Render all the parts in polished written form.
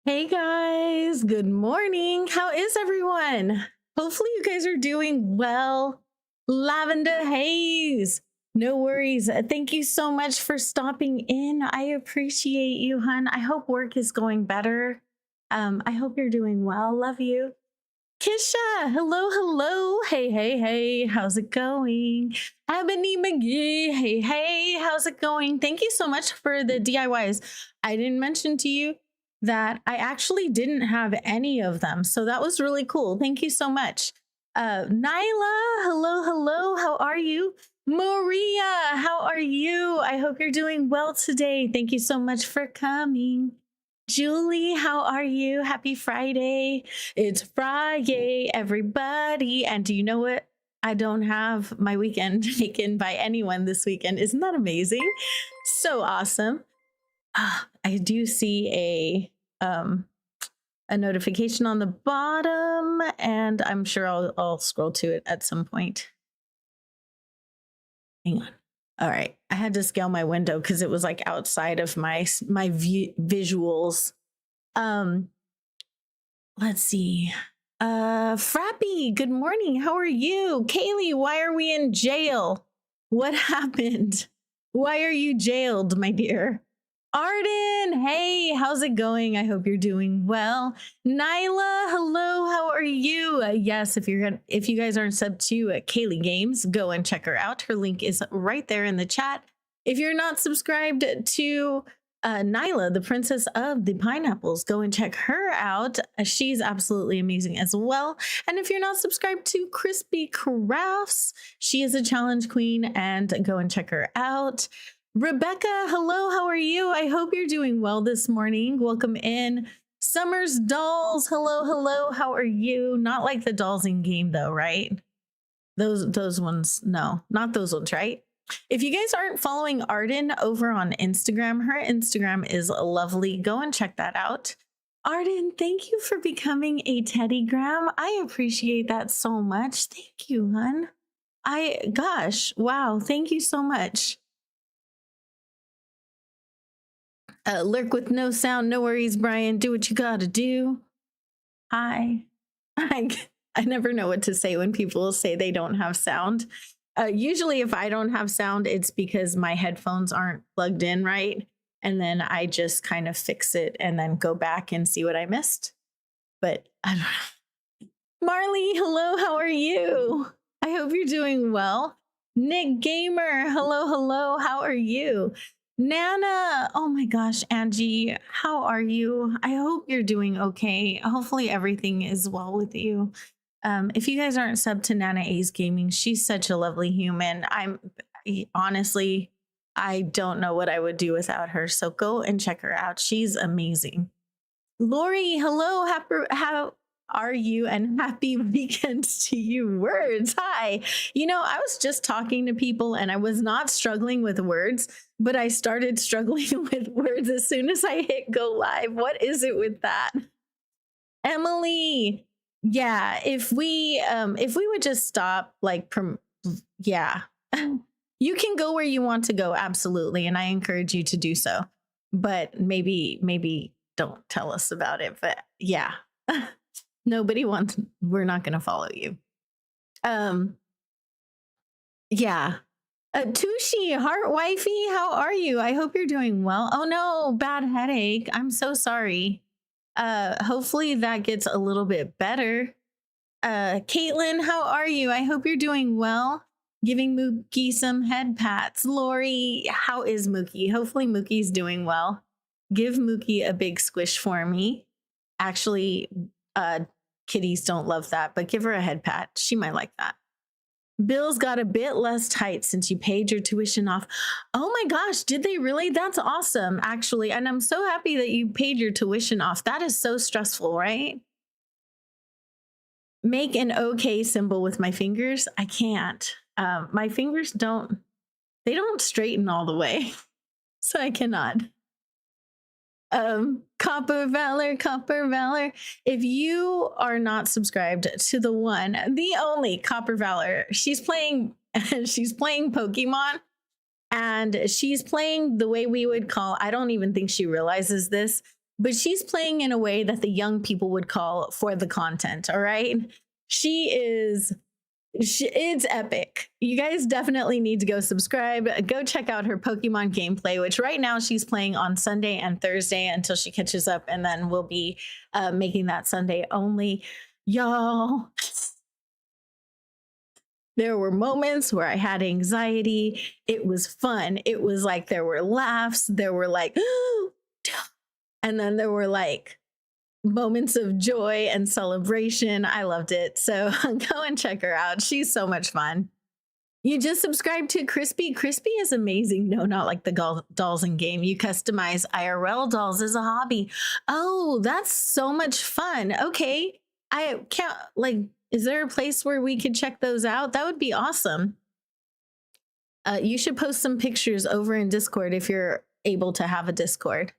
Hey guys, good morning. How is everyone? Hopefully you guys are doing well. Lavender Haze. No worries. Thank you so much for stopping in. I appreciate you, hun. I hope work is going better. I hope you're doing well. Love you. Kisha, hello, hello. Hey, hey, hey. How's it going? Ebony McGee, hey, hey. How's it going? Thank you so much for the DIYs. I didn't mention to you that I actually didn't have any of them. So that was really cool. Thank you so much. Nyla, hello, hello. How are you? Maria, how are you? I hope you're doing well today. Thank you so much for coming. Julie, how are you? Happy Friday. It's Friday, everybody. And do you know what? I don't have my weekend taken by anyone this weekend. Isn't that amazing? So awesome. I do see a notification on the bottom, and I'm sure I'll scroll to it at some point. Hang on. All right, I had to scale my window because it was like outside of my visuals. Let's see. Frappy, good morning. How are you? Kaylee, why are we in jail? What happened? Why are you jailed, my dear? Arden, hey, how's it going? I hope you're doing well. Nyla, hello, how are you? Yes, if you guys aren't subbed to Kaylee Games, go and check her out. Her link is right there in the chat. If you're not subscribed to Nyla, the Princess of the Pineapples, go and check her out. She's absolutely amazing as well. And if you're not subscribed to Crispy Crafts, she is a challenge queen, and go and check her out. Rebecca, hello, how are you? I hope you're doing well this morning. Welcome in. Summers Dolls, hello, hello, how are you? Not like the dolls in game though, right? Those ones, no, not those ones, right? If you guys aren't following Arden over on Instagram, her Instagram is lovely. Go and check that out. Arden, thank you for becoming a Teddygram. I appreciate that so much. Thank you, hun. Gosh, wow, thank you so much. Lurk with no sound, no worries, Brian. Do what you gotta do. Hi. I never know what to say when people say they don't have sound. Usually if I don't have sound, it's because my headphones aren't plugged in right. And then I just kind of fix it and then go back and see what I missed. But I don't know. Marley, hello, how are you? I hope you're doing well. Nick Gamer, hello, hello, how are you? Nana, oh my gosh, Angie, how are you? I hope you're doing okay. Hopefully everything is well with you. If you guys aren't subbed to Nana A's Gaming, she's such a lovely human. Honestly, I don't know what I would do without her. So go and check her out. She's amazing. Lori, hello, how are you? And happy weekends to you. Words, hi. You know, I was just talking to people and I was not struggling with words, but I started struggling with words as soon as I hit go live. What is it with that? Emily, yeah, if we would just stop, like, yeah, you can go where you want to go, absolutely, and I encourage you to do so. But maybe don't tell us about it. But yeah, nobody wants. We're not going to follow you. Yeah. Tushi, heart wifey, how are you? I hope you're doing well. Oh no, bad headache. I'm so sorry. Hopefully that gets a little bit better. Caitlin, how are you? I hope you're doing well. Giving Mookie some head pats. Lori, how is Mookie? Hopefully Mookie's doing well. Give Mookie a big squish for me. Actually, kitties don't love that, but give her a head pat. She might like that. Bills got a bit less tight since you paid your tuition off. Oh my gosh, did they really? That's awesome, actually. And I'm so happy that you paid your tuition off. That is so stressful, right? Make an okay symbol with my fingers. I can't. My fingers don't straighten all the way. So I cannot. Copper Valor, Copper Valor. If you are not subscribed to the one, the only Copper Valor, she's playing she's playing Pokemon, and she's playing the way we would call, I don't even think she realizes this, but she's playing in a way that the young people would call for the content. All right. It's epic. You guys definitely need to go subscribe. Go check out her Pokemon gameplay, which right now she's playing on Sunday and Thursday until she catches up, and then we'll be making that Sunday only. Y'all, there were moments where I had anxiety. It was fun. It was like there were laughs. There were like, and then there were like moments of joy and celebration. I loved it. So go and check her out. She's so much fun. You just subscribed to Crispy. Crispy is amazing. No, not like the dolls in game. You customize IRL dolls as a hobby. Oh, that's so much fun. Okay. I can't, like, is there a place where we could check those out? That would be awesome. You should post some pictures over in Discord if you're able to have a Discord.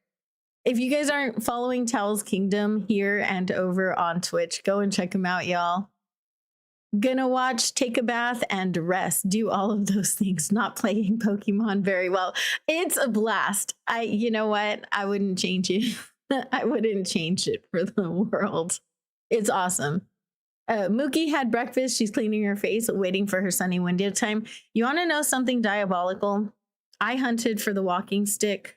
If you guys aren't following Towel's Kingdom here and over on Twitch, go and check them out, y'all. Gonna watch, take a bath, and rest. Do all of those things. Not playing Pokemon very well. It's a blast. You know what? I wouldn't change it. I wouldn't change it for the world. It's awesome. Mookie had breakfast. She's cleaning her face, waiting for her sunny window time. You want to know something diabolical? I hunted for the walking stick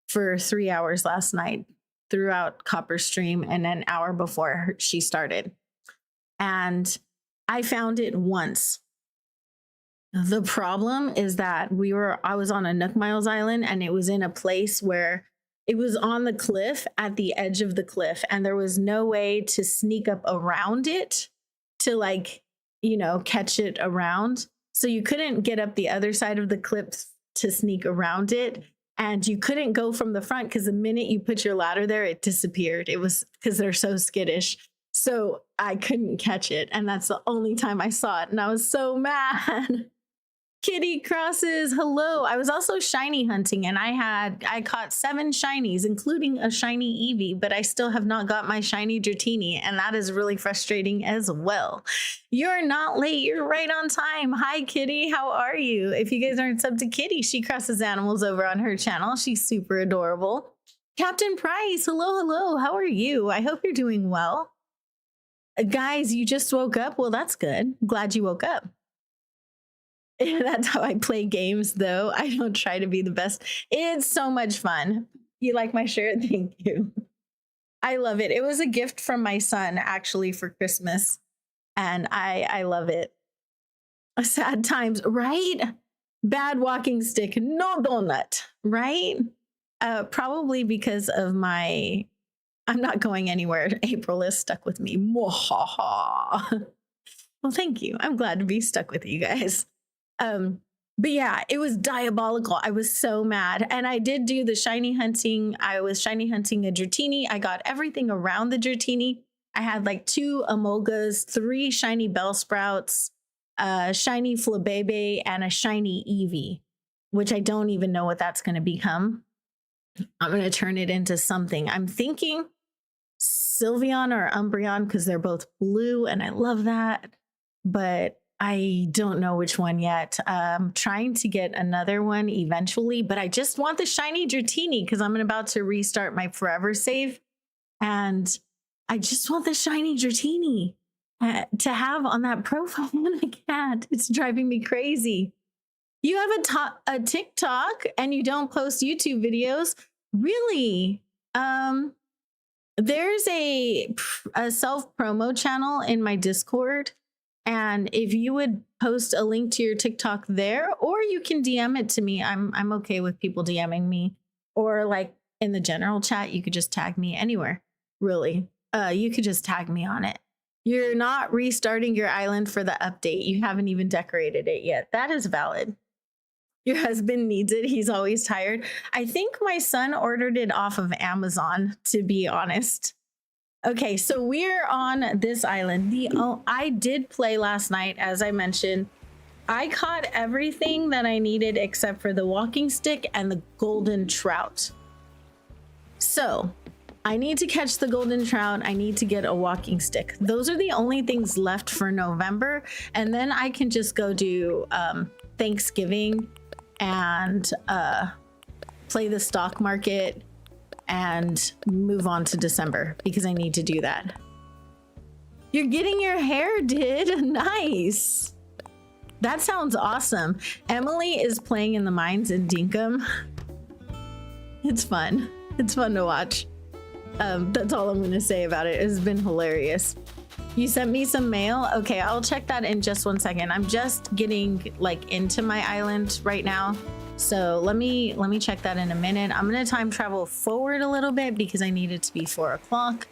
for 3 hours last night throughout Copper Stream and an hour before she started. And I found it once. The problem is that I was on a Nook Miles Island, and it was in a place where it was on the cliff, at the edge of the cliff, and there was no way to sneak up around it to, like, you know, catch it around. So you couldn't get up the other side of the cliff to sneak around it. And you couldn't go from the front because the minute you put your ladder there, it disappeared. It was because they're so skittish. So I couldn't catch it. And that's the only time I saw it. And I was so mad. Kitty Crosses, hello. I was also shiny hunting, and I caught 7 shinies, including a shiny Eevee, but I still have not got my shiny Dratini, and that is really frustrating as well. You're not late. You're right on time. Hi, Kitty. How are you? If you guys aren't subbed to Kitty, she crosses animals over on her channel. She's super adorable. Captain Price, hello, hello. How are you? I hope you're doing well. Guys, you just woke up? Well, that's good. Glad you woke up. That's how I play games, though. I don't try to be the best. It's so much fun. You like my shirt? Thank you. I love it. It was a gift from my son, actually, for Christmas. And I love it. Sad times, right? Bad walking stick, no donut, right? Probably because of I'm not going anywhere. April is stuck with me. Well, thank you. I'm glad to be stuck with you guys. But yeah, it was diabolical. I was so mad. And I did do the shiny hunting. I was shiny hunting a Dratini. I got everything around the Dratini. I had like 2 Emolgas, 3 shiny Bellsprouts, shiny Flabebe, and a shiny Eevee, which I don't even know what that's going to become. I'm going to turn it into something. I'm thinking Sylveon or Umbreon because they're both blue and I love that. But I don't know which one yet. I'm trying to get another one eventually, but I just want the shiny Dratini because I'm about to restart my forever save. And I just want the shiny Dratini to have on that profile, and I can't. It's driving me crazy. You have a TikTok and you don't post YouTube videos? Really? There's a self-promo channel in my Discord. And if you would post a link to your TikTok there, or you can DM it to me. I'm okay with people DMing me, or like in the general chat, you could just tag me anywhere. Really, you could just tag me on it. You're not restarting your island for the update. You haven't even decorated it yet. That is valid. Your husband needs it. He's always tired. I think my son ordered it off of Amazon, to be honest. Okay, so we're on this island. I did play last night, as I mentioned. I caught everything that I needed except for the walking stick and the golden trout. So I need to catch the golden trout. I need to get a walking stick. Those are the only things left for November. And then I can just go do Thanksgiving and play the stock market and move on to December because I need to do that. You're getting your hair did. Nice. That sounds awesome. Emily is playing in the mines in Dinkum. It's fun. It's fun to watch. That's all I'm gonna say about it. It's been hilarious. You sent me some mail? Okay, I'll check that in just 1 second. I'm just getting like into my island right now. So let me check that in a minute. I'm gonna time travel forward a little bit because I need it to be 4 o'clock.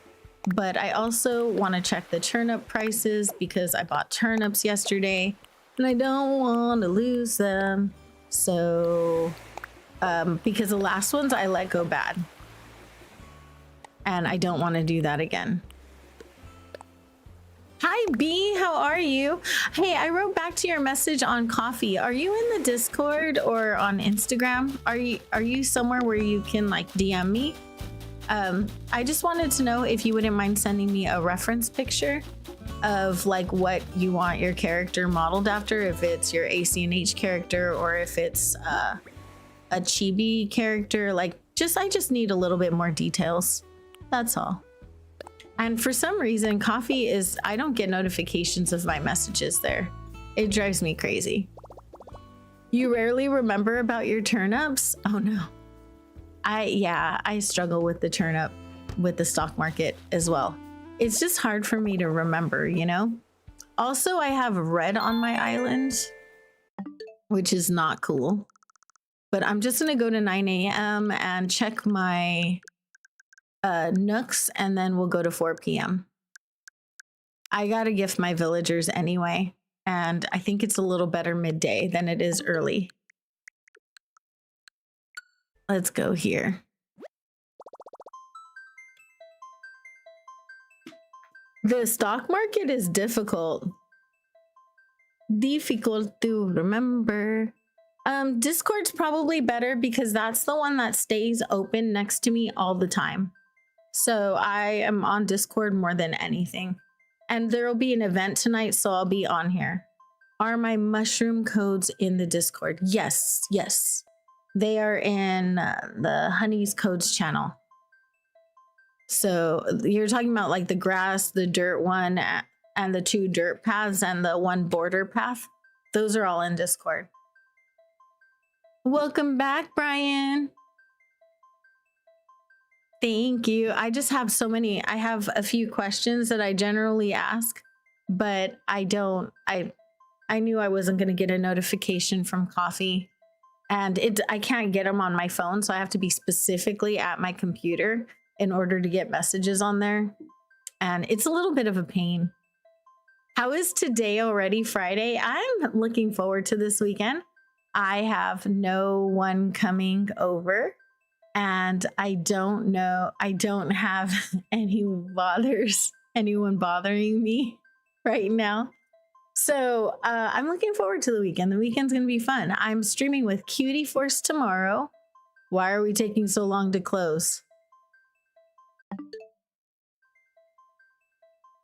But I also wanna check the turnip prices because I bought turnips yesterday and I don't wanna lose them. So, because the last ones I let go bad. And I don't want to do that again. Hi B, how are you? Hey, I wrote back to your message on coffee. Are you in the Discord or on Instagram? Are you somewhere where you can like DM me? I just wanted to know if you wouldn't mind sending me a reference picture of like what you want your character modeled after, if it's your ACNH character or if it's a chibi character. Like I just need a little bit more details. That's all. And for some reason, coffee is, I don't get notifications of my messages there. It drives me crazy. You rarely remember about your turnips? Oh no. I struggle with the turnip, with the stock market as well. It's just hard for me to remember, you know? Also, I have red on my island, which is not cool. But I'm just gonna go to 9 a.m. and check my nooks, and then we'll go to 4 p.m. I gotta gift my villagers anyway, and I think it's a little better midday than it is early. Let's go here. The stock market is difficult. Difficult to remember. Discord's probably better because that's the one that stays open next to me all the time. So I am on Discord more than anything. And there will be an event tonight, so I'll be on here. Are my mushroom codes in the Discord? Yes, yes. They are in the Honey's Codes channel. So you're talking about like the grass, the dirt one, and the 2 dirt paths and the 1 border path. Those are all in Discord. Welcome back, Brian. Thank you. I just have so many. I have a few questions that I generally ask, but I knew I wasn't going to get a notification from coffee, and I can't get them on my phone. So I have to be specifically at my computer in order to get messages on there. And it's a little bit of a pain. How is today already Friday? I'm looking forward to this weekend. I have no one coming over. And I don't have anyone bothering me right now. So I'm looking forward to the weekend. The weekend's going to be fun. I'm streaming with Cutie Force tomorrow. Why are we taking so long to close?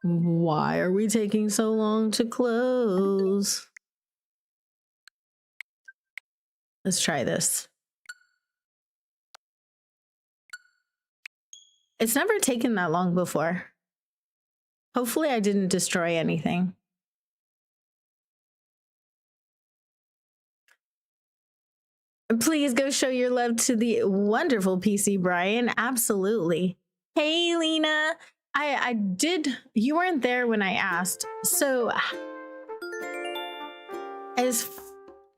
Why are we taking so long to close? Let's try this. It's never taken that long before. Hopefully I didn't destroy anything. Please go show your love to the wonderful PC Brian. Absolutely. Hey, Lena. I did. You weren't there when I asked. So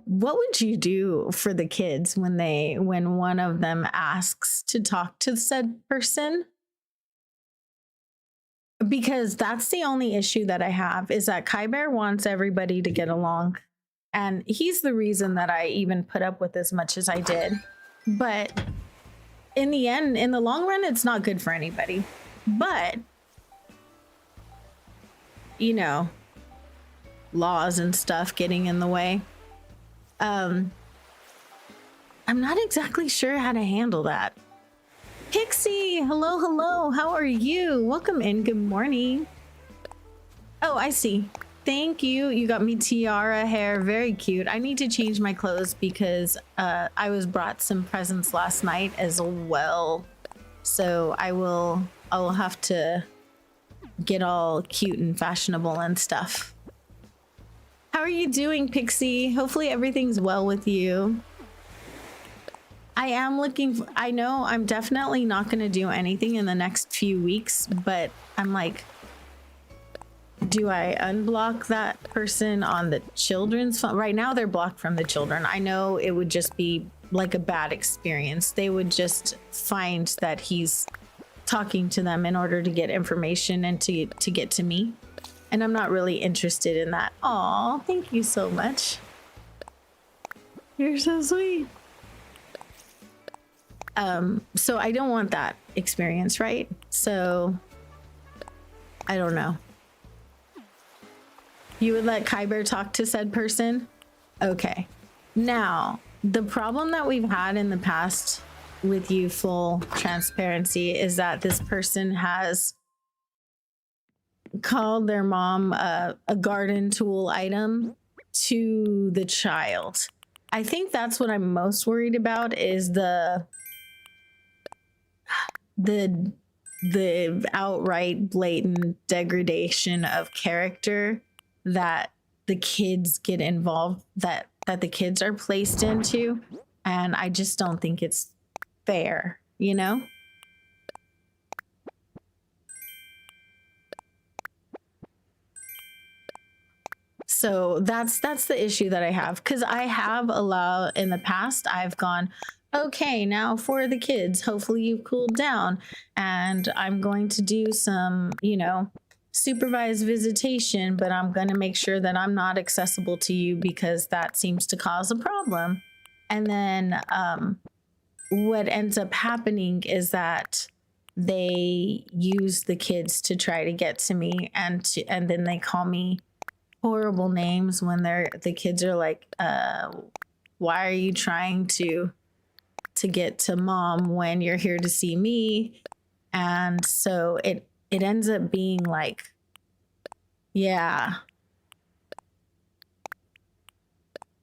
what would you do for the kids when one of them asks to talk to said person? Because that's the only issue that I have, is that Kai Bear wants everybody to get along. And he's the reason that I even put up with as much as I did. But in the end, in the long run, it's not good for anybody. But, you know, laws and stuff getting in the way. I'm not exactly sure how to handle that. Pixie, hello, hello. How are you? Welcome in. Good morning. Oh, I see. Thank you. You got me tiara hair. Very cute. I need to change my clothes because I was brought some presents last night as well. So I will have to get all cute and fashionable and stuff. How are you doing, Pixie? Hopefully everything's well with you. I am looking I know I'm definitely not going to do anything in the next few weeks, but I'm like, do I unblock that person on the children's phone? Right now they're blocked from the children. I know it would just be like a bad experience. They would just find that he's talking to them in order to get information and to get to me. And I'm not really interested in that. Aw, thank you so much. You're so sweet. So I don't want that experience, right? So I don't know. You would let Kyber talk to said person? Okay. Now, the problem that we've had in the past with you, full transparency, is that this person has called their mom a garden tool item to the child. I think that's what I'm most worried about, is the outright blatant degradation of character that the kids get involved, that the kids are placed into. And I just don't think it's fair, you know? So that's the issue that I have, because I have allowed in the past, I've gone, okay, now for the kids, hopefully you've cooled down, and I'm going to do some, you know, supervised visitation, but I'm going to make sure that I'm not accessible to you because that seems to cause a problem. And then what ends up happening is that they use the kids to try to get to me, and then they call me horrible names when the kids are like, why are you trying to get to mom when you're here to see me? And so it ends up being like, yeah.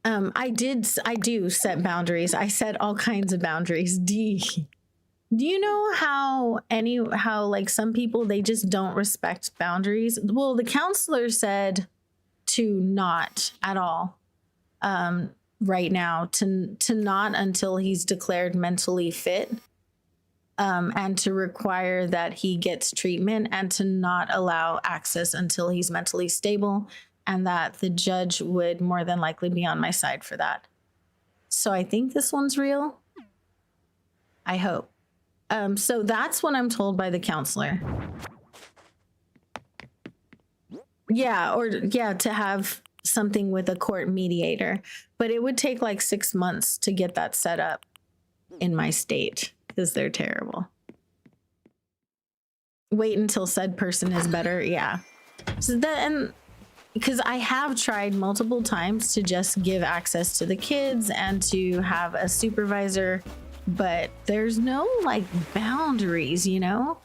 I do set boundaries. I set all kinds of boundaries. Do you know how like some people, they just don't respect boundaries? Well, the counselor said to not at all right now, to not until he's declared mentally fit, and to require that he gets treatment, and to not allow access until he's mentally stable, and that the judge would more than likely be on my side for that. So I think this one's real. I hope. So that's what I'm told by the counselor. Yeah, to have something with a court mediator. But it would take like 6 months to get that set up in my state, because they're terrible. Wait until said person is better. Yeah. So then, because I have tried multiple times to just give access to the kids and to have a supervisor, but there's no like boundaries, you know?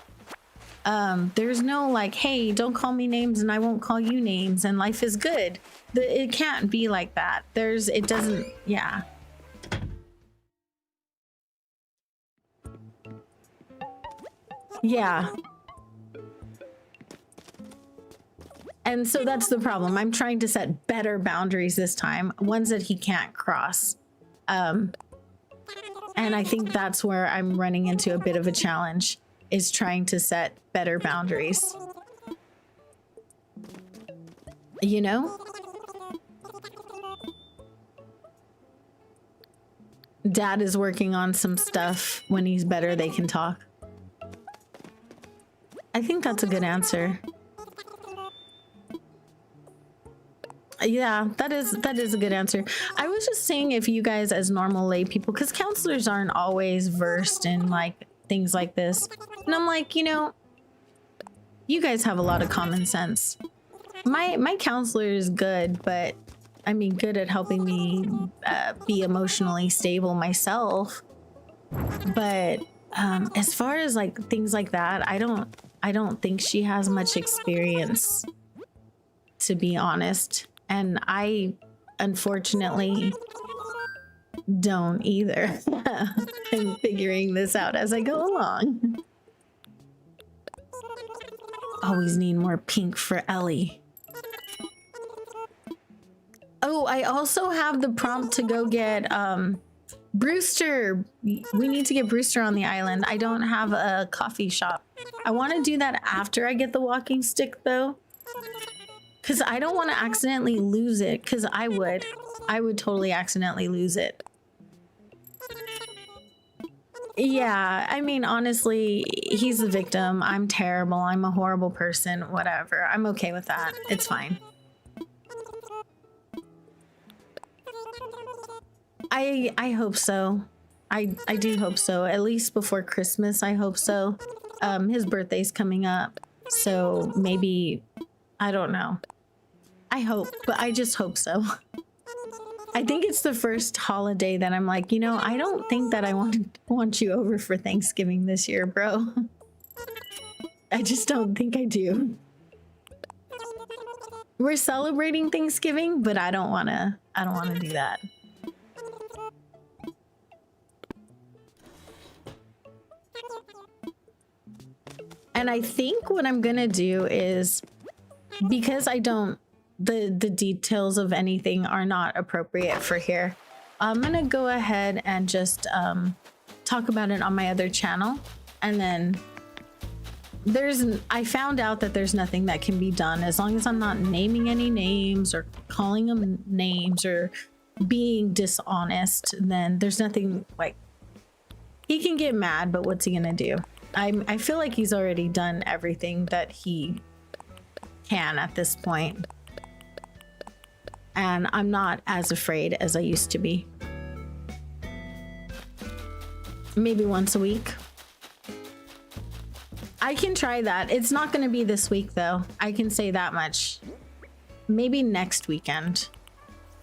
There's no like, hey, don't call me names and I won't call you names and life is good. It can't be like that. It doesn't, yeah. Yeah. And so that's the problem. I'm trying to set better boundaries this time, ones that he can't cross. And I think that's where I'm running into a bit of a challenge, is trying to set better boundaries. You know? Dad is working on some stuff. When he's better, they can talk. I think that's a good answer. Yeah, that is a good answer. I was just saying, if you guys as normal lay people, because counselors aren't always versed in like things like this. And I'm like, you know, you guys have a lot of common sense. My counselor is good, but I mean, good at helping me be emotionally stable myself. But As far as like things like that, I don't think she has much experience, to be honest. And I unfortunately don't either. I'm figuring this out as I go along. Always need more pink for Ellie. Oh, I also have the prompt to go get Brewster. We need to get Brewster on the island. I don't have a coffee shop. I want to do that after I get the walking stick though, because I don't want to accidentally lose it, because I would totally accidentally lose it. Yeah, I mean, honestly, he's the victim. I'm terrible. I'm a horrible person. Whatever. I'm okay with that. It's fine. I hope so. I do hope so. At least before Christmas, I hope so. His birthday's coming up, so maybe, I don't know. I hope, but I just hope so. I think it's the first holiday that I'm like, you know, I don't think that I want you over for Thanksgiving this year, bro. I just don't think I do. We're celebrating Thanksgiving, but I don't want to do that. And I think what I'm gonna do is, because I don't, the details of anything are not appropriate for here, I'm gonna go ahead and just talk about it on my other channel. And then I found out that there's nothing that can be done as long as I'm not naming any names or calling them names or being dishonest. Then there's nothing, like, he can get mad, but what's he gonna do? I feel like he's already done everything that he can at this point. And I'm not as afraid as I used to be. Maybe once a week. I can try that. It's not going to be this week though. I can say that much. Maybe next weekend.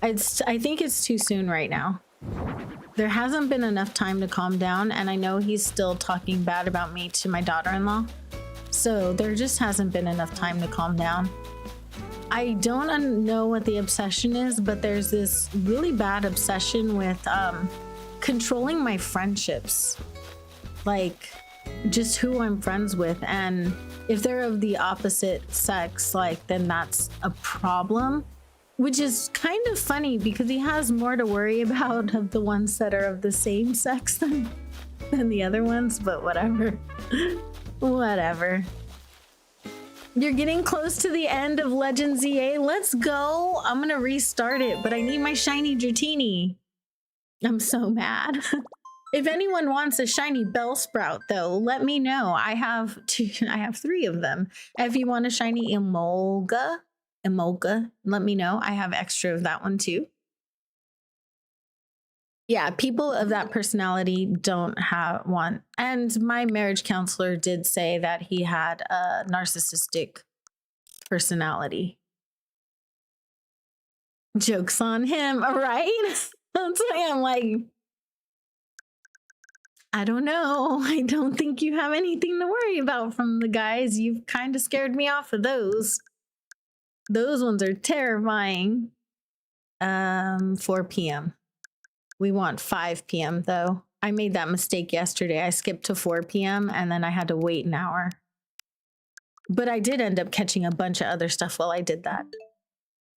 I think it's too soon right now. There hasn't been enough time to calm down, and I know he's still talking bad about me to my daughter-in-law. So there just hasn't been enough time to calm down. I don't know what the obsession is, but there's this really bad obsession with controlling my friendships. Like, just who I'm friends with. And if they're of the opposite sex, like, then that's a problem. Which is kind of funny because he has more to worry about of the ones that are of the same sex than the other ones, but whatever. Whatever. You're getting close to the end of Legends EA. Let's go. I'm gonna restart it, but I need my shiny Dratini. I'm so mad. If anyone wants a shiny Bellsprout though, let me know. I have 3 of them. If you want a shiny Emolga, let me know. I have extra of that one too. Yeah, people of that personality don't have one. And my marriage counselor did say that he had a narcissistic personality. Joke's on him, right? That's why I'm like, I don't know. I don't think you have anything to worry about from the guys. You've kind of scared me off of those. Those ones are terrifying. 4 p.m. We want 5 p.m. though. I made that mistake yesterday. I skipped to 4 p.m. and then I had to wait an hour. But I did end up catching a bunch of other stuff while I did that.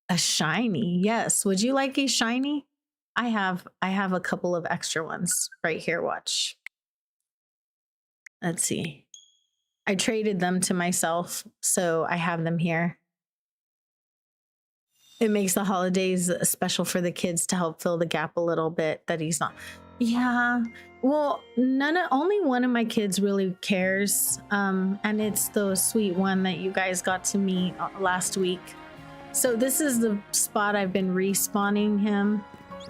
A shiny, yes. Would you like a shiny? I have a couple of extra ones right here. Watch. Let's see. I traded them to myself, so I have them here. It makes the holidays special for the kids to help fill the gap a little bit that he's not. Yeah, well, only one of my kids really cares. And it's the sweet one that you guys got to meet last week. So this is the spot I've been respawning him.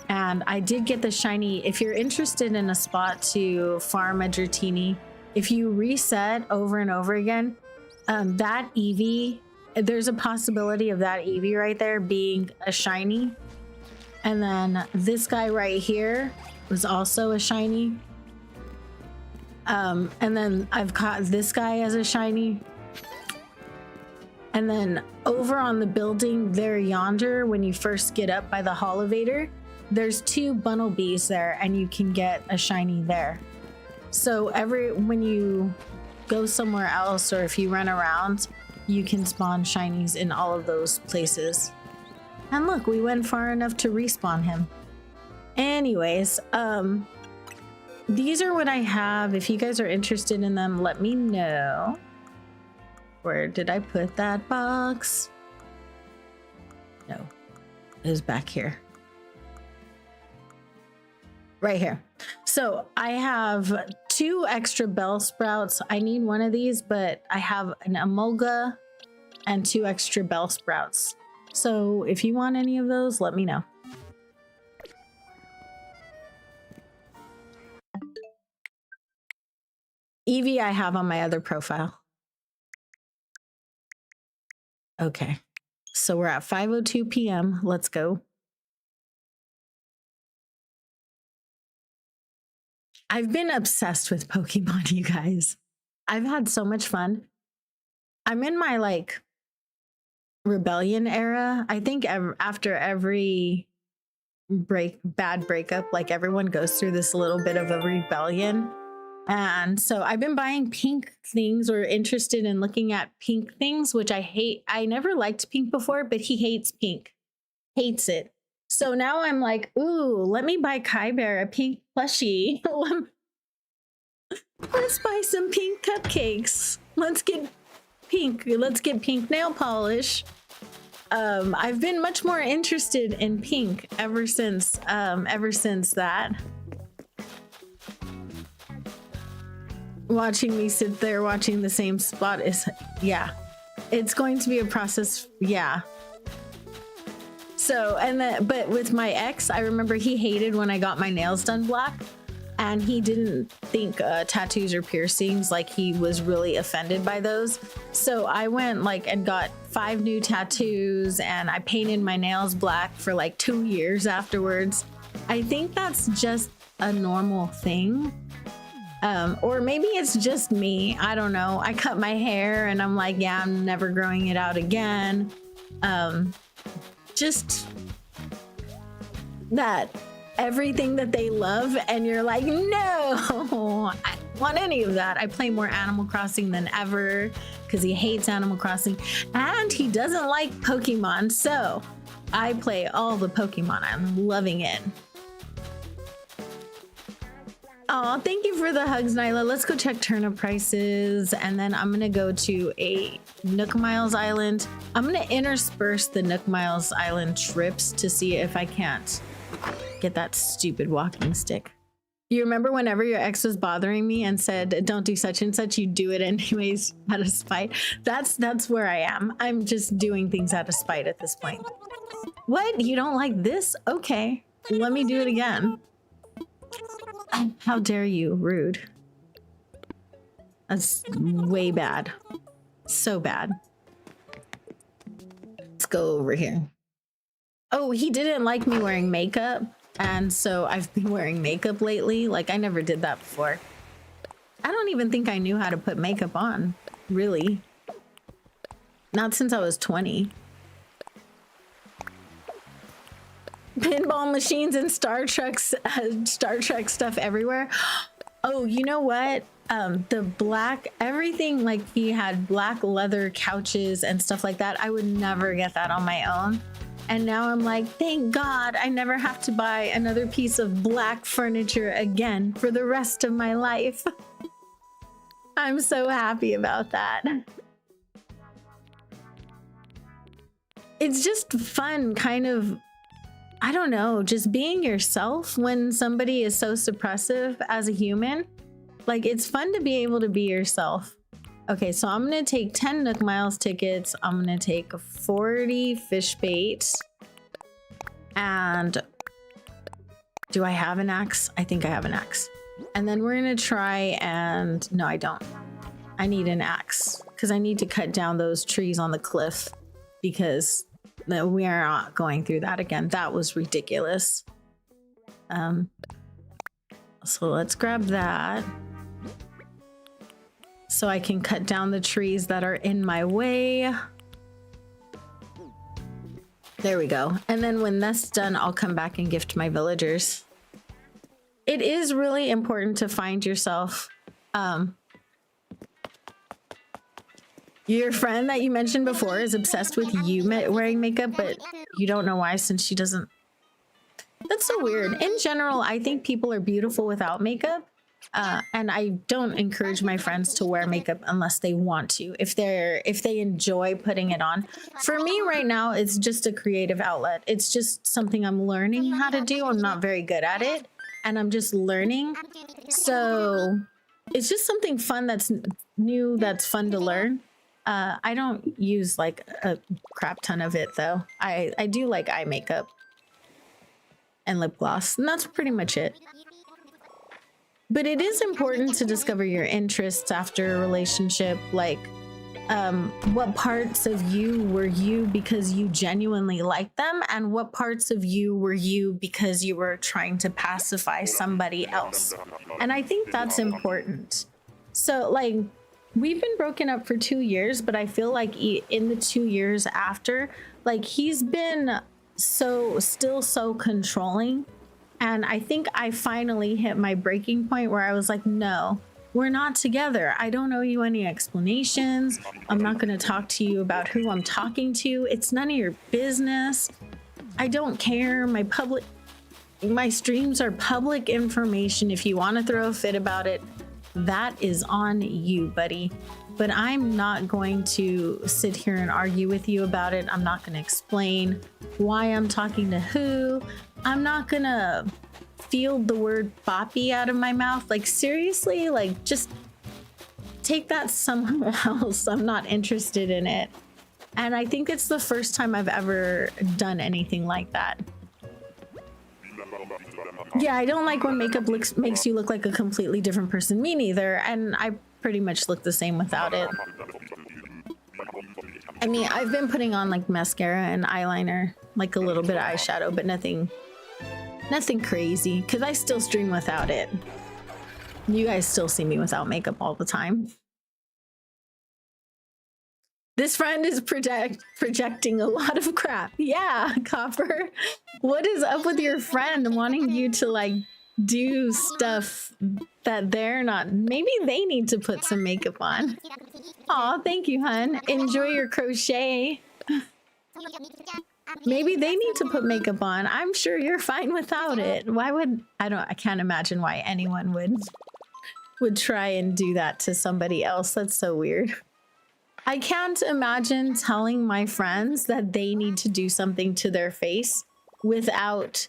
And I did get the shiny. If you're interested in a spot to farm a Dratini, if you reset over and over again, that Eevee, there's a possibility of that Eevee right there being a shiny. And then this guy right here was also a shiny. And then I've caught this guy as a shiny. And then over on the building there yonder, when you first get up by the Holovator, there's 2 bumblebees there and you can get a shiny there. So when you go somewhere else or if you run around, you can spawn shinies in all of those places. And look, we went far enough to respawn him. Anyways, these are what I have. If you guys are interested in them, let me know. Where did I put that box? No, it was back here. Right here. So I have 2 extra bell sprouts. I need one of these, but I have an emolga and 2 extra bell sprouts. So if you want any of those, let me know. Eevee I have on my other profile. Okay, so we're at 5:02 p.m. Let's go. I've been obsessed with Pokemon, you guys. I've had so much fun. I'm in my like rebellion era. I think after every bad breakup, like everyone goes through this little bit of a rebellion. And so I've been buying pink things or interested in looking at pink things, which I hate. I never liked pink before, but he hates pink. Hates it. So now I'm like, ooh, let me buy Kai Bear a pink plushie. Let's buy some pink cupcakes. Let's get pink. Let's get pink nail polish. I've been much more interested in pink ever since that. Watching me sit there watching the same spot is, yeah, it's going to be a process. Yeah. So, but with my ex, I remember he hated when I got my nails done black, and he didn't think tattoos or piercings, like he was really offended by those. So I went like and got 5 new tattoos, and I painted my nails black for like 2 years afterwards. I think that's just a normal thing. Or maybe it's just me. I don't know. I cut my hair and I'm like, yeah, I'm never growing it out again. Just that everything that they love, and you're like, no, I don't want any of that. I play more Animal Crossing than ever because he hates Animal Crossing and he doesn't like Pokemon. So I play all the Pokemon. I'm loving it. Oh, thank you for the hugs, Nyla. Let's go check turnip prices, and then I'm gonna go to a Nook Miles Island. I'm gonna intersperse the Nook Miles Island trips to see if I can't get that stupid walking stick. You remember whenever your ex was bothering me and said, don't do such and such, you do it anyways out of spite? That's where I am. I'm just doing things out of spite at this point. What? You don't like this? Okay, let me do it again. How dare you? Rude. That's way bad. So bad. Let's go over here. Oh, he didn't like me wearing makeup, and so I've been wearing makeup lately. Like, I never did that before. I don't even think I knew how to put makeup on, really. Not since I was 20. Pinball machines and Star Trek stuff everywhere. Oh, you know what? The black, everything, like he had black leather couches and stuff like that. I would never get that on my own. And now I'm like, thank God I never have to buy another piece of black furniture again for the rest of my life. I'm so happy about that. It's just fun, kind of, I don't know, just being yourself when somebody is so suppressive as a human. Like, it's fun to be able to be yourself. Okay, so I'm gonna take 10 Nook Miles tickets. I'm gonna take 40 fish bait. And do I have an axe? I think I have an axe. And then we're gonna try and, no, I don't. I need an axe because I need to cut down those trees on the cliff, because we are not going through that again. That was ridiculous. So let's grab that. so I can cut down the trees that are in my way. There we go. And then when that's done, I'll come back and gift my villagers. It is really important to find yourself. Your friend that you mentioned before is obsessed with you wearing makeup, but you don't know why since she doesn't. That's so weird. In general, I think people are beautiful without makeup. And I don't encourage my friends to wear makeup unless they want to, if they enjoy putting it on. For me right now, it's just a creative outlet. It's just something I'm learning how to do. I'm not very good at it, and I'm just learning. So it's just something fun that's new, that's fun to learn. I don't use like a crap ton of it though. I do like eye makeup and lip gloss, and that's pretty much it. But it is important to discover your interests after a relationship, like what parts of you were you because you genuinely liked them, and what parts of you were you because you were trying to pacify somebody else. And I think that's important. So like, we've been broken up for 2 years, but I feel like in the 2 years after, like he's been still so controlling. And I think I finally hit my breaking point where I was like, no, we're not together. I don't owe you any explanations. I'm not going to talk to you about who I'm talking to. It's none of your business. I don't care. My streams are public information. If you want to throw a fit about it, that is on you, buddy. But I'm not going to sit here and argue with you about it. I'm not going to explain why I'm talking to who. I'm not going to field the word boppy out of my mouth. Like, seriously, like, just take that somewhere else. I'm not interested in it. And I think it's the first time I've ever done anything like that. Yeah, I don't like when makeup makes you look like a completely different person. Me neither. And I pretty much look the same without it. I mean, I've been putting on like mascara and eyeliner, like a little bit of eyeshadow, but nothing crazy, because I still stream without it. You guys still see me without makeup all the time. This friend is projecting a lot of crap. Yeah, Copper. What is up with your friend wanting you to like do stuff that they're not? Maybe they need to put some makeup on. Aw, thank you, hun. Enjoy your crochet. Maybe they need to put makeup on. I'm sure you're fine without it. Why would I can't imagine why anyone would try and do that to somebody else. That's so weird. I can't imagine telling my friends that they need to do something to their face without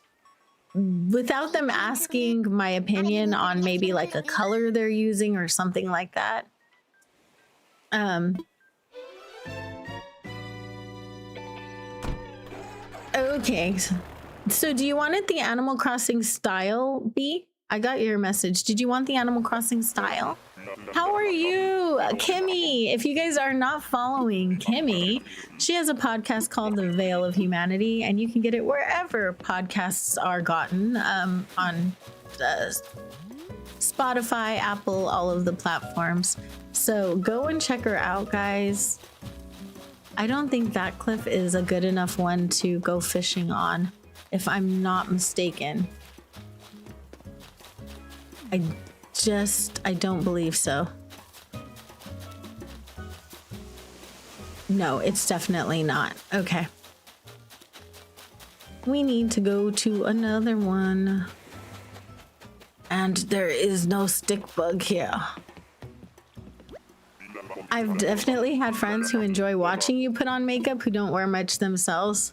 them asking my opinion on maybe like a color they're using or something like that. Okay. So do you want it the Animal Crossing style, B? I got your message. Did you want the Animal Crossing style? How are you, Kimmy? If you guys are not following Kimmy, she has a podcast called The Veil of Humanity, and you can get it wherever podcasts are gotten, on Spotify, Apple, all of the platforms. So go and check her out, guys. I don't think that cliff is a good enough one to go fishing on, if I'm not mistaken. I don't believe so. No, it's definitely not. Okay. We need to go to another one. And there is no stick bug here. I've definitely had friends who enjoy watching you put on makeup who don't wear much themselves.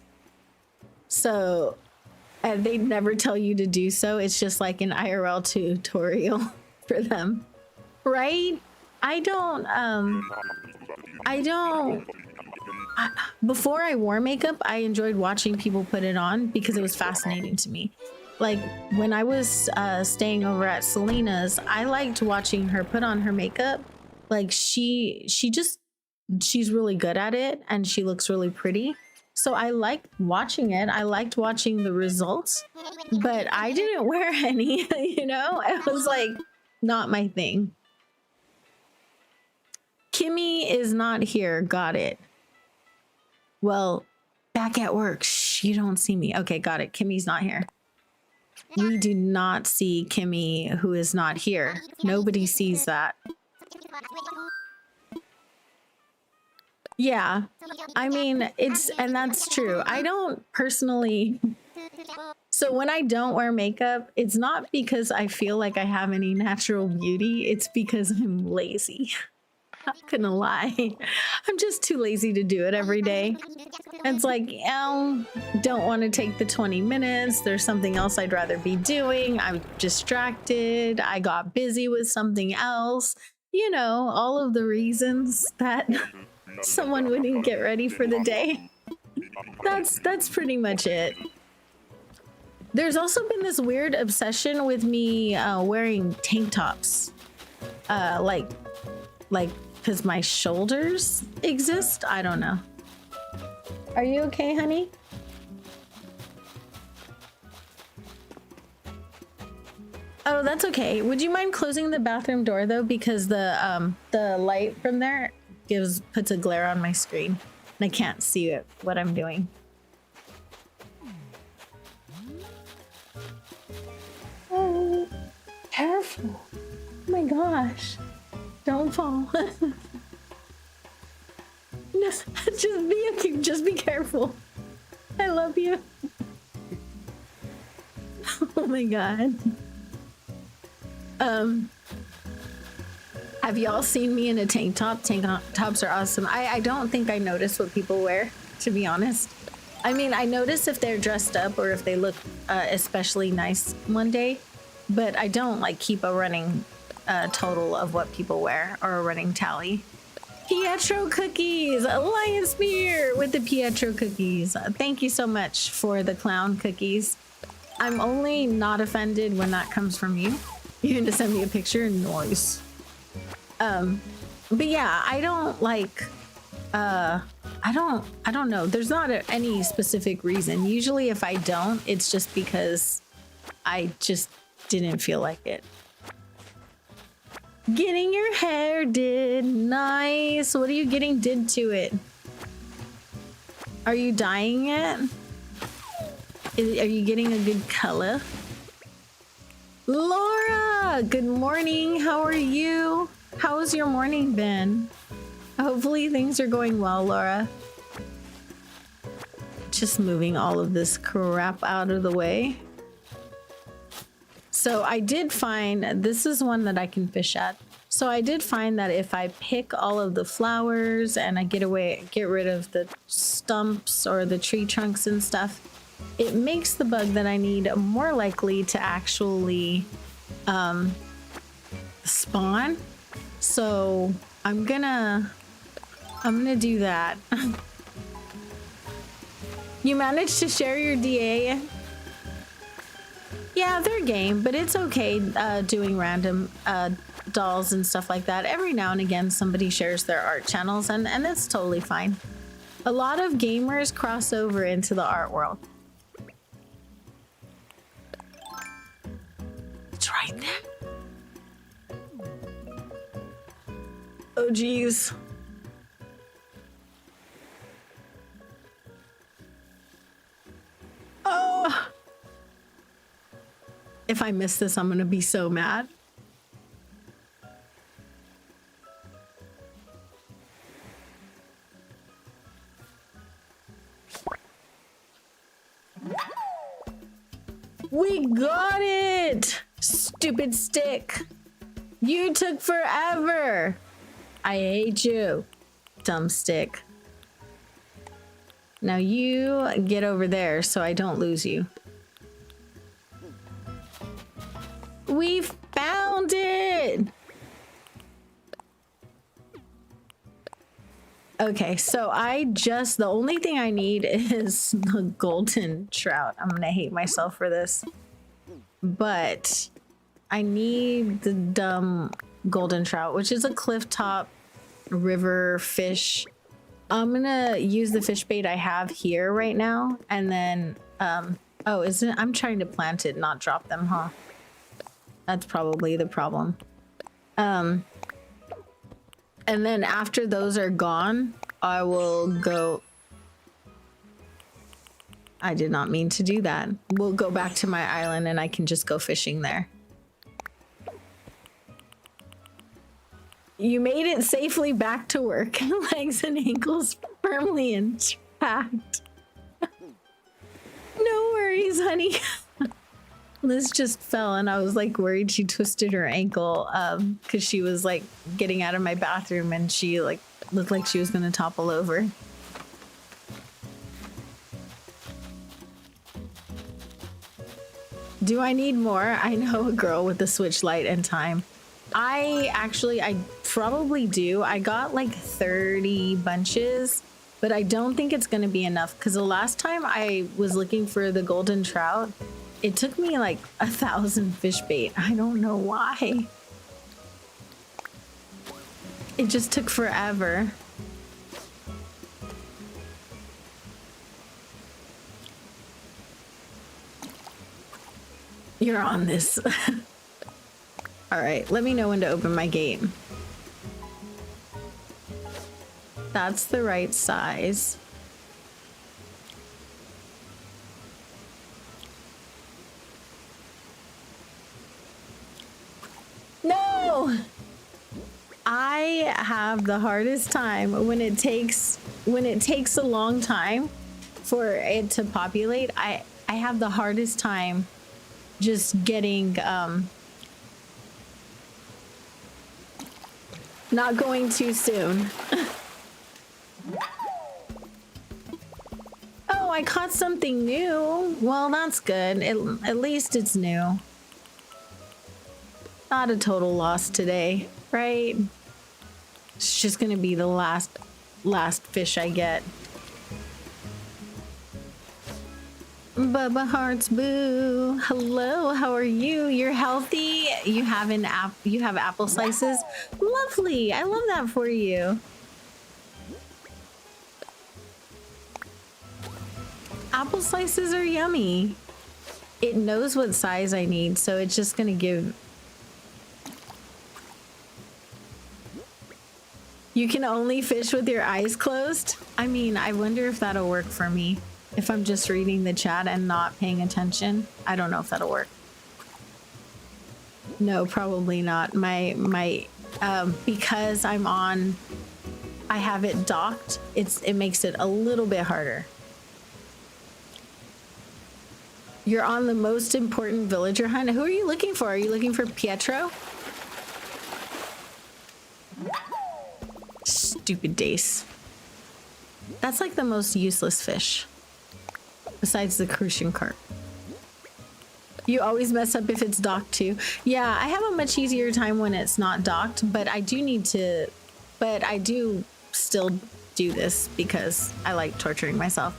So, and they'd never tell you to do so. It's just like an IRL tutorial for them. Right? Before I wore makeup, I enjoyed watching people put it on because it was fascinating to me. Like when I was staying over at Selena's, I liked watching her put on her makeup. Like she's really good at it and she looks really pretty. So I liked watching it. I liked watching the results, but I didn't wear any, you know? It was like not my thing. Kimmy is not here. Got it. Well, back at work. Shh, you don't see me. Okay, got it. Kimmy's not here. We do not see Kimmy, who is not here. Nobody sees that. Yeah, I mean, and that's true. I don't personally, so when I don't wear makeup, it's not because I feel like I have any natural beauty, it's because I'm lazy. Not gonna lie. I'm just too lazy to do it every day. It's like, don't want to take the 20 minutes. There's something else I'd rather be doing. I'm distracted. I got busy with something else. You know, all of the reasons that someone wouldn't get ready for the day. That's pretty much it. There's also been this weird obsession with me wearing tank tops. Like because my shoulders exist? I don't know. Are you okay, honey? Oh, that's okay. Would you mind closing the bathroom door though? Because the light from there puts a glare on my screen and I can't see what I'm doing. Oh, careful. Oh my gosh. Don't fall. No, just be careful. I love you. Oh my god. Have y'all seen me in a tank top? Tank tops are awesome. I don't think I notice what people wear, to be honest. I mean, I notice if they're dressed up or if they look especially nice one day, but I don't like keep a running total of what people wear or a running tally. Pietro cookies, Alliance beer with the Pietro cookies. Thank you so much for the clown cookies. I'm only not offended when that comes from you. You can just send me a picture and noise. But yeah, I don't like, I don't know. There's not any specific reason. Usually if I don't, it's just because I just didn't feel like it. Getting your hair did. Nice. What are you getting did to it? Are you dyeing it? Are you getting a good color? Laura, good morning. How are you? How's your morning been? Hopefully things are going well, Laura. Just moving all of this crap out of the way. So I did find, this is one that I can fish at. So I did find that if I pick all of the flowers and I get rid of the stumps or the tree trunks and stuff, it makes the bug that I need more likely to actually spawn. So I'm gonna do that. You managed to share your DA? Yeah, they're game, but it's okay doing random dolls and stuff like that. Every now and again, somebody shares their art channels, and that's totally fine. A lot of gamers cross over into the art world. It's right there. Oh, geez. Oh. If I miss this, I'm gonna be so mad. We got it! Stupid stick. You took forever. I hate you, dumb stick. Now you get over there so I don't lose you. We found it! Okay, so the only thing I need is the golden trout. I'm gonna hate myself for this. But I need the dumb golden trout, which is a cliff top river fish. I'm gonna use the fish bait I have here right now, and then oh, I'm trying to plant it, not drop them, huh? That's probably the problem. And then after those are gone, I will go. I did not mean to do that. We'll go back to my island and I can just go fishing there. You made it safely back to work. Legs and ankles firmly intact. No worries, honey. Liz just fell and I was like worried she twisted her ankle because she was like getting out of my bathroom and she like looked like she was going to topple over. Do I need more? I know a girl with the switch light and time. I probably do. I got like 30 bunches, but I don't think it's going to be enough because the last time I was looking for the golden trout, it took me like 1,000 fish bait. I don't know why. It just took forever. You're on this. All right, let me know when to open my gate. That's the right size. No! I have the hardest time when it takes a long time for it to populate. I have the hardest time just getting not going too soon. Oh, I caught something new. Well, that's good. At least it's new. Not a total loss today, right? It's just gonna be the last fish I get. Bubba Hearts Boo. Hello, how are you? You're healthy. You have apple slices. Lovely. I love that for you. Apple slices are yummy. It knows what size I need, so it's just gonna give. You can only fish with your eyes closed? I mean, I wonder if that'll work for me. If I'm just reading the chat and not paying attention, I don't know if that'll work. No, probably not. Because I have it docked, it makes it a little bit harder. You're on the most important villager hunt. Who are you looking for? Are you looking for Pietro? Stupid dace. That's like the most useless fish. Besides the crucian carp. You always mess up if it's docked too. Yeah, I have a much easier time when it's not docked, but I do still do this because I like torturing myself.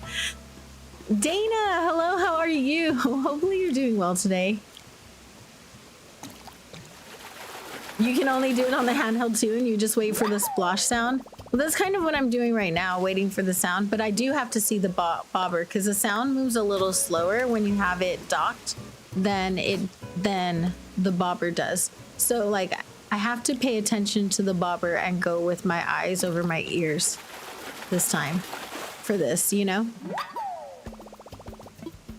Dana, hello, how are you? Hopefully you're doing well today. You can only do it on the handheld too, and you just wait for the splosh sound. Well, that's kind of what I'm doing right now, waiting for the sound, but I do have to see the bobber because the sound moves a little slower when you have it docked than the bobber does. So like I have to pay attention to the bobber and go with my eyes over my ears this time for this, you know?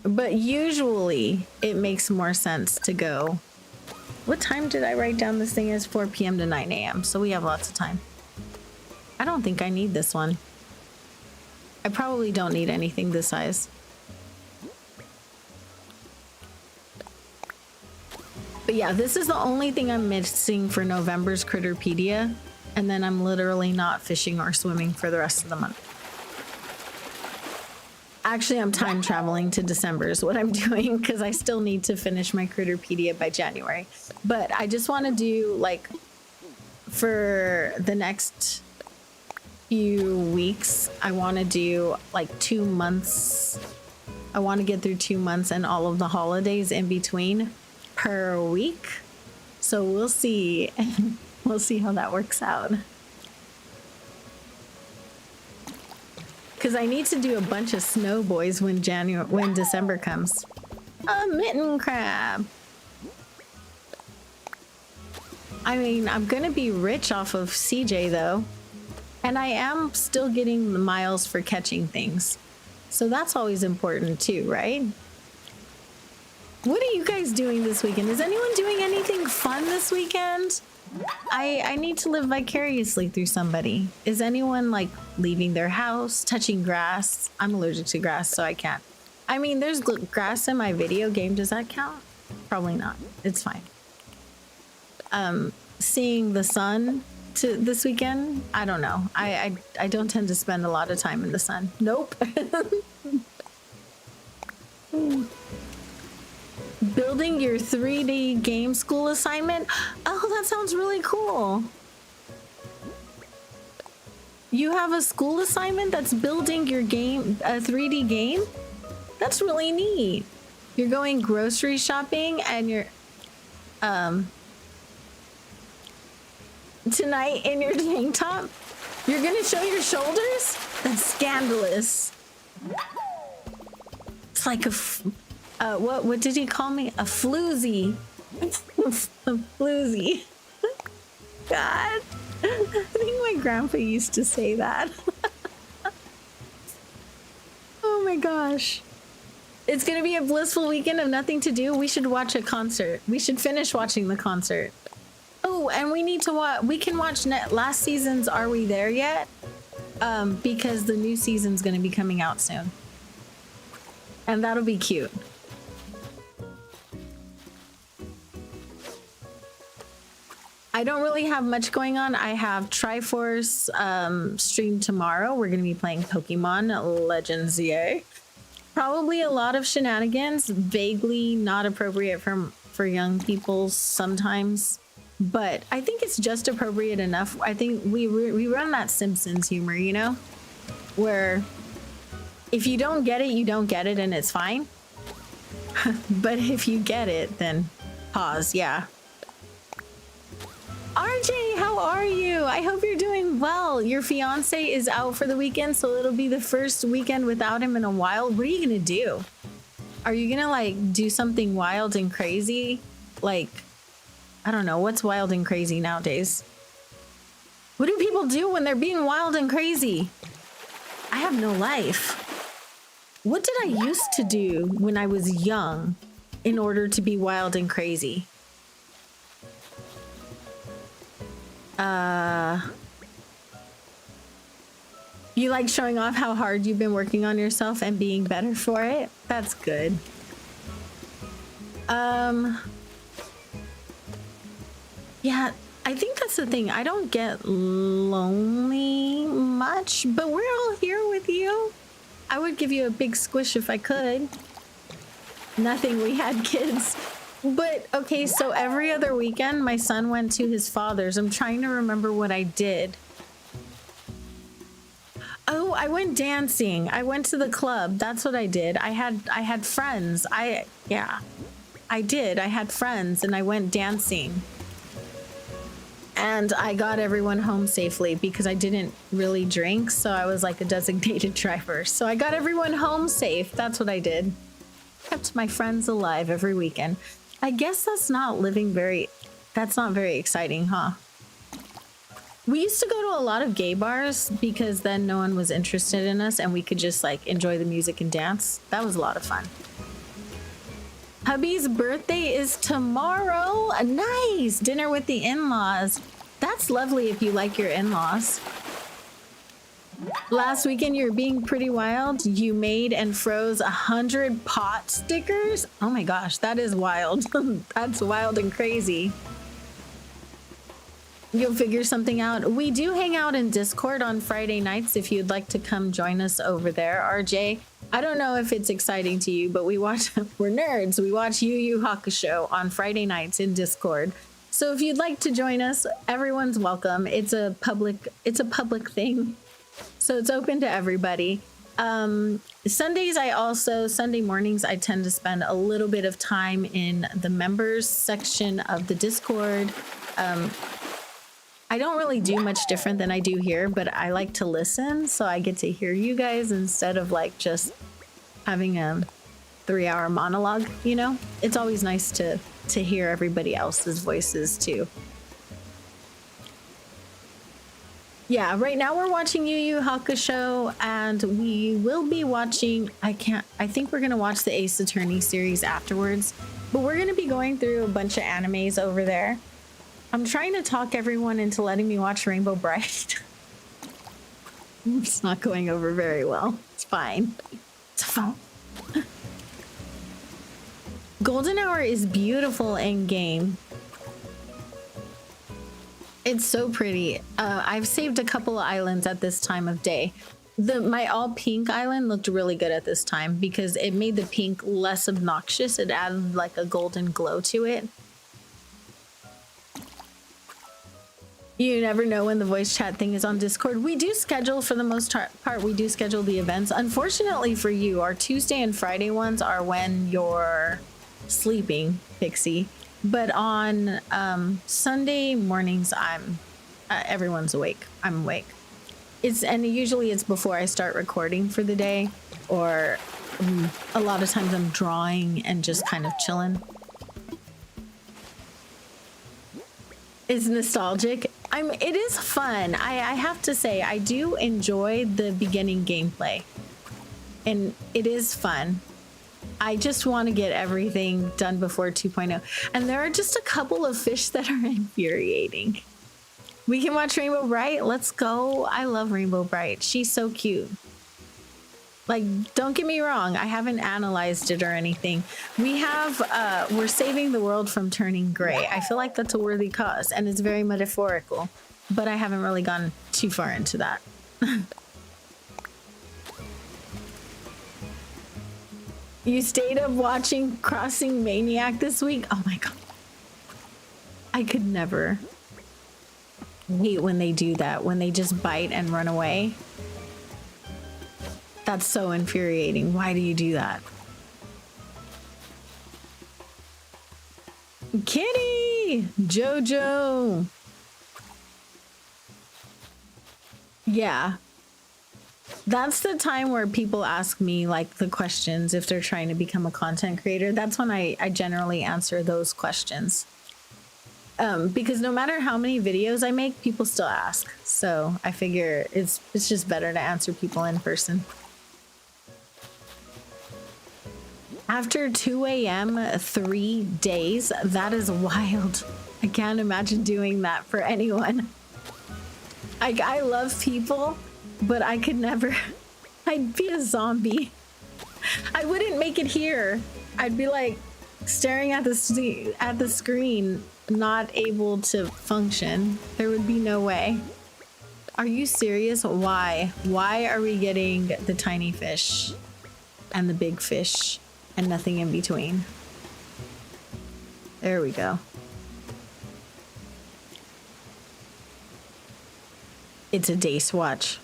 But usually it makes more sense to go. What time did I write down this thing as? 4 p.m. to 9 a.m. So we have lots of time. I don't think I need this one. I probably don't need anything this size. But yeah, this is the only thing I'm missing for November's Critterpedia. And then I'm literally not fishing or swimming for the rest of the month. Actually, I'm time traveling to December is what I'm doing because I still need to finish my Critterpedia by January. But I just want to do like for the next few weeks, I want to do like 2 months. I want to get through 2 months and all of the holidays in between per week. So we'll see. We'll see how that works out. Because I need to do a bunch of snow boys when December comes. A mitten crab. I mean, I'm gonna be rich off of CJ though. And I am still getting the miles for catching things. So that's always important too, right? What are you guys doing this weekend? Is anyone doing anything fun this weekend? I need to live vicariously through somebody. Is anyone like leaving their house, touching grass? I'm allergic to grass, so I can't. I mean, there's grass in my video game. Does that count? Probably not. It's fine. Seeing the sun this weekend, I don't know. I don't tend to spend a lot of time in the sun. Nope. Building your 3D game school assignment? Oh, that sounds really cool. You have a school assignment that's building your game, a 3D game? That's really neat. You're going grocery shopping and you're, tonight in your tank top? You're gonna show your shoulders? That's scandalous. It's like a, what did he call me? A floozy. A floozy. God. I think my grandpa used to say that. Oh my gosh. It's gonna be a blissful weekend of nothing to do. We should watch a concert. We should finish watching the concert. Oh, and we need to watch, we can watch last season's Are We There Yet? Because the new season's gonna be coming out soon. And that'll be cute. I don't really have much going on. I have Triforce stream tomorrow. We're gonna be playing Pokemon Legends, yay. Probably a lot of shenanigans, vaguely not appropriate for young people sometimes. But I think it's just appropriate enough. I think we run that Simpsons humor, you know? Where if you don't get it, you don't get it and it's fine. But if you get it, then pause, yeah. RJ, how are you? I hope you're doing well. Your fiance is out for the weekend, so it'll be the first weekend without him in a while. What are you gonna do? Are you gonna like do something wild and crazy? Like, I don't know, what's wild and crazy nowadays? What do people do when they're being wild and crazy? I have no life. What did I used to do when I was young in order to be wild and crazy? You like showing off how hard you've been working on yourself and being better for it? That's good. Yeah, I think that's the thing. I don't get lonely much, but we're all here with you. I would give you a big squish if I could. Nothing, we had kids. But okay, so every other weekend my son went to his father's. I'm trying to remember what I did. Oh, I went dancing. I went to the club. That's what I did. I had friends. I did. I had friends and I went dancing. And I got everyone home safely because I didn't really drink, so I was like a designated driver. So I got everyone home safe. That's what I did. Kept my friends alive every weekend. I guess that's not very exciting, huh? We used to go to a lot of gay bars because then no one was interested in us and we could just like enjoy the music and dance. That was a lot of fun. Hubby's birthday is tomorrow. Nice! Dinner with the in-laws. That's lovely if you like your in-laws. Last weekend you were being pretty wild. You made and froze 100 pot stickers. Oh my gosh, that is wild. That's wild and crazy. You'll figure something out. We do hang out in Discord on Friday nights if you'd like to come join us over there. RJ, I don't know if it's exciting to you, but we're nerds. We watch Yu Yu Hakusho on Friday nights in Discord. So if you'd like to join us, everyone's welcome. It's a public thing. So it's open to everybody. Sunday mornings, I tend to spend a little bit of time in the members section of the Discord. I don't really do much different than I do here, but I like to listen, so I get to hear you guys instead of like just having a 3-hour monologue, you know? It's always nice to hear everybody else's voices too. Yeah, right now we're watching Yu Yu Hakusho, and we will be watching, I think we're gonna watch the Ace Attorney series afterwards, but we're gonna be going through a bunch of animes over there. I'm trying to talk everyone into letting me watch Rainbow Bright. It's not going over very well. It's fine. It's fine. Golden Hour is beautiful in game. It's so pretty. I've saved a couple of islands at this time of day. My all pink island looked really good at this time because it made the pink less obnoxious. It added like a golden glow to it. You never know when the voice chat thing is on Discord. We do schedule, for the most part, we do schedule the events. Unfortunately for you, our Tuesday and Friday ones are when you're sleeping, Pixie. But on Sunday mornings, everyone's awake. I'm awake. And usually it's before I start recording for the day, or a lot of times I'm drawing and just kind of chilling. It's nostalgic. It is fun. I have to say, I do enjoy the beginning gameplay, and it is fun. I just want to get everything done before 2.0. And there are just a couple of fish that are infuriating. We can watch Rainbow Bright. Let's go. I love Rainbow Bright. She's so cute. Like, don't get me wrong. I haven't analyzed it or anything. We're saving the world from turning gray. I feel like that's a worthy cause, and it's very metaphorical, but I haven't really gone too far into that. You stayed up watching Crossing Maniac this week? Oh my god. I could never. Hate when they do that, when they just bite and run away. That's so infuriating. Why do you do that? Kitty! Jojo! Yeah. That's the time where people ask me like the questions if they're trying to become a content creator. That's when I generally answer those questions. Because no matter how many videos I make, people still ask. So I figure it's just better to answer people in person. After 2 a.m., 3 days, that is wild. I can't imagine doing that for anyone. I love people, but I could never. I'd be a zombie. I wouldn't make it here. I'd be like staring at the screen, not able to function. There would be no way. Are you serious? Why? Why are we getting the tiny fish and the big fish and nothing in between? There we go. It's a day swatch.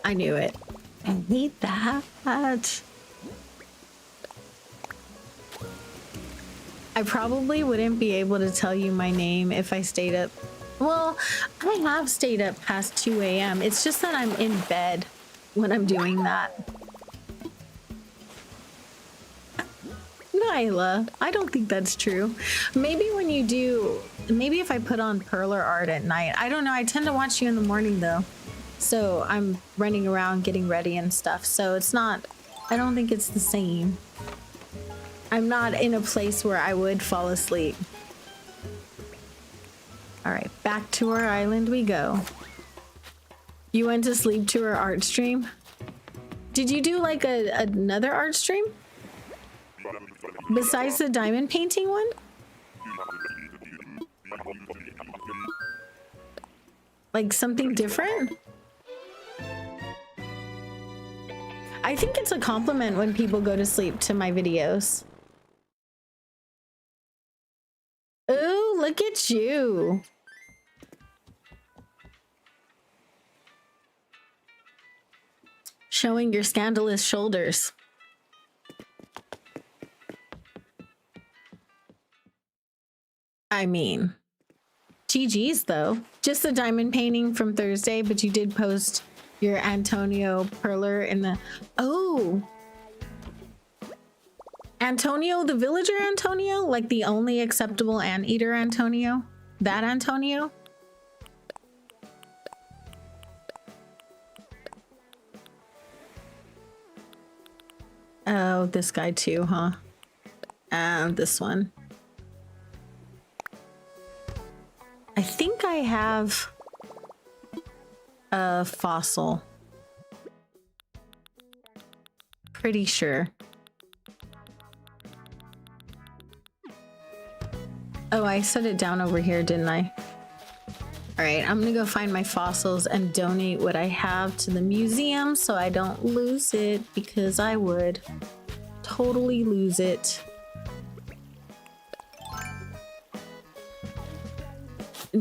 I knew it. I hate that. I probably wouldn't be able to tell you my name if I stayed up. Well, I have stayed up past 2 a.m. It's just that I'm in bed when I'm doing that. Nyla, I don't think that's true. Maybe when you do, maybe if I put on perler art at night. I don't know. I tend to watch you in the morning though. So I'm running around getting ready and stuff. So it's not, I don't think it's the same. I'm not in a place where I would fall asleep. All right, back to our island we go. You went to sleep to our art stream? Did you do like another art stream? Besides the diamond painting one? Like something different? I think it's a compliment when people go to sleep to my videos. Ooh, look at you. Showing your scandalous shoulders. I mean, GG's though. Just the diamond painting from Thursday, but you did post your Antonio Perler in the... Oh! Antonio, the villager Antonio? Like the only acceptable anteater Antonio? That Antonio? Oh, this guy too, huh? And this one. I think I have a fossil. Pretty sure. Oh, I set it down over here, didn't I? All right, I'm gonna go find my fossils and donate what I have to the museum so I don't lose it, because I would totally lose it.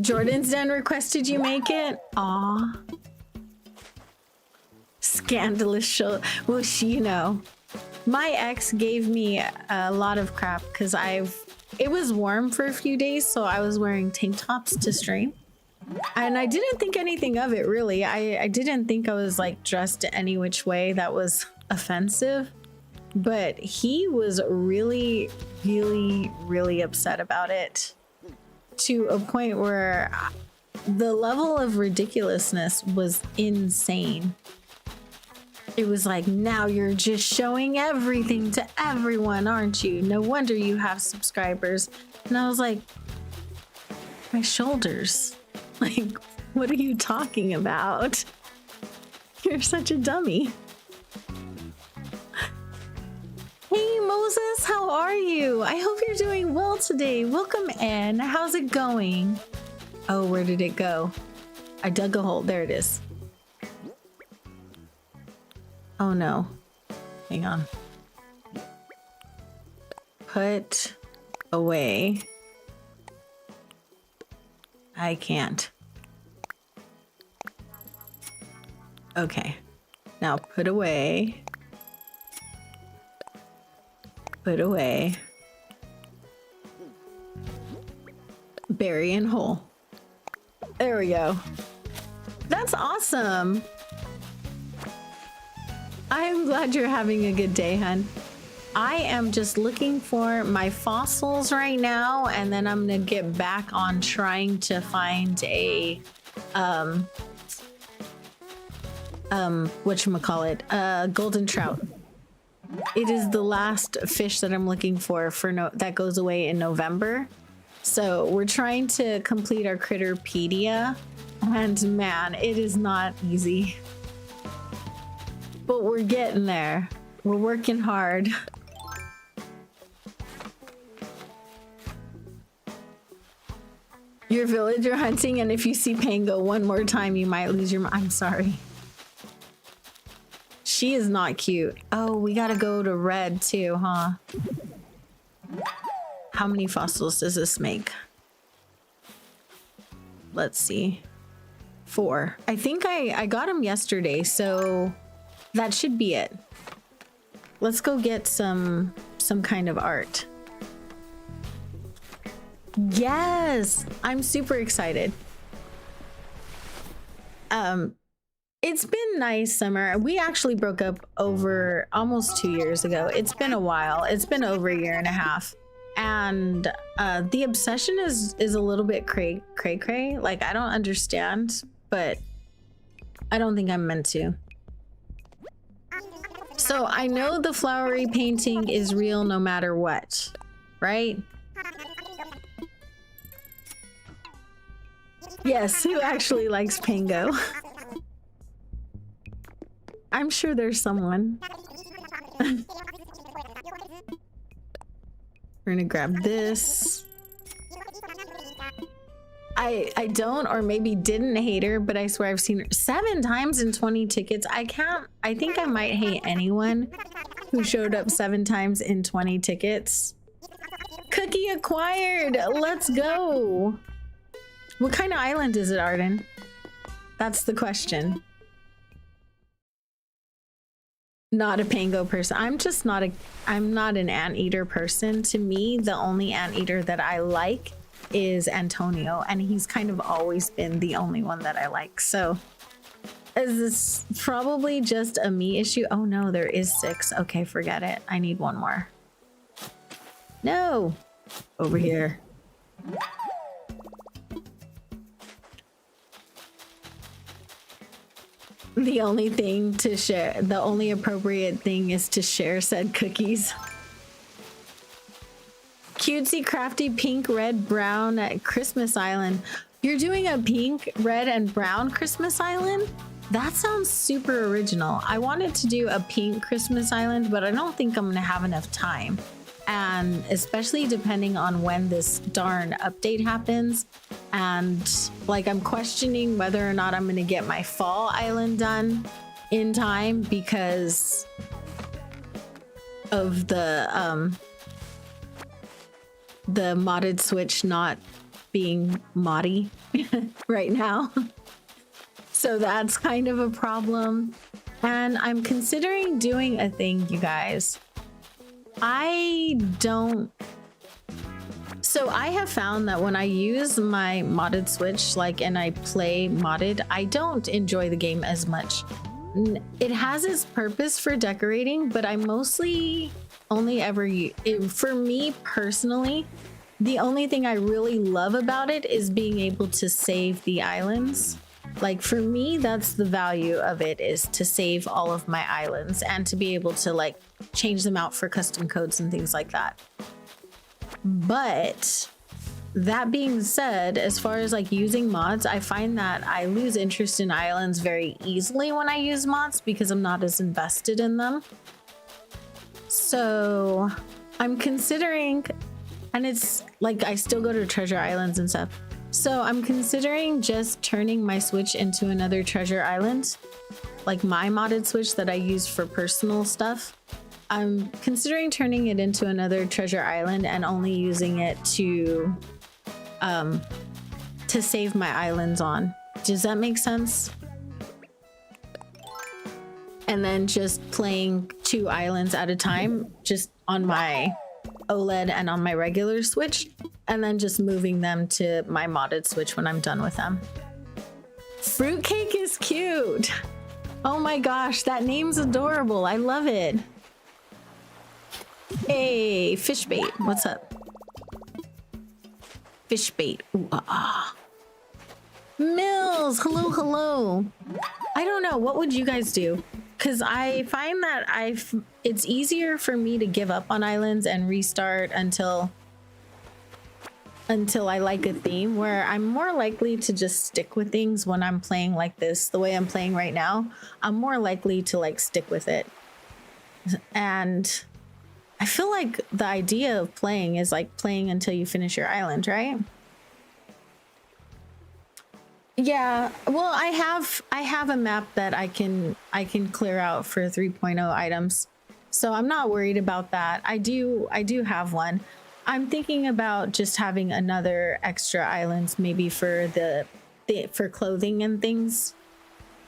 Jordan's Den requested you make it? Aw. Scandalous show. Well, you know, my ex gave me a lot of crap because it was warm for a few days, so I was wearing tank tops to stream. And I didn't think anything of it, really. I didn't think I was like dressed any which way that was offensive. But he was really, really, really upset about it, to a point where the level of ridiculousness was insane. It was like, now you're just showing everything to everyone, aren't you? No wonder you have subscribers. And I was like, my shoulders. Like, what are you talking about? You're such a dummy. Hey Moses, how are you? I hope you're doing well today. Welcome in. How's it going? Oh, where did it go? I dug a hole. There it is. Oh no. Hang on. Put away. I can't. Okay. Now put away. Put away. Bury in hole. There we go. That's awesome. I'm glad you're having a good day, hun. I am just looking for my fossils right now, and then I'm gonna get back on trying to find a whatchamacallit, golden trout. It is the last fish that I'm looking for that goes away in November. So we're trying to complete our Critterpedia, and man, it is not easy. But we're getting there. We're working hard. You're villager hunting, and if you see Pango one more time, you might lose your mind. I'm sorry. She is not cute. Oh, we gotta go to red too, huh? How many fossils does this make? Let's see. 4. I think I got them yesterday, so that should be it. Let's go get some kind of art. Yes, I'm super excited. It's been nice, Summer. We actually broke up over almost 2 years ago. It's been a while. It's been over a year and a half. And the obsession is a little bit cray. Like, I don't understand, but I don't think I'm meant to. So I know the flowery painting is real no matter what, right? Yes, who actually likes Pango? I'm sure there's someone. We're gonna grab this. I don't, or maybe didn't hate her, but I swear I've seen her 7 times in 20 tickets. I think I might hate anyone who showed up 7 times in 20 tickets. Cookie acquired. Let's go. What kind of island is it, Arden? That's the question. Not a Pango person. I'm not an anteater person. To me, the only anteater that I like is Antonio, and he's kind of always been the only one that I like. So is this probably just a me issue? Oh no, there is 6. Okay, forget it. I need one more. No! Over here. The only thing to share, the only appropriate thing is to share said cookies. Cutesy, crafty, pink, red, brown at Christmas Island. You're doing a pink, red, and brown Christmas Island? That sounds super original. I wanted to do a pink Christmas Island, but I don't think I'm gonna have enough time. And especially depending on when this darn update happens. And like, I'm questioning whether or not I'm gonna get my fall island done in time because of the modded Switch not being moddy right now. So that's kind of a problem. And I'm considering doing a thing, you guys. So I have found that when I use my modded Switch, like, and I play modded, I don't enjoy the game as much. It has its purpose for decorating, but I mostly only ever use it. For me personally, the only thing I really love about it is being able to save the islands. Like, for me, that's the value of it, is to save all of my islands and to be able to like change them out for custom codes and things like that. But that being said, as far as like using mods, I find that I lose interest in islands very easily when I use mods because I'm not as invested in them. So I'm considering, and it's like I still go to treasure islands and stuff. So I'm considering just turning my Switch into another treasure island, like my modded Switch that I use for personal stuff. I'm considering turning it into another treasure island and only using it to save my islands on. Does that make sense? And then just playing 2 islands at a time, just on my OLED and on my regular Switch, and then just moving them to my modded Switch when I'm done with them. Fruitcake is cute. Oh my gosh, that name's adorable. I love it. Hey, fish bait, what's up? Fish bait. Ooh, Mills, hello, hello. I don't know, what would you guys do? Because I find that it's easier for me to give up on islands and restart until I like a theme, where I'm more likely to just stick with things when I'm playing like this, the way I'm playing right now. I'm more likely to like stick with it. And I feel like the idea of playing is like playing until you finish your island, right? Yeah, well, I have a map that I can clear out for 3.0 items. So I'm not worried about that. I do have one. I'm thinking about just having another extra islands, maybe for for clothing and things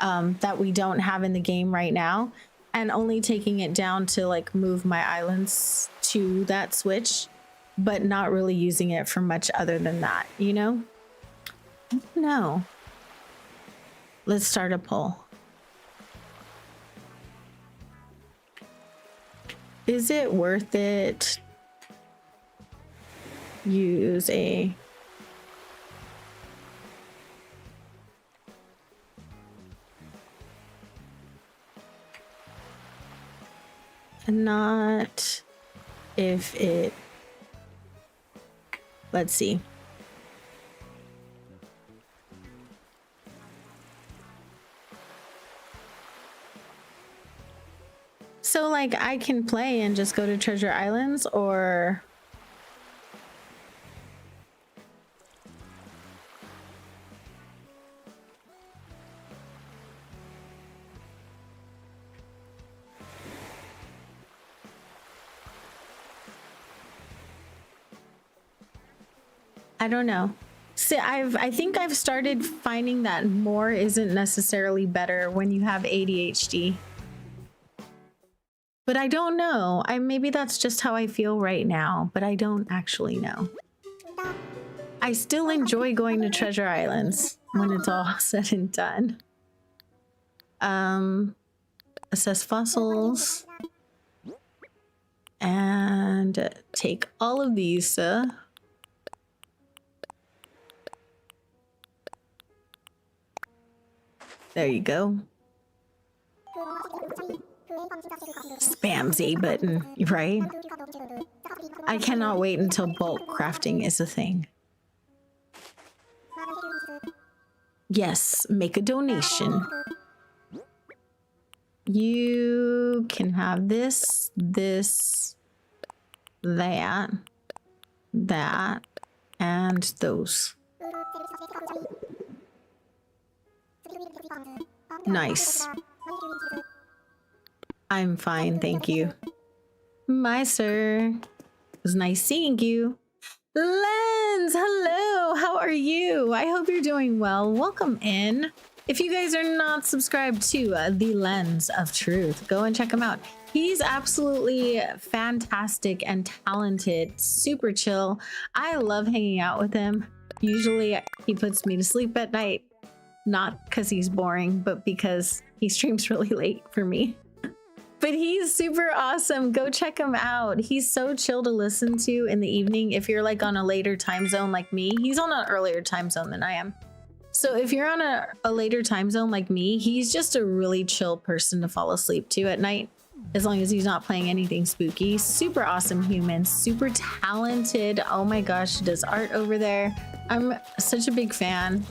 that we don't have in the game right now, and only taking it down to like move my islands to that Switch, but not really using it for much other than that, you know? No. Let's start a poll. Is it worth it? Use a not if it, let's see. So like I can play and just go to treasure islands, or I don't know. See, I think I've started finding that more isn't necessarily better when you have ADHD. But I don't know. Maybe that's just how I feel right now, but I don't actually know. I still enjoy going to treasure islands when it's all said and done. Assess fossils. And take all of these. There you go. Spam Z button, right? I cannot wait until bulk crafting is a thing. Yes, make a donation. You can have this, this, that, that, and those. Nice. I'm fine, thank you. My sir. It was nice seeing you. Lens, hello, how are you? I hope you're doing well. Welcome in. If you guys are not subscribed to The Lens of Truth, go and check him out. He's absolutely fantastic and talented, super chill. I love hanging out with him. Usually he puts me to sleep at night, not because he's boring, but because he streams really late for me. But he's super awesome. Go check him out. He's so chill to listen to in the evening. If you're like on a later time zone like me, he's on an earlier time zone than I am. So if you're on a later time zone like me, he's just a really chill person to fall asleep to at night, as long as he's not playing anything spooky. Super awesome human, super talented. Oh my gosh, he does art over there. I'm such a big fan.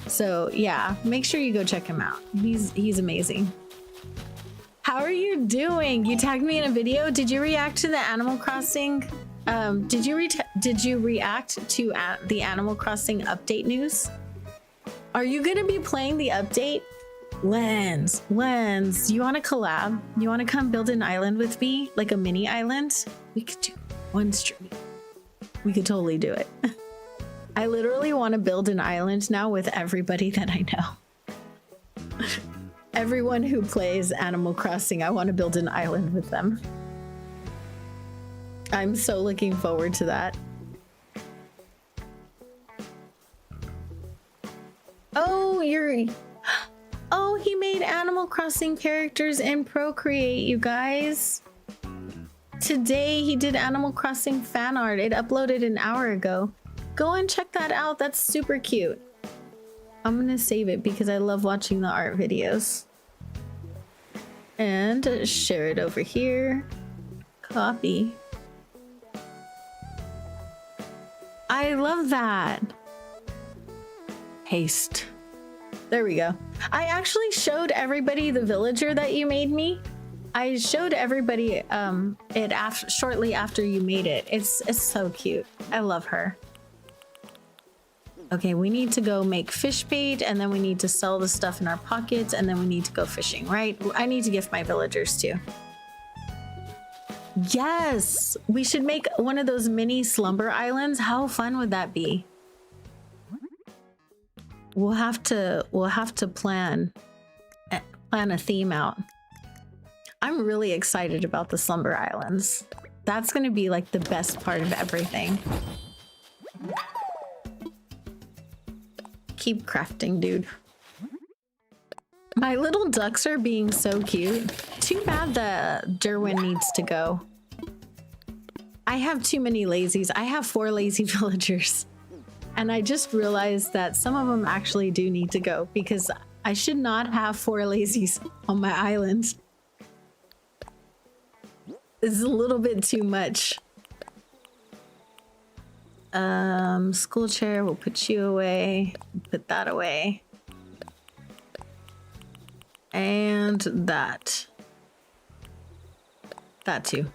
So yeah, make sure you go check him out. He's amazing. How are you doing? You tagged me in a video. Did you react to the Animal Crossing? Did you react to the Animal Crossing update news? Are you gonna be playing the update? Lens, you want to collab? You want to come build an island with me, like a mini island? We could do one stream. We could totally do it. I literally want to build an island now with everybody that I know. Everyone who plays Animal Crossing, I want to build an island with them. I'm so looking forward to that. Oh, he made Animal Crossing characters in Procreate, you guys. Today he did Animal Crossing fan art. It uploaded an hour ago. Go and check that out. That's super cute. I'm gonna save it because I love watching the art videos. And share it over here. Copy. I love that. Paste. There we go. I actually showed everybody the villager that you made me. I showed everybody shortly after you made it. It's so cute. I love her. Okay, we need to go make fish bait, and then we need to sell the stuff in our pockets, and then we need to go fishing, right? I need to gift my villagers too. Yes, we should make one of those mini slumber islands. How fun would that be? We'll have to plan a theme out. I'm really excited about the slumber islands. That's going to be like the best part of everything. Keep crafting, dude. My little ducks are being so cute. Too bad the Derwin needs to go. I have too many lazies. I have 4 lazy villagers. And I just realized that some of them actually do need to go because I should not have 4 lazies on my island. This is a little bit too much. School chair, we'll put you away. Put that away. And that. That too.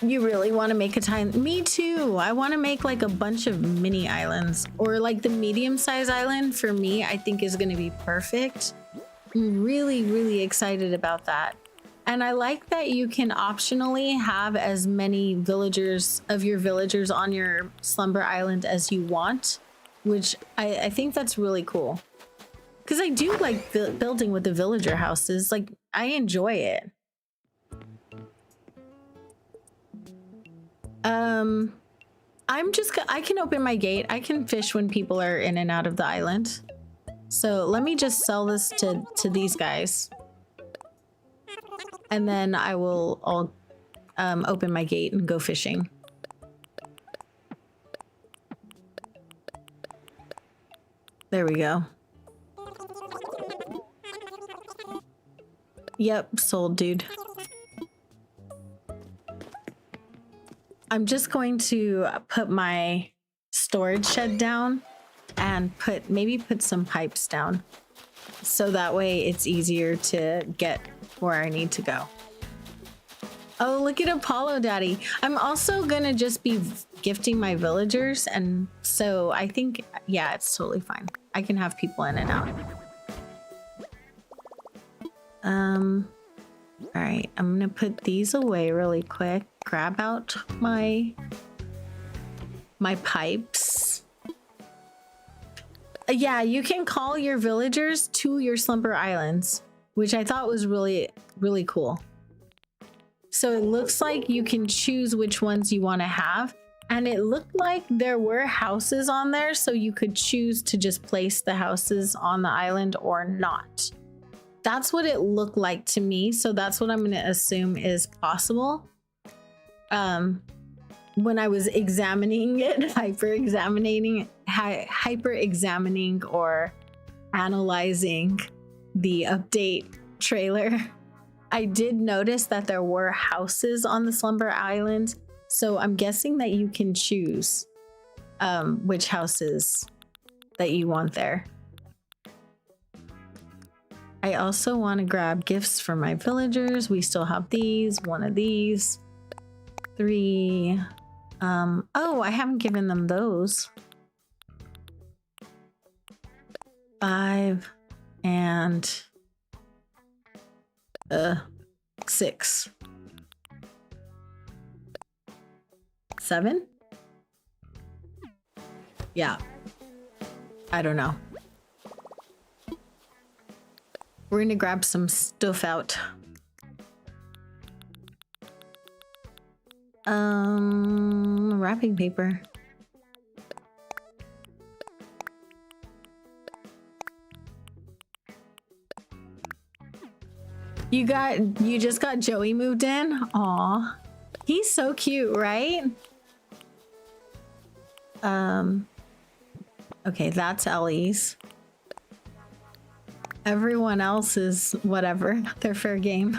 You really want to make a time? Me too. I want to make like a bunch of mini islands, or like the medium-sized island for me, I think is going to be perfect. I'm really, really excited about that. And I like that you can optionally have as many villagers of your villagers on your slumber island as you want, which I think that's really cool. Because I do like building with the villager houses. Like, I enjoy it. I can open my gate. I can fish when people are in and out of the island. So let me just sell this to these guys. and then I'll open my gate and go fishing. There we go. Yep, sold, dude. I'm just going to put my storage shed down and maybe put some pipes down. So that way it's easier to get where I need to go. Oh, look at Apollo Daddy. I'm also gonna just be gifting my villagers, and so I think, yeah, it's totally fine. I can have people in and out. All right, I'm gonna put these away really quick. Grab out my pipes. Yeah, you can call your villagers to your slumber islands, which I thought was really, really cool. So it looks like you can choose which ones you want to have. And it looked like there were houses on there, so you could choose to just place the houses on the island or not. That's what it looked like to me. So that's what I'm going to assume is possible. When I was examining it, hyper examining or analyzing the update trailer, I did notice that there were houses on the Slumber Island. So I'm guessing that you can choose which houses that you want there. I also want to grab gifts for my villagers. We still have these, one of these, 3. Oh, I haven't given them those. 5 and 6. 7? Yeah. I don't know. We're gonna grab some stuff out. Wrapping paper. You just got Joey moved in? Aw. He's so cute, right? Okay, that's Ellie's. Everyone else is whatever. They're fair game.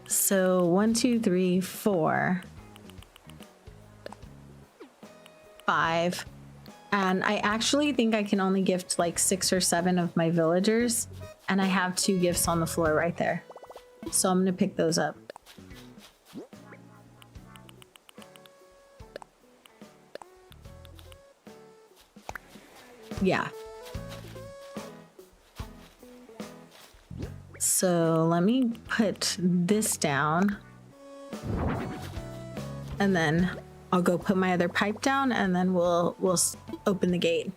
So 1, 2, 3, 4, 5. And I actually think I can only gift like 6 or 7 of my villagers. And I have 2 gifts on the floor right there. So I'm gonna pick those up. Yeah. So let me put this down. And then I'll go put my other pipe down, and then we'll open the gate.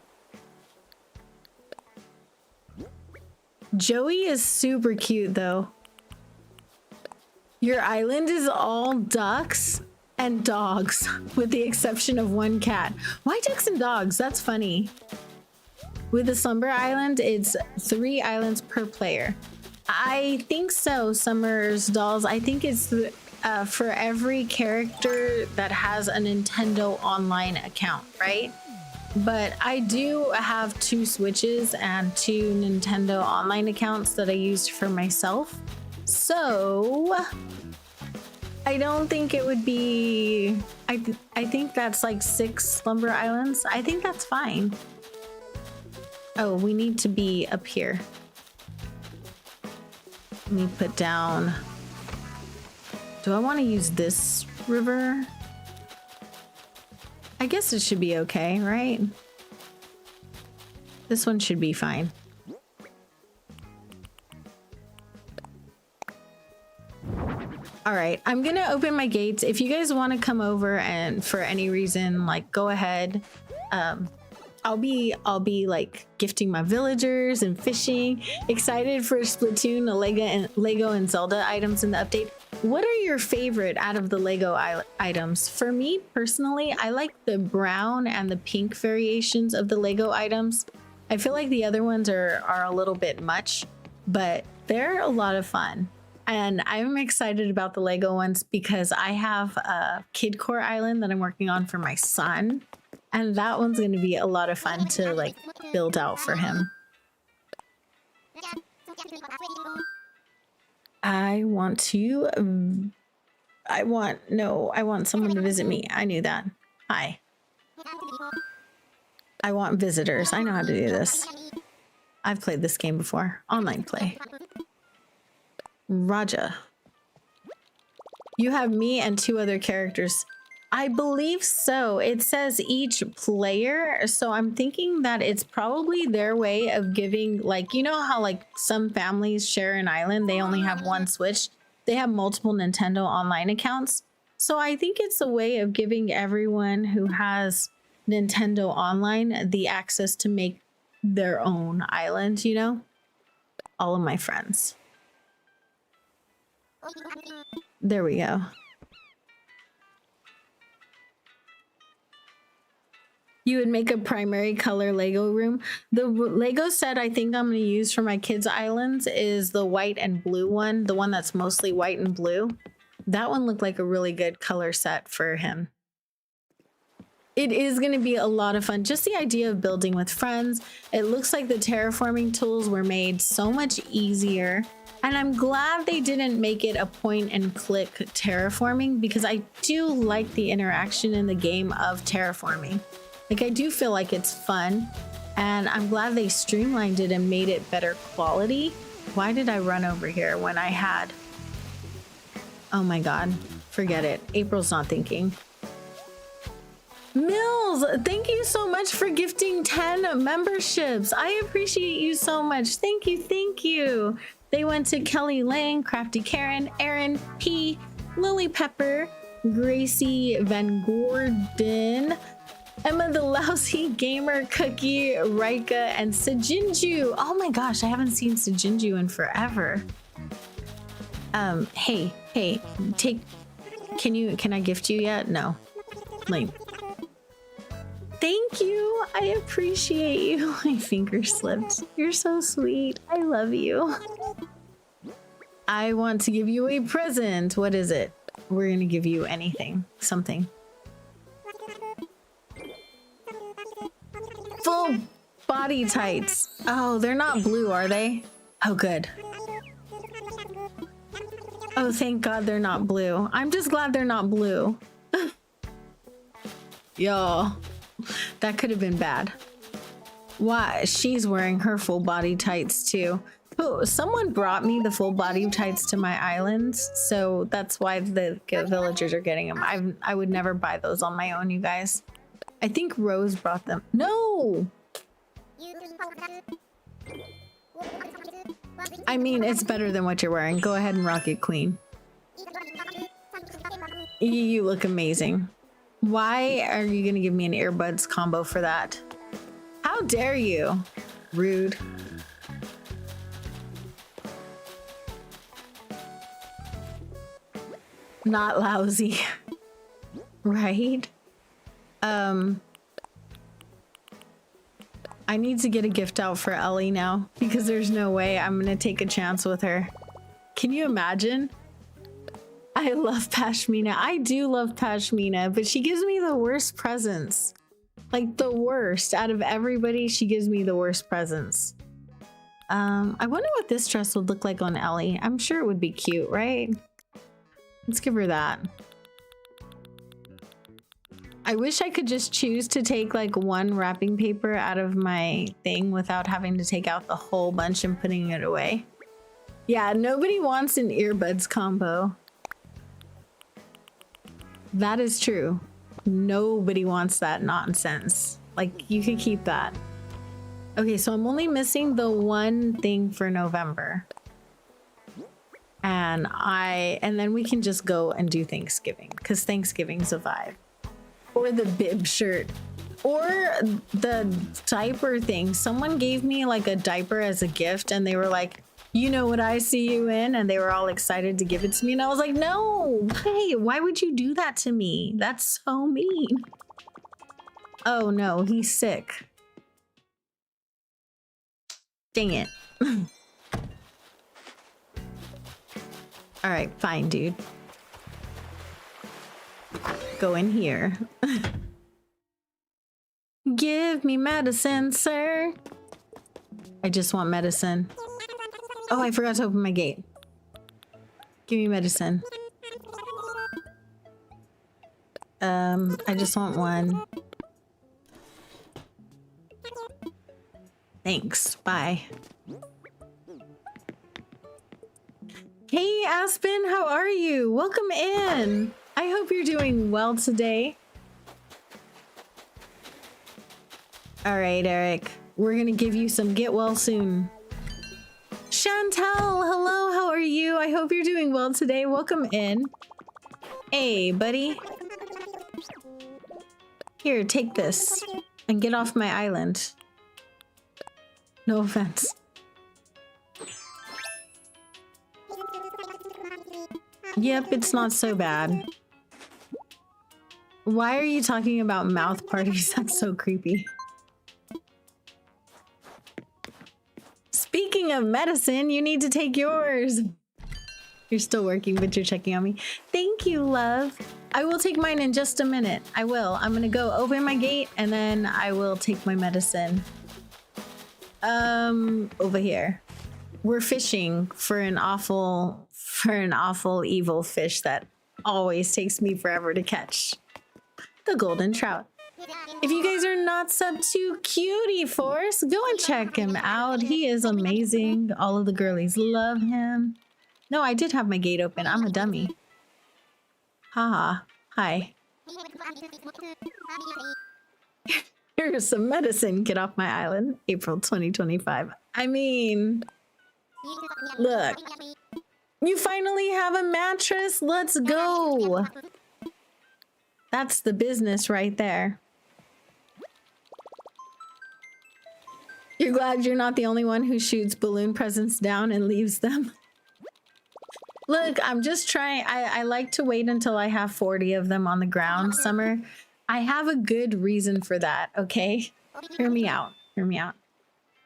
Joey is super cute though. Your island is all ducks and dogs, with the exception of 1 cat. Why ducks and dogs? That's funny. With the Slumber Island, it's 3 islands per player. I think so, Summer's Dolls. I think it's for every character that has a Nintendo Online account, right? But I do have 2 Switches and 2 Nintendo Online accounts that I used for myself. So I don't think it would be... I think that's like 6 Slumber Islands. I think that's fine. Oh, we need to be up here. Let me put down... Do I want to use this river? I guess it should be okay, right? This one should be fine. All right, I'm gonna open my gates. If you guys want to come over and for any reason, like, go ahead. I'll be like gifting my villagers and fishing. Excited for Splatoon, Lego and Zelda items in the update. What are your favorite out of the Lego items? For me personally, I like the brown and the pink variations of the Lego items. I feel like the other ones are a little bit much, but they're a lot of fun. And I'm excited about the Lego ones because I have a Kid Core Island that I'm working on for my son. And that one's going to be a lot of fun to like build out for him. I want someone to visit me. I knew that. Hi. I want visitors. I know how to do this. I've played this game before. Online play. Raja. You have me and 2 other characters. I believe so. It says each player. So I'm thinking that it's probably their way of giving, like, you know how like some families share an island, they only have one Switch. They have multiple Nintendo online accounts. So I think it's a way of giving everyone who has Nintendo Online the access to make their own island, you know? All of my friends. There we go. You would make a primary color Lego room. The Lego set I think I'm going to use for my kids' islands is the white and blue one, the one that's mostly white and blue. That one looked like a really good color set for him. It is going to be a lot of fun. Just the idea of building with friends. It looks like the terraforming tools were made so much easier. And I'm glad they didn't make it a point and click terraforming because I do like the interaction in the game of terraforming. Like, I do feel like it's fun, and I'm glad they streamlined it and made it better quality. Why did I run over here when I had... Oh my God, forget it. April's not thinking. Mills, thank you so much for gifting 10 memberships. I appreciate you so much. Thank you, thank you. They went to Kelly Lang, Crafty Karen, Aaron P, Lily Pepper, Gracie Van Gordon, Emma the Lousy Gamer, Cookie, Rika, and Sejinju. Oh my gosh, I haven't seen Sejinju in forever. Hey, can I gift you yet? No. Like, thank you. I appreciate you. My finger slipped. You're so sweet. I love you. I want to give you a present. What is it? We're gonna give you anything, something. Full body tights. Oh, they're not blue, are they? Oh, good. Oh, thank God they're not blue. I'm just glad they're not blue. Yo, that could have been bad. Why? She's wearing her full body tights too. Oh, someone brought me the full body tights to my islands, so that's why the villagers are getting them. I would never buy those on my own, you guys. I think Rose brought them. No! I mean, it's better than what you're wearing. Go ahead and rock it, Queen. You look amazing. Why are you gonna give me an earbuds combo for that? How dare you? Rude. Not lousy. Right? I need to get a gift out for Ellie now because there's no way I'm gonna take a chance with her. Can you imagine? I love Pashmina. I do love Pashmina, but she gives me the worst presents. Like the worst. Out of everybody, she gives me the worst presents. I wonder what this dress would look like on Ellie. I'm sure it would be cute, right? Let's give her that. I wish I could just choose to take like one wrapping paper out of my thing without having to take out the whole bunch and putting it away. Yeah, nobody wants an earbuds combo. That is true. Nobody wants that nonsense. Like, you could keep that. Okay, so I'm only missing the one thing for November. And then we can just go and do Thanksgiving, because Thanksgiving's a vibe. Or the bib shirt. Or the diaper thing. Someone gave me like a diaper as a gift and they were like, you know what I see you in? And they were all excited to give it to me. And I was like, no, hey, why would you do that to me? That's so mean. Oh no, he's sick. Dang it. All right, fine, dude. Go in here. Give me medicine, sir. I just want medicine. Oh, I forgot to open my gate. Give me medicine. I just want one. Thanks. Bye. Hey, Aspen, how are you? Welcome in. I hope you're doing well today. All right, Eric. We're gonna give you some get well soon. Chantel, hello, how are you? I hope you're doing well today. Welcome in. Hey, buddy. Here, take this and get off my island. No offense. Yep, it's not so bad. Why are you talking about mouth parties? That's so creepy. Speaking of medicine, you need to take yours. You're still working, but you're checking on me. Thank you, love. I will take mine in just a minute. I will. I'm gonna go open my gate and then I will take my medicine. Over here. We're fishing for an awful evil fish that always takes me forever to catch. The golden trout. If you guys are not subbed to Cutie Force, go and check him out. He is amazing. All of the girlies love him. No, I did have my gate open. I'm a dummy. Haha. Hi. Here's some medicine. Get off my island. April 2025. I mean, look. You finally have a mattress. Let's go. That's the business right there. You're glad you're not the only one who shoots balloon presents down and leaves them. Look, I'm just trying. I like to wait until I have 40 of them on the ground, Summer. I have a good reason for that, okay? Hear me out. Hear me out.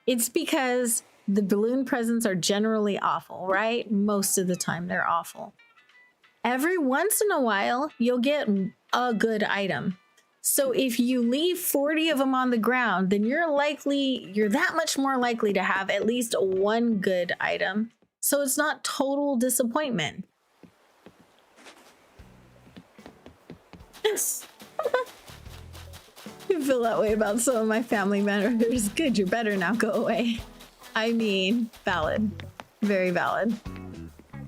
It's because the balloon presents are generally awful, right? Most of the time they're awful. Every once in a while, you'll get a good item. So if you leave 40 of them on the ground, then you're that much more likely to have at least one good item. So it's not total disappointment. You feel that way about some of my family members. Good, you're better now. Go away. I mean, valid. Very valid.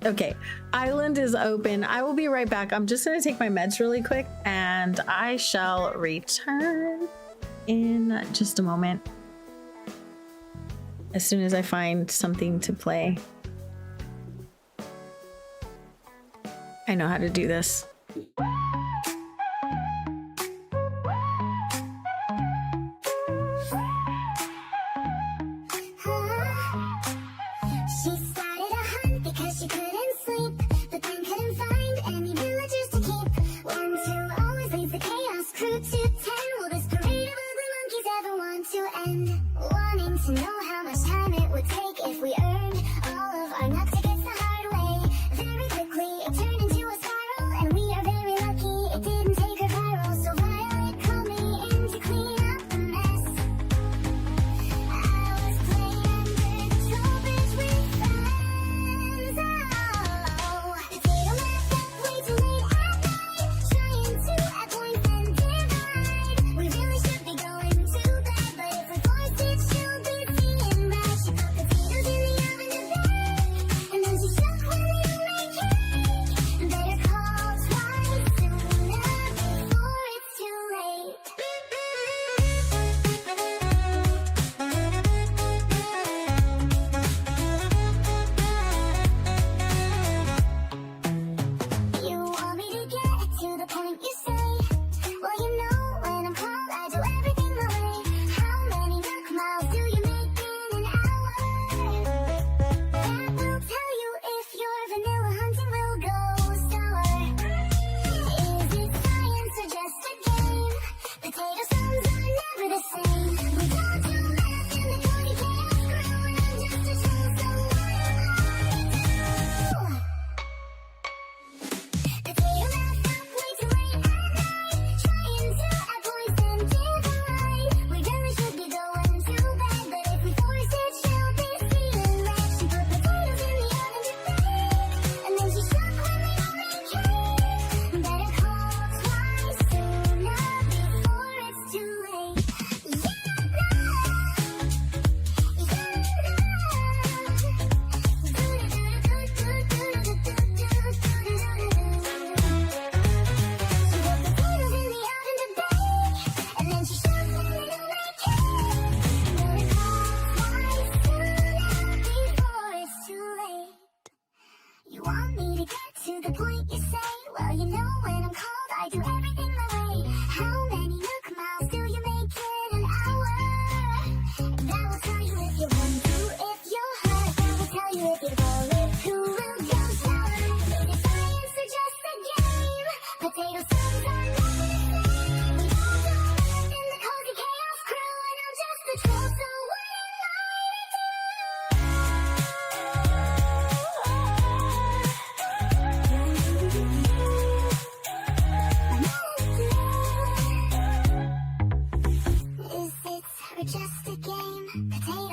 Okay, island is open. I will be right back. I'm just gonna take my meds really quick and I shall return in just a moment. As soon as I find something to play. I know how to do this.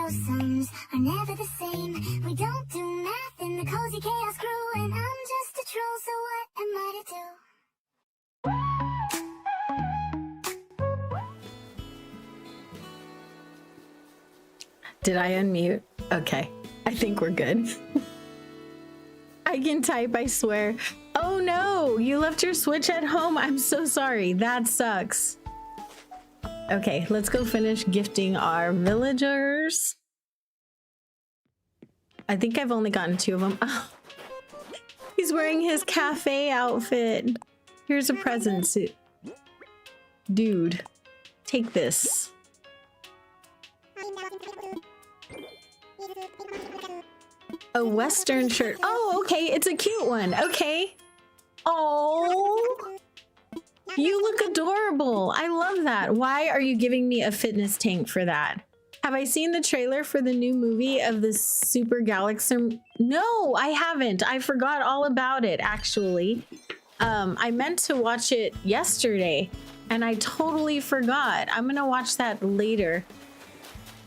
our sums are never the same. We don't do math in the cozy chaos crew, and I'm just a troll, so what am I to do? Did I unmute? Okay, I think we're good. I can type, I swear. Oh no, you left your Switch at home. I'm so sorry. That sucks. Okay, let's go finish gifting our villagers. I think I've only gotten 2 of them. Oh, he's wearing his cafe outfit. Here's a present suit. Dude, take this. A Western shirt. Oh, okay. It's a cute one. Okay. Oh, you look adorable. I love that. Why are you giving me a fitness tank for that? Have I seen the trailer for the new movie of the Super Galaxy? No, I haven't. I forgot all about it, actually. I meant to watch it yesterday and I totally forgot. I'm gonna watch that later.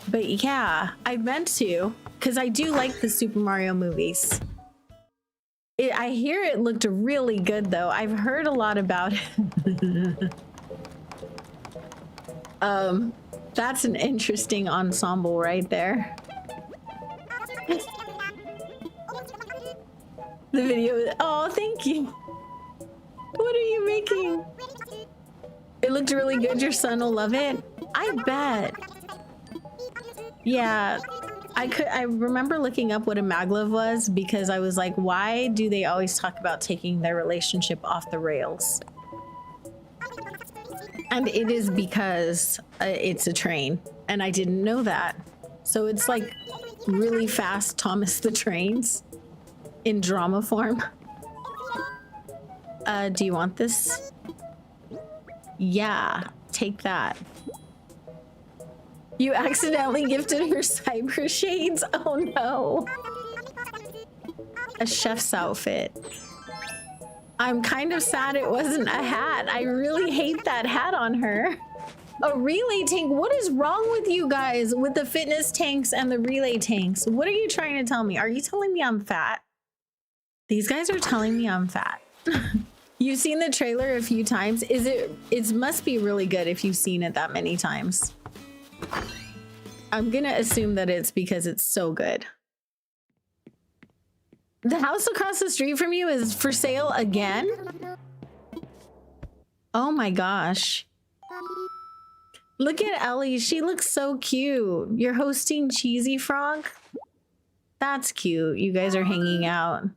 But yeah, I meant to, because I do like the Super Mario movies. I hear it looked really good though. I've heard a lot about it. That's an interesting ensemble right there. The video, oh, thank you. What are you making? It looked really good. Your son will love it. I bet. Yeah, I remember looking up what a maglev was because I was like, why do they always talk about taking their relationship off the rails? And it is because it's a train, and I didn't know that. So it's like really fast Thomas the Trains in drama form. Do you want this? Yeah, take that. You accidentally gifted her cyber shades? Oh no. A chef's outfit. I'm kind of sad it wasn't a hat. I really hate that hat on her. A relay tank? What is wrong with you guys with the fitness tanks and the relay tanks? What are you trying to tell me? Are you telling me I'm fat? These guys are telling me I'm fat. You've seen the trailer a few times. It must be really good if you've seen it that many times. I'm gonna assume that it's because it's so good. The house across the street from you is for sale again? Oh my gosh. Look at Ellie. She looks so cute. You're hosting Cheesy Frog? That's cute. You guys are hanging out.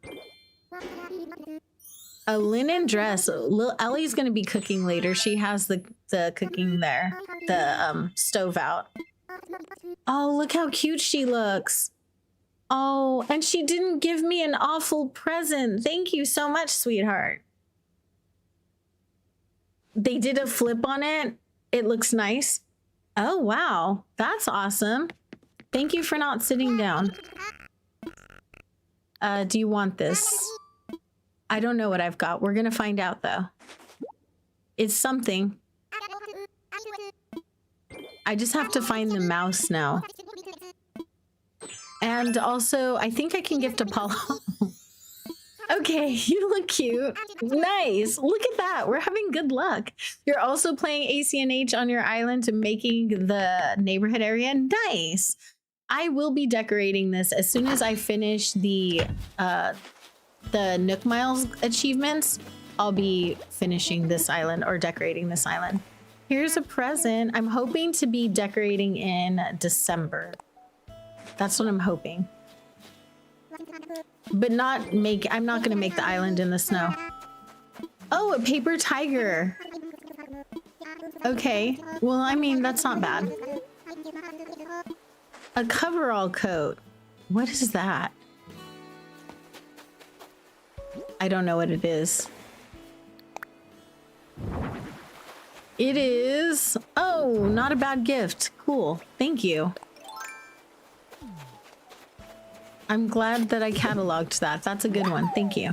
A linen dress. Ellie's gonna be cooking later. She has the cooking there. The stove out. Oh, look how cute she looks. Oh, and she didn't give me an awful present. Thank you so much, sweetheart. They did a flip on it. It looks nice. Oh, wow. That's awesome. Thank you for not sitting down. Do you want this? I don't know what I've got. We're gonna find out though. It's something. I just have to find the mouse now. And also, I think I can gift Apollo. Okay, you look cute. Nice. Look at that. We're having good luck. You're also playing ACNH on your island and making the neighborhood area. Nice. I will be decorating this as soon as I finish the Nook Miles achievements. I'll be finishing this island or decorating this island. Here's a present. I'm hoping to be decorating in December. That's what I'm hoping. But I'm not gonna make the island in the snow. Oh, a paper tiger. Okay, well, I mean, that's not bad. A coverall coat. What is that? I don't know what it is. It is... Oh, not a bad gift. Cool. Thank you. I'm glad that I cataloged that. That's a good one. Thank you.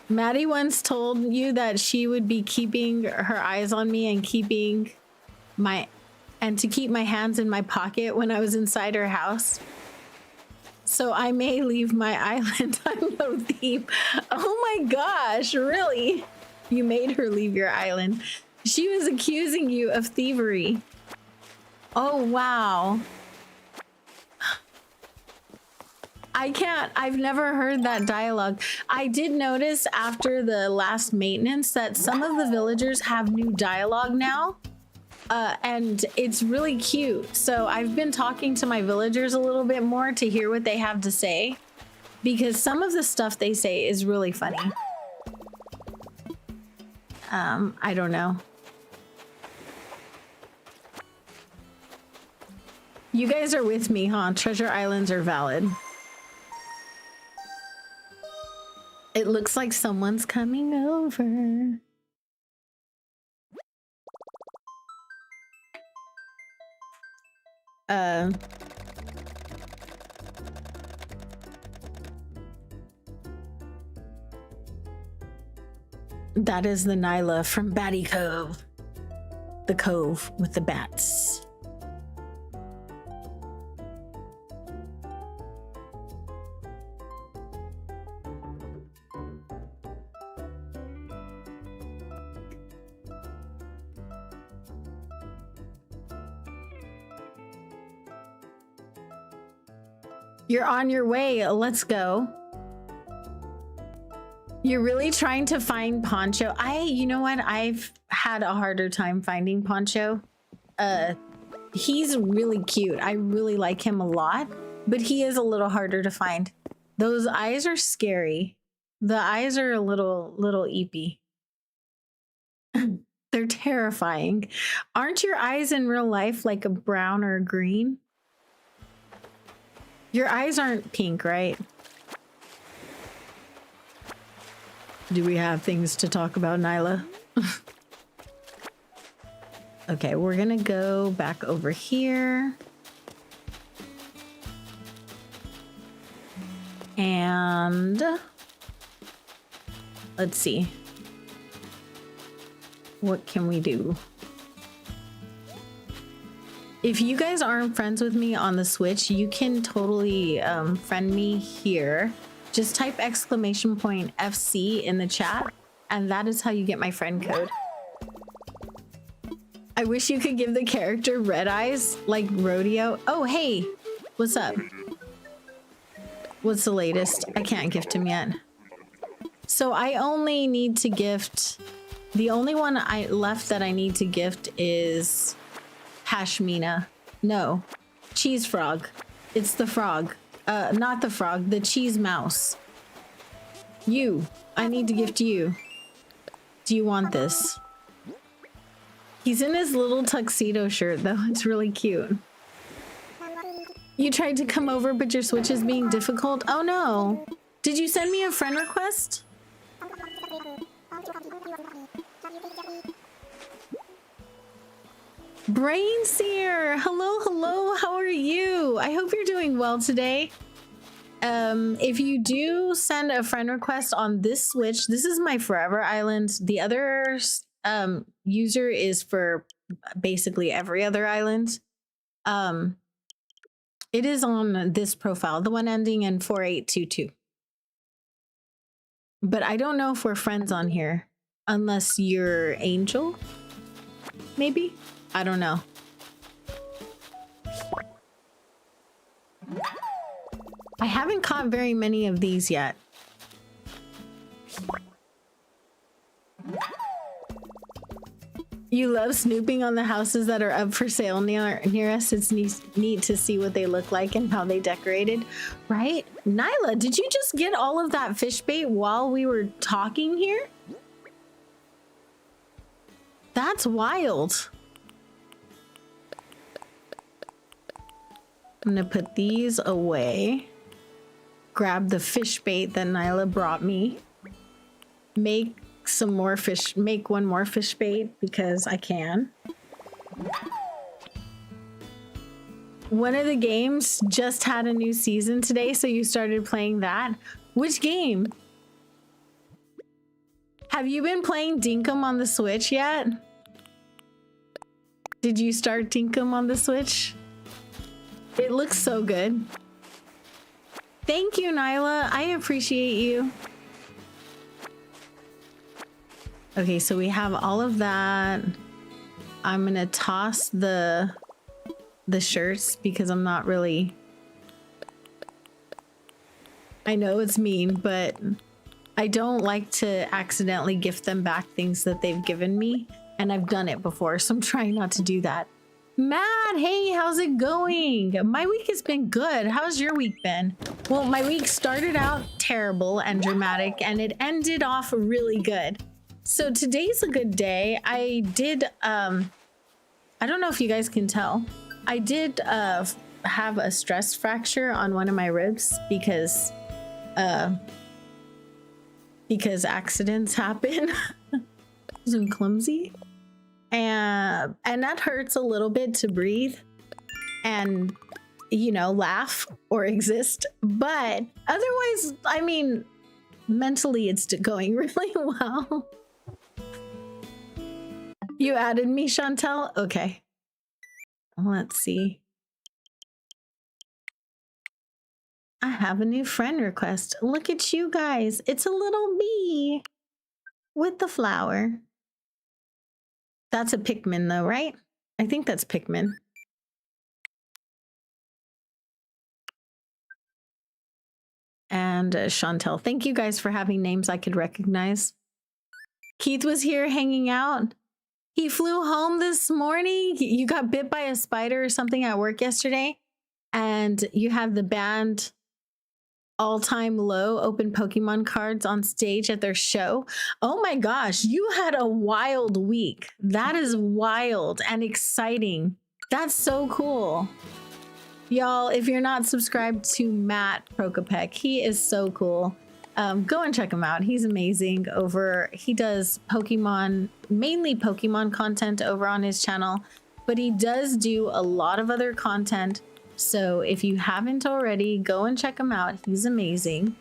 Maddie once told you that she would be keeping her eyes on me and keeping my... and to keep my hands in my pocket when I was inside her house. So I may leave my island. I'm no thief. Oh my gosh, really? You made her leave your island. She was accusing you of thievery. Oh, wow. I've never heard that dialogue. I did notice after the last maintenance that some of the villagers have new dialogue now. And it's really cute. So I've been talking to my villagers a little bit more to hear what they have to say, because some of the stuff they say is really funny. I don't know. You guys are with me, huh? Treasure islands are valid. It looks like someone's coming over. That is the Nyla from Batty Cove. The cove with the bats. You're on your way. Let's go. You're really trying to find Poncho. You know what? I've had a harder time finding Poncho. He's really cute. I really like him a lot, but he is a little harder to find. Those eyes are scary. The eyes are a little eepy. They're terrifying. Aren't your eyes in real life like a brown or a green? Your eyes aren't pink, right? Do we have things to talk about, Nyla? Okay, we're gonna go back over here. And let's see. What can we do? If you guys aren't friends with me on the Switch, you can totally friend me here. Just type !FC in the chat, and that is how you get my friend code. I wish you could give the character red eyes like Rodeo. Oh, hey, what's up? What's the latest? I can't gift him yet. So I only need to gift, the only one I left that I need to gift is Hashmina. No, Cheese Frog. It's the frog. Not the frog, the cheese mouse. You. I need to gift you. Do you want this? He's in his little tuxedo shirt, though. It's really cute. You tried to come over, but your Switch is being difficult? Oh, no. Did you send me a friend request? Brainseer, hello, how are you? I hope you're doing well today. If you do send a friend request on this Switch, this is my forever island. The other user is for basically every other island. It is on this profile, the one ending in 4822. But I don't know if we're friends on here, unless you're Angel, maybe? I don't know. I haven't caught very many of these yet. You love snooping on the houses that are up for sale near us. It's neat to see what they look like and how they decorated, right? Nyla, did you just get all of that fish bait while we were talking here? That's wild. I'm gonna put these away. Grab the fish bait that Nyla brought me. Make some more fish, make one more fish bait because I can. One of the games just had a new season today, so you started playing that. Which game? Have you been playing Dinkum on the Switch yet? Did you start Tinkum on the Switch? It looks so good. Thank you, Nyla. I appreciate you. Okay, so we have all of that. I'm gonna toss the shirts because I'm not really... I know it's mean, but I don't like to accidentally gift them back things that they've given me. And I've done it before, so I'm trying not to do that. Matt, hey, how's it going? My week has been good. How's your week been? Well, my week started out terrible and dramatic, and it ended off really good. So today's a good day. I did, I don't know if you guys can tell. I did have a stress fracture on one of my ribs because accidents happen. I'm clumsy. And that hurts a little bit to breathe and, you know, laugh or exist. But otherwise, I mean, mentally it's going really well. You added me, Chantel? Okay. Let's see. I have a new friend request. Look at you guys. It's a little bee with the flower. That's a Pikmin though, right? I think that's Pikmin. And Chantel, thank you guys for having names I could recognize. Keith was here hanging out. He flew home this morning. You got bit by a spider or something at work yesterday. And you had the band all-time low open Pokemon cards on stage at their show. Oh my gosh, you had a wild week. That is wild and exciting. That's so cool. Y'all, if you're not subscribed to Matt Prokopek, he is so cool. Go and check him out. He's amazing. He does Pokemon, mainly Pokemon content over on his channel, but he does do a lot of other content. So if you haven't already, go and check him out. He's amazing.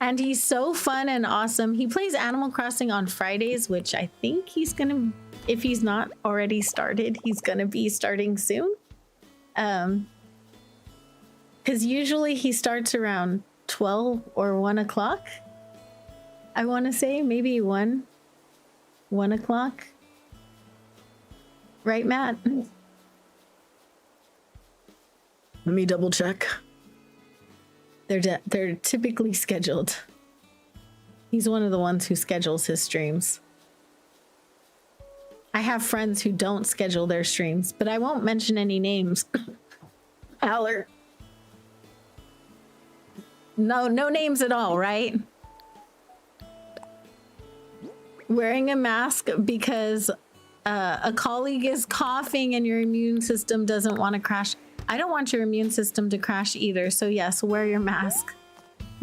And he's so fun and awesome. He plays Animal Crossing on Fridays, which I think he's gonna, if he's not already started, he's gonna be starting soon. Because usually he starts around 12 or 1 o'clock. I want to say maybe 1 o'clock. Right, Matt? Let me double check. They're typically scheduled. He's one of the ones who schedules his streams. I have friends who don't schedule their streams, but I won't mention any names. Aller. No names at all, right? Wearing a mask because a colleague is coughing and your immune system doesn't want to crash. I don't want your immune system to crash either, so yes, wear your mask.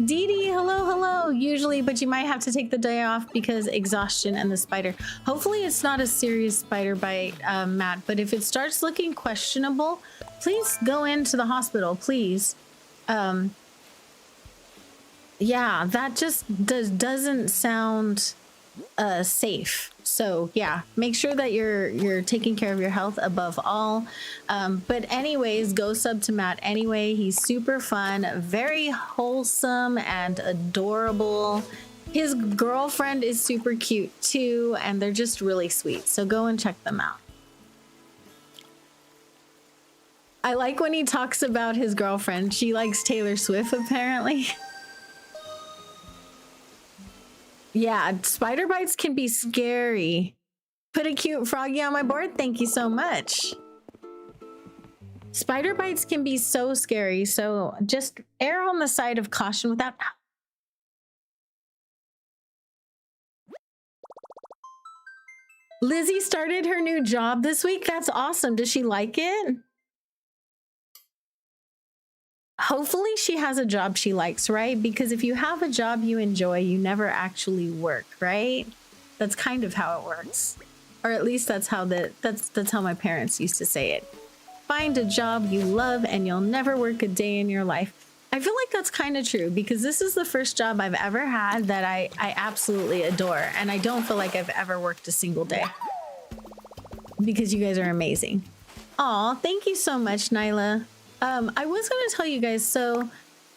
Dee Dee, hello. Usually, but you might have to take the day off because exhaustion and the spider. Hopefully it's not a serious spider bite, Matt, but if it starts looking questionable, please go into the hospital, please. Yeah, that just doesn't sound safe. So yeah, make sure that you're taking care of your health above all. But anyways, go sub to Matt anyway. He's super fun, very wholesome and adorable. His girlfriend is super cute too, and they're just really sweet. So go and check them out. I like when he talks about his girlfriend. She likes Taylor Swift apparently. Yeah, spider bites can be scary. Put a cute froggy on my board. Thank you so much. Spider bites can be so scary, so just err on the side of caution without... Lizzie started her new job this week. That's awesome. Does she like it? Hopefully she has a job she likes, right? Because if you have a job you enjoy, you never actually work, right? That's kind of how it works. Or at least that's how my parents used to say it. Find a job you love and you'll never work a day in your life. I feel like that's kind of true because this is the first job I've ever had that I absolutely adore, and I don't feel like I've ever worked a single day. because you guys are amazing. Aw, thank you so much, Nyla. I was going to tell you guys, so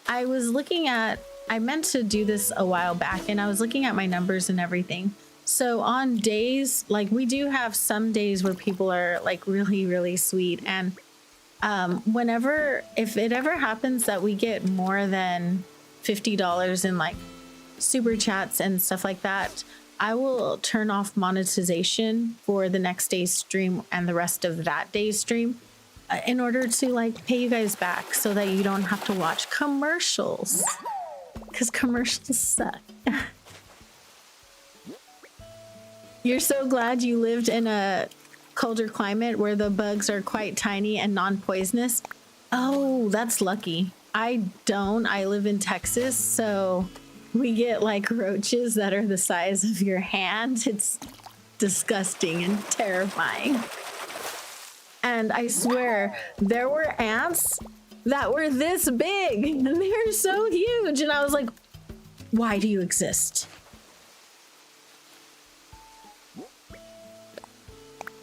I was looking at, I meant to do this a while back, and I was looking at my numbers and everything. So on days, like we do have some days where people are like really, really sweet. And whenever, if it ever happens that we get more than $50 in like super chats and stuff like that, I will turn off monetization for the next day's stream and the rest of that day's stream in order to like pay you guys back so that you don't have to watch commercials, because commercials suck. You're so glad you lived in a colder climate where the bugs are quite tiny and non-poisonous. Oh, that's lucky. I don't. I live in Texas, so we get like roaches that are the size of your hand. It's disgusting and terrifying. And I swear, there were ants that were this big, and they're so huge. And I was like, why do you exist?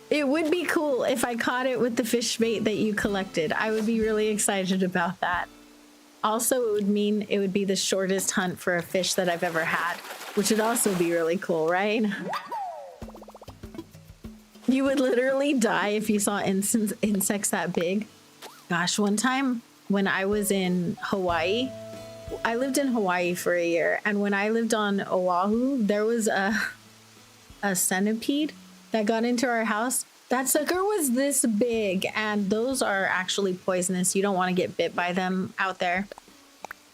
It would be cool if I caught it with the fish bait that you collected. I would be really excited about that. Also, it would mean it would be the shortest hunt for a fish that I've ever had, which would also be really cool, right? You would literally die if you saw insects that big. Gosh, one time when I was in Hawaii, I lived in Hawaii for a year, and when I lived on Oahu, there was a centipede that got into our house. That sucker was this big, and those are actually poisonous. You don't want to get bit by them out there.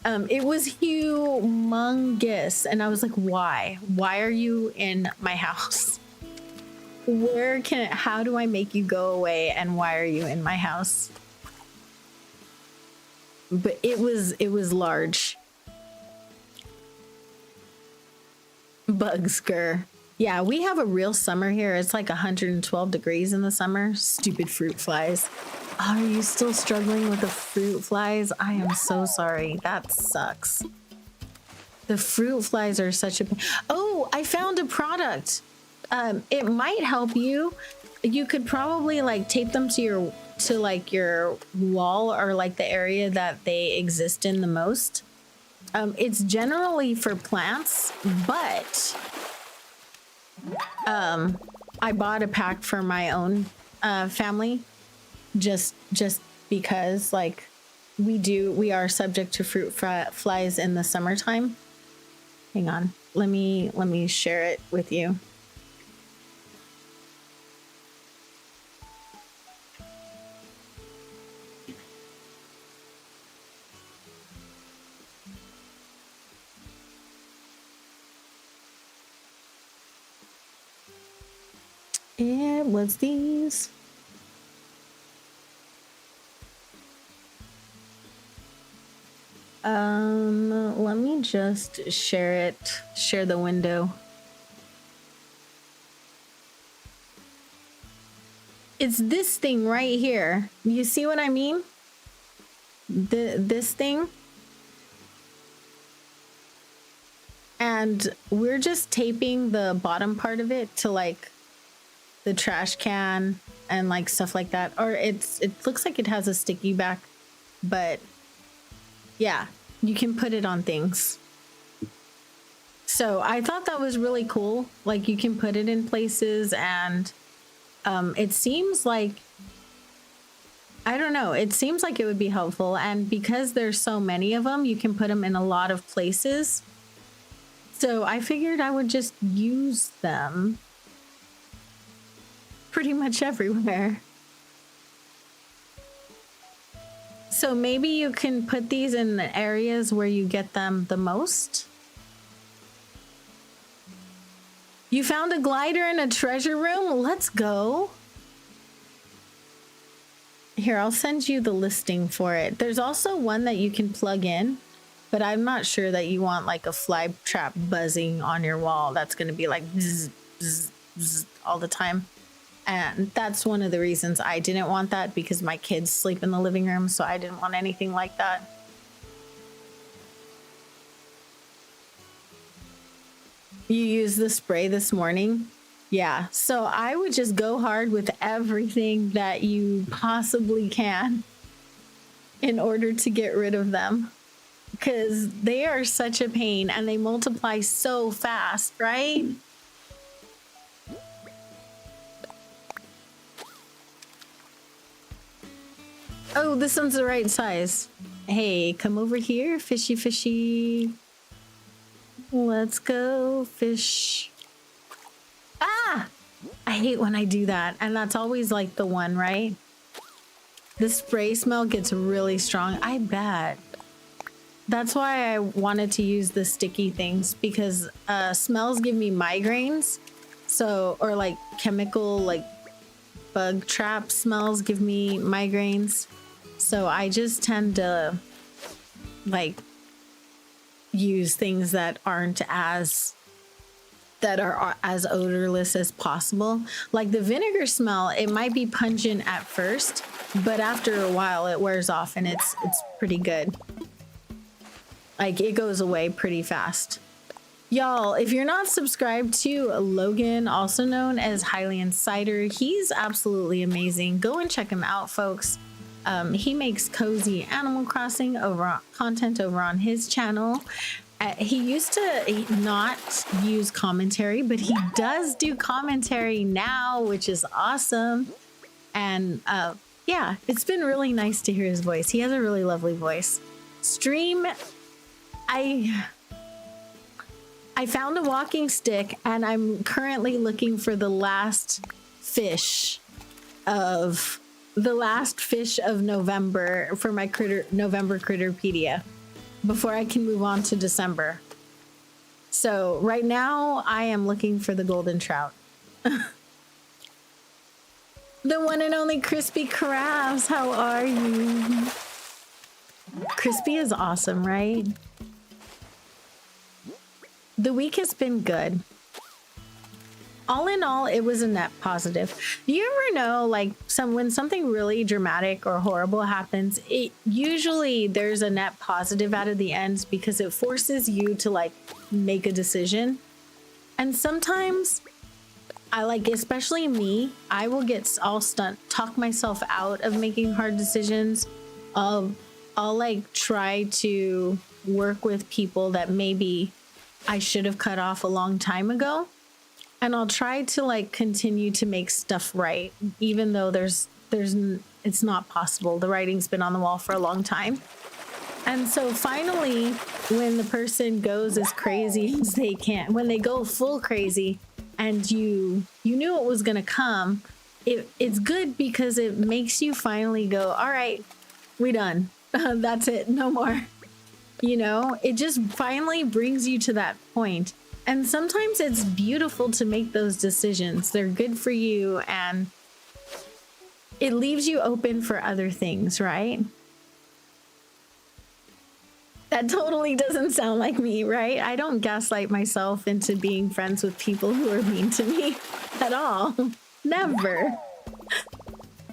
It was humongous, and I was like, why? Why are you in my house? How do I make you go away, and why are you in my house? But it was large. Bugsker. Yeah, we have a real summer here. It's like 112 degrees in the summer. Stupid fruit flies. Are you still struggling with the fruit flies? I am so sorry. That sucks. The fruit flies are such a... Oh, I found a product. It might help you. You could probably like tape them to your wall, or like the area that they exist in the most. It's generally for plants, but I bought a pack for my own family just because like we are subject to fruit flies in the summertime. Hang on, let me share it with you. It was these. Let me just share the window. It's this thing right here. You see what I mean? This thing. And we're just taping the bottom part of it to like the trash can and like stuff like that. Or it looks like it has a sticky back, but yeah, you can put it on things. So I thought that was really cool. Like you can put it in places, and it seems like, I don't know, it seems like it would be helpful. And because there's so many of them, you can put them in a lot of places. So I figured I would just use them pretty much everywhere. So maybe you can put these in the areas where you get them the most. You found a glider in a treasure room? Let's go. Here, I'll send you the listing for it. There's also one that you can plug in, but I'm not sure that you want like a fly trap buzzing on your wall. That's going to be like bzz, bzz, bzz all the time. And that's one of the reasons I didn't want that, because my kids sleep in the living room, so I didn't want anything like that. You used the spray this morning? Yeah, so I would just go hard with everything that you possibly can in order to get rid of them, because they are such a pain and they multiply so fast, right? Oh, this one's the right size. Hey, come over here, fishy fishy. Let's go fish. Ah! I hate when I do that. And that's always like the one, right? The spray smell gets really strong. I bet. That's why I wanted to use the sticky things, because smells give me migraines. So, or like chemical, like bug trap smells give me migraines. So I just tend to like use things that aren't as, that are as odorless as possible. Like the vinegar smell, it might be pungent at first, but after a while it wears off and it's pretty good. Like it goes away pretty fast. Y'all, if you're not subscribed to Logan, also known as Hylian Cider, he's absolutely amazing. Go and check him out, folks. He makes cozy Animal Crossing content over on his channel. He used to not use commentary, but he does do commentary now, which is awesome. And yeah, it's been really nice to hear his voice. He has a really lovely voice. Stream, I found a walking stick and I'm currently looking for the last fish of November for my November Critterpedia before I can move on to December. So right now I am looking for the golden trout. The one and only Crispy Crabs, how are you? Crispy is awesome, right? The week has been good. All in all, it was a net positive. You ever know, like, when something really dramatic or horrible happens, it usually there's a net positive out of the end because it forces you to like make a decision. And sometimes I like, especially me, I will get all talk myself out of making hard decisions. I'll like try to work with people that maybe I should have cut off a long time ago. And I'll try to like continue to make stuff right, even though it's not possible. The writing's been on the wall for a long time. And so finally, when the person goes as crazy as they can, when they go full crazy and you knew it was going to come, it's good because it makes you finally go, all right, we done. That's it. No more. You know, it just finally brings you to that point. And sometimes it's beautiful to make those decisions. They're good for you and it leaves you open for other things, right? That totally doesn't sound like me, right? I don't gaslight myself into being friends with people who are mean to me at all. Never.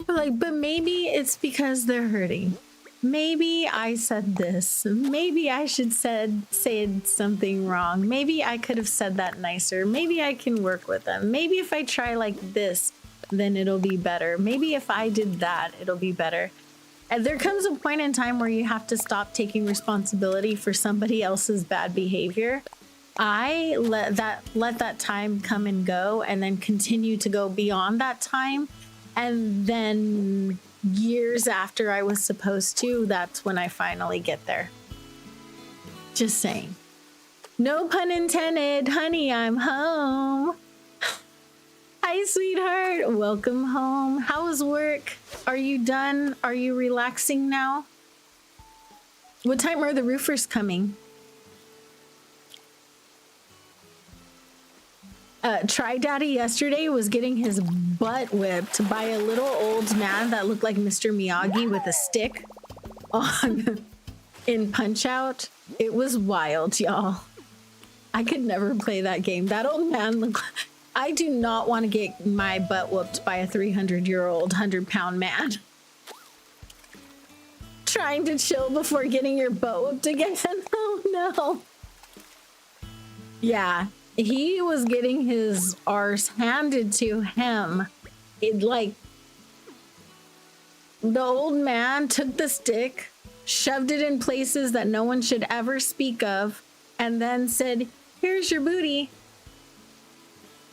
Like, but maybe it's because they're hurting. Maybe I said this. Maybe I should say something wrong. Maybe I could have said that nicer. Maybe I can work with them. Maybe if I try like this, then it'll be better. Maybe if I did that, it'll be better. And there comes a point in time where you have to stop taking responsibility for somebody else's bad behavior. I let that time come and go and then continue to go beyond that time. And then years after I was supposed to, that's when I finally get there. Just saying. No pun intended. Honey, I'm home. Hi, sweetheart. Welcome home. How was work? Are you done? Are you relaxing now? What time are the roofers coming? Try Daddy yesterday was getting his butt whipped by a little old man that looked like Mr. Miyagi with a stick in Punch Out. It was wild, y'all. I could never play that game. That old man looked. I do not want to get my butt whooped by a 300-year-old 100-pound man. Trying to chill before getting your butt whooped again. Oh no. Yeah. He was getting his arse handed to him. It like the old man took the stick, shoved it in places that no one should ever speak of, and then said, "Here's your booty."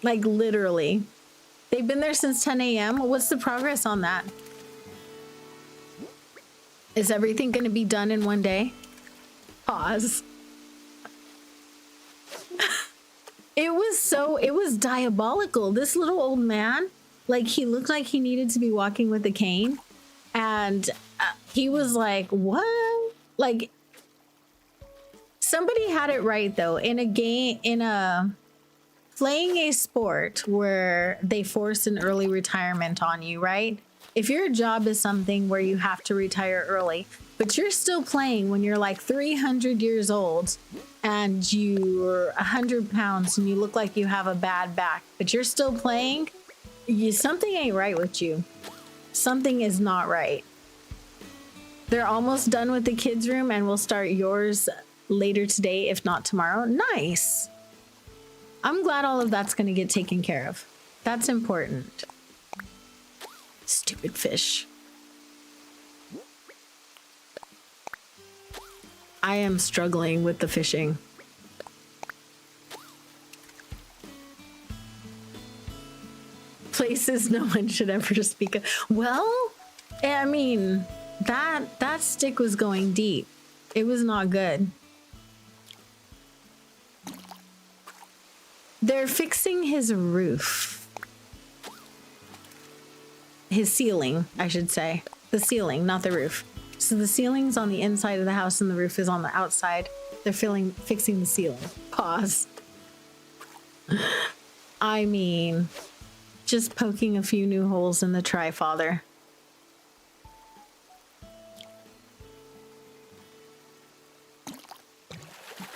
Like literally. They've been there since 10 a.m. What's the progress on that? Is everything going to be done in one day? Pause. It was diabolical. This little old man, like he looked like he needed to be walking with a cane. And he was like, what? Like somebody had it right though. Playing a sport where they force an early retirement on you, right? If your job is something where you have to retire early, but you're still playing when you're like 300 years old and you're 100 pounds and you look like you have a bad back, but you're still playing, something ain't right with you. Something is not right. They're almost done with the kids' room and we'll start yours later today, if not tomorrow. Nice. I'm glad all of that's going to get taken care of. That's important. Stupid fish. I am struggling with the fishing. Places no one should ever speak of. Well, I mean, that stick was going deep. It was not good. They're fixing his roof. His ceiling, I should say. The ceiling, not the roof. So the ceiling's on the inside of the house and the roof is on the outside. They're fixing the ceiling. Pause. I mean, just poking a few new holes in the Tri-Father.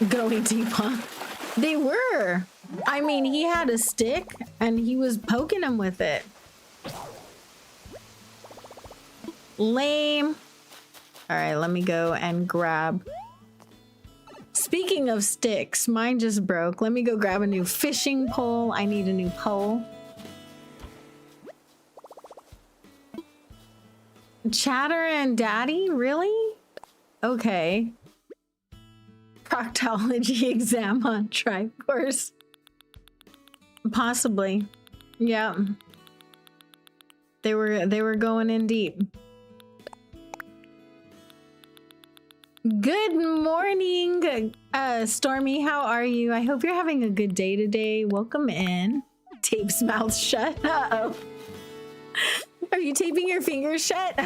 Going deep, huh? They were. I mean, he had a stick and he was poking him with it. Lame. All right, let me go and grab. Speaking of sticks, mine just broke. Let me go grab a new fishing pole. I need a new pole. Chatter and Daddy? Really? Okay. Proctology exam on Tricourse. Possibly. Yeah. They were going in deep. Good morning, Stormy. How are you? I hope you're having a good day today. Welcome in. Tape's mouth shut. Uh-oh. Are you taping your fingers shut?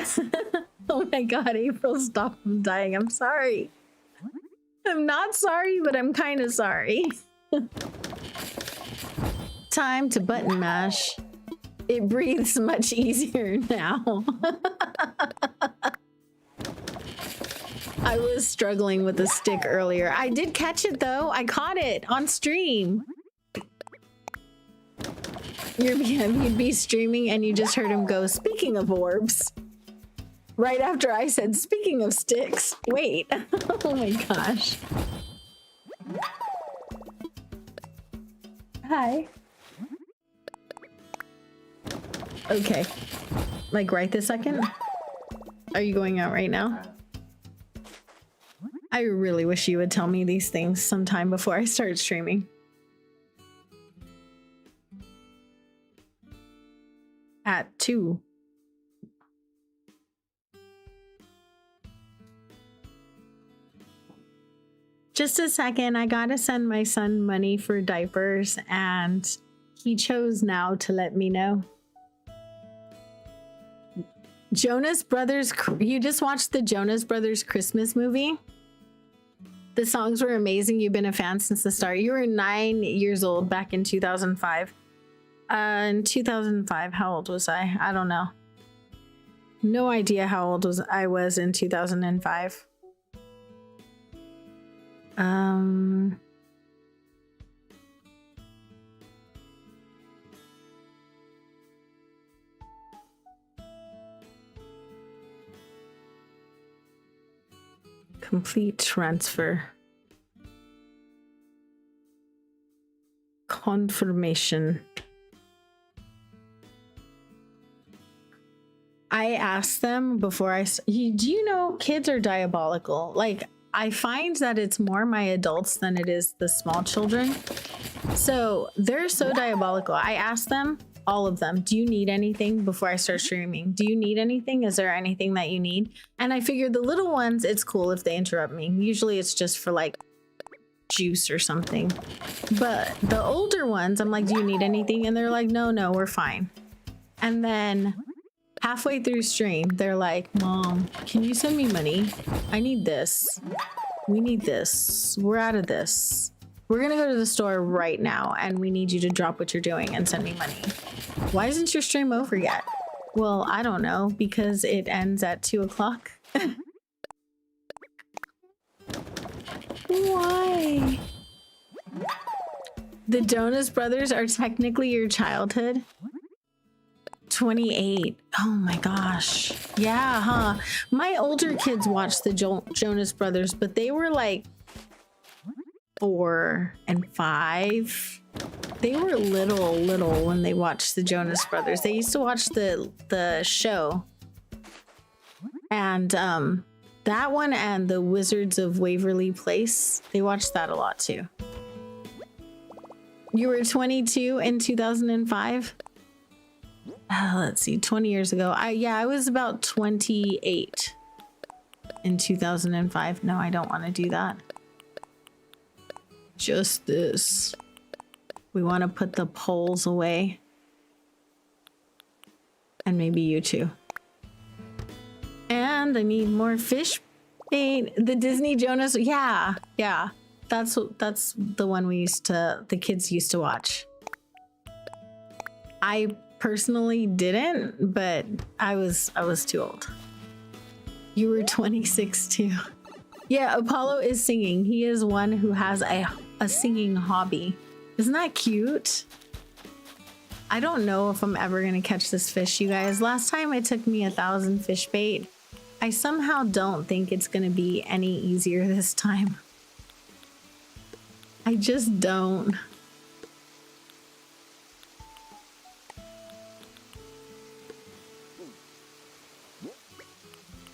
Oh my god, April, stop. I'm dying. I'm sorry. I'm not sorry, but I'm kind of sorry. Time to button mash. It breathes much easier now. I was struggling with the stick earlier. I did catch it though. I caught it on stream. You'd be streaming and you just heard him go, "Speaking of orbs." Right after I said, "Speaking of sticks." Wait. Oh my gosh. Hi. Okay. Like right this second? Are you going out right now? I really wish you would tell me these things sometime before I start streaming. At 2. Just a second, I gotta send my son money for diapers and he chose now to let me know. Jonas Brothers, you just watched the Jonas Brothers Christmas movie? The songs were amazing. You've been a fan since the start. You were 9 years old back in 2005. In 2005, how old was I? I don't know. No idea how old I was in 2005. Complete transfer. confirmation. I asked them before do you know kids are diabolical? Like, I find that it's more my adults than it is the small children. So they're so diabolical. I asked them, all of them, do you need anything before I start streaming? Do you need anything? Is there anything that you need? And I figured the little ones, it's cool if they interrupt me. Usually it's just for like juice or something. But the older ones, I'm like, do you need anything? And they're like, no, we're fine. And then halfway through stream, they're like, Mom, can you send me money? I need this. We need this. We're out of this. We're gonna go to the store right now and we need you to drop what you're doing and send me money. Why isn't your stream over yet? Well, I don't know, because it ends at 2 o'clock. Why? The Jonas Brothers are technically your childhood? 28. Oh my gosh. Yeah, huh? My older kids watched the Jonas Brothers, but they were like 4 and 5. They were little when they watched the Jonas Brothers. They used to watch the show. And that one and the Wizards of Waverly Place, they watched that a lot too. You were 22 in 2005? Let's see, 20 years ago. I was about 28 in 2005. No, I don't want to do that. Just this. We want to put the poles away. And maybe you too. And I need more fish bait. The Disney Jonas. Yeah. That's the one the kids used to watch. I personally didn't, but I was too old. You were 26 too. Yeah, Apollo is singing. He is one who has a singing hobby. Isn't that cute? I don't know if I'm ever gonna catch this fish, you guys. Last time it took me 1,000 fish bait. I somehow don't think it's gonna be any easier this time. I just don't.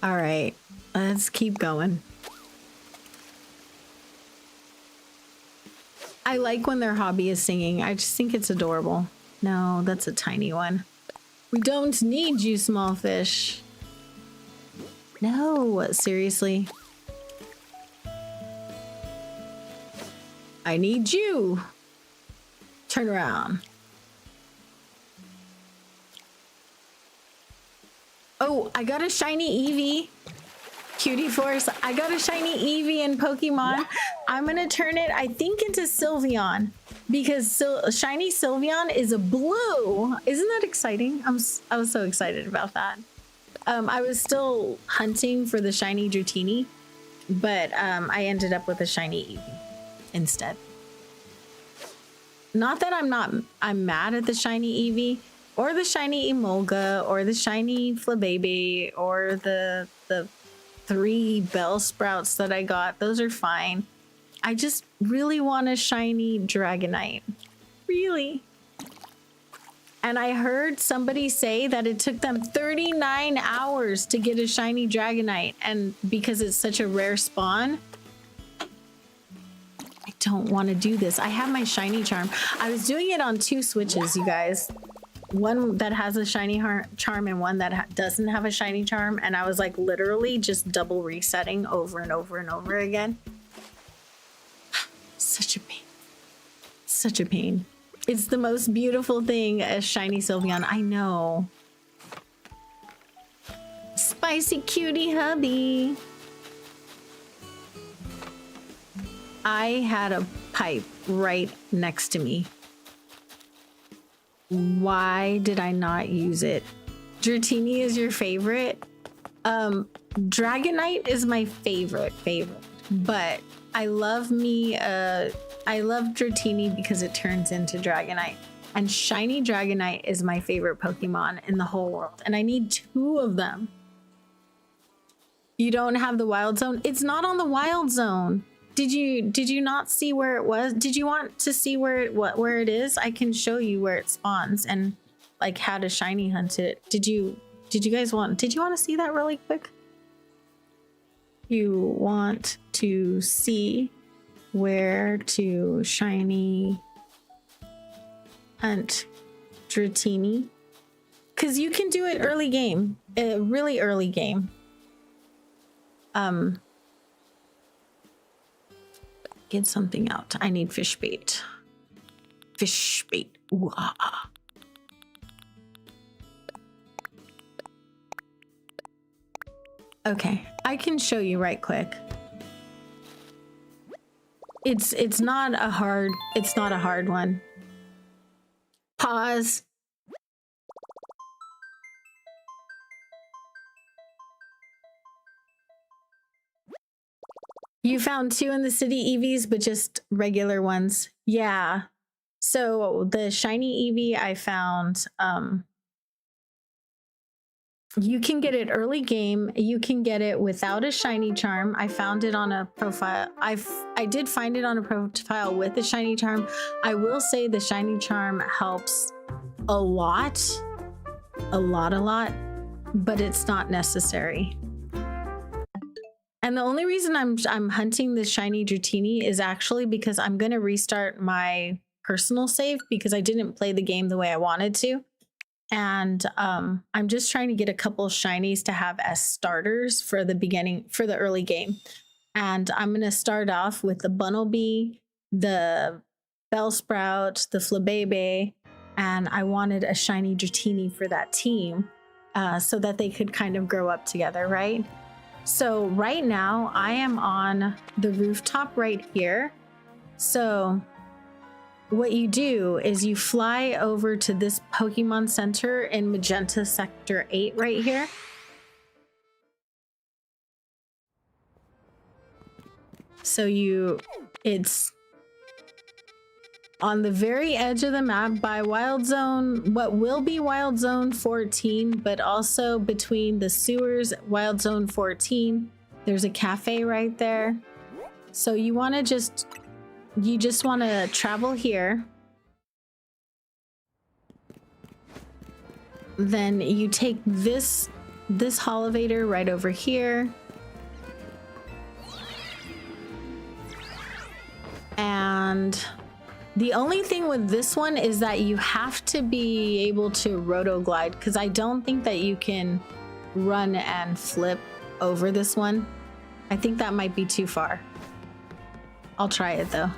All right, let's keep going. I like when their hobby is singing. I just think it's adorable. No, that's a tiny one. We don't need you, small fish. No, seriously. I need you. Turn around. Oh, I got a shiny Eevee. Cutie Force. I got a shiny Eevee in Pokemon. I'm gonna turn it, I think, into Sylveon, because shiny Sylveon is a blue. Isn't that exciting? I was so excited about that. I was still hunting for the shiny Dratini, but I ended up with a shiny Eevee instead. Not that I'm mad at the shiny Eevee or the shiny Emolga or the shiny Flabébé or the 3 Bellsprouts that I got. Those are fine. I just really want a shiny Dragonite. Really. And I heard somebody say that it took them 39 hours to get a shiny Dragonite. And because it's such a rare spawn, I don't want to do this. I have my shiny charm. I was doing it on 2 switches, you guys. One that has a shiny charm and one that doesn't have a shiny charm. And I was like literally just double resetting over and over and over again. Such a pain. Such a pain. It's the most beautiful thing, a shiny Sylveon. I know. Spicy cutie hubby. I had a pipe right next to me. Why did I not use it? Dratini is your favorite? Dragonite is my favorite, but I love Dratini because it turns into Dragonite. And shiny Dragonite is my favorite Pokemon in the whole world. And I need 2 of them. You don't have the wild zone? It's not on the wild zone. Did you not see where it was? Did you want to see where it is? I can show you where it spawns and like how to shiny hunt it. Did you want to see that really quick? You want to see where to shiny hunt Dratini? Because you can do it early game, really early game. Get something out. I need fish bait. Fish bait. Ooh, ah, ah. Okay, I can show you right quick. It's not a hard one. Pause. You found 2 in the city EVs, but just regular ones. Yeah. So the shiny EV I found, you can get it early game. You can get it without a shiny charm. I found it on a profile. I did find it on a profile with a shiny charm. I will say the shiny charm helps a lot, but it's not necessary. And the only reason I'm hunting this shiny Dratini is actually because I'm going to restart my personal save because I didn't play the game the way I wanted to. And I'm just trying to get a couple shinies to have as starters for the beginning, for the early game. And I'm going to start off with the Bunnelby, the Bellsprout, the Flabebe, and I wanted a shiny Dratini for that team so that they could kind of grow up together, right? So right now I am on the rooftop right here. So what you do is you fly over to this Pokemon Center in Magenta Sector 8 right here. So it's on the very edge of the map by Wild Zone, what will be Wild Zone 14, but also between the sewers, Wild Zone 14, there's a cafe right there. So you just want to travel here. Then you take this elevator right over here. And the only thing with this one is that you have to be able to roto glide because I don't think that you can run and flip over this one. I think that might be too far. I'll try it though.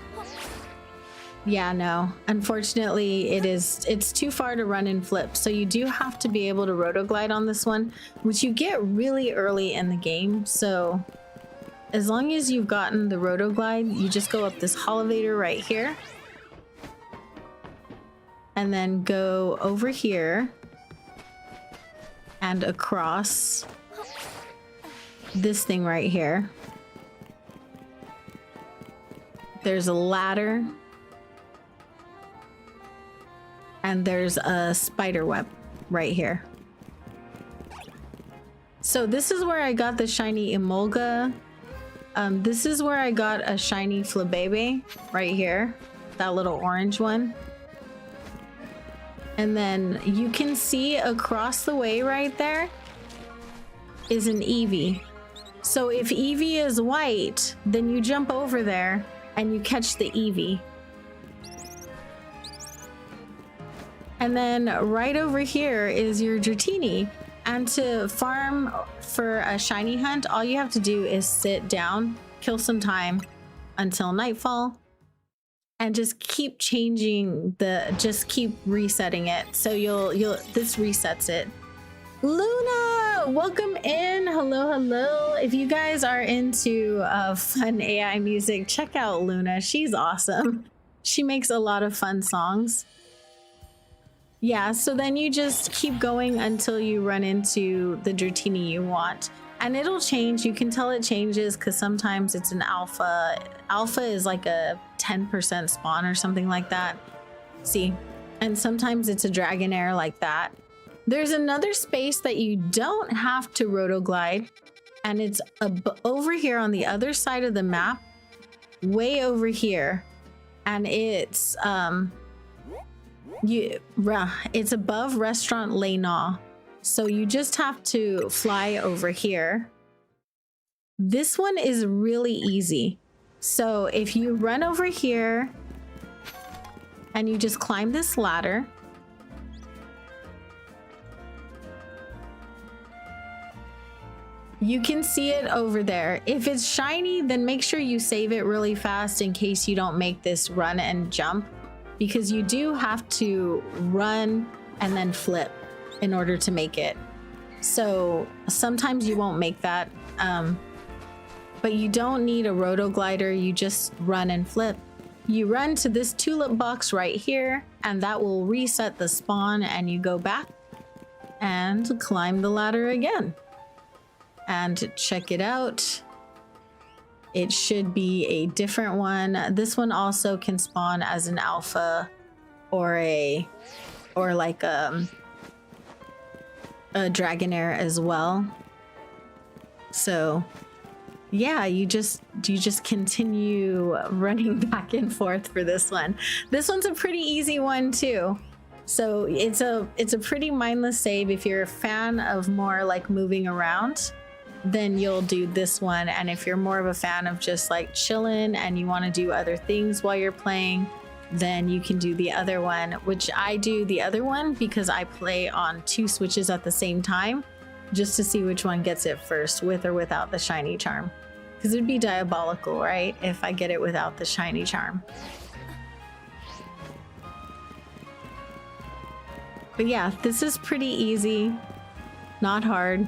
Yeah, no, unfortunately it's too far to run and flip. So you do have to be able to roto glide on this one, which you get really early in the game. So as long as you've gotten the roto glide, you just go up this elevator right here. And then go over here and across this thing right here. There's a ladder. And there's a spider web right here. So this is where I got the shiny Emolga. This is where I got a shiny Flabebe right here. That little orange one. And then you can see across the way right there is an Eevee. So if Eevee is white, then you jump over there and you catch the Eevee. And then right over here is your Dratini. And to farm for a shiny hunt, all you have to do is sit down, kill some time until nightfall, and just keep changing just keep resetting it. So this resets it. Luna, welcome in. Hello. If you guys are into fun AI music, check out Luna. She's awesome. She makes a lot of fun songs. Yeah, so then you just keep going until you run into the Dratini you want. And it'll change. You can tell it changes because sometimes it's an alpha. Alpha is like a 10% spawn or something like that. See? And sometimes it's a Dragonair like that. There's another space that you don't have to roto glide. And it's over here on the other side of the map. way over here, and it's it's above Restaurant Lena. So you just have to fly over here. This one is really easy. So if you run over here and you just climb this ladder, you can see it over there. If it's shiny, then make sure you save it really fast in case you don't make this run and jump, because you do have to run and then flip in order to make it. So sometimes you won't make that, but you don't need a roto glider. You just run and flip. You run to this tulip box right here, and that will reset the spawn, and you go back and climb the ladder again. And check it out. It should be a different one. This one also can spawn as an alpha or like a Dragonair as well. So yeah, you just continue running back and forth for this one. This one's a pretty easy one too. So it's a pretty mindless save. If you're a fan of more like moving around, then you'll do this one. And if you're more of a fan of just like chilling and you want to do other things while you're playing, then you can do the other one, which I do the other one because I play on 2 switches at the same time, just to see which one gets it first, with or without the shiny charm. Because it'd be diabolical, right, if I get it without the shiny charm. But yeah, this is pretty easy, not hard.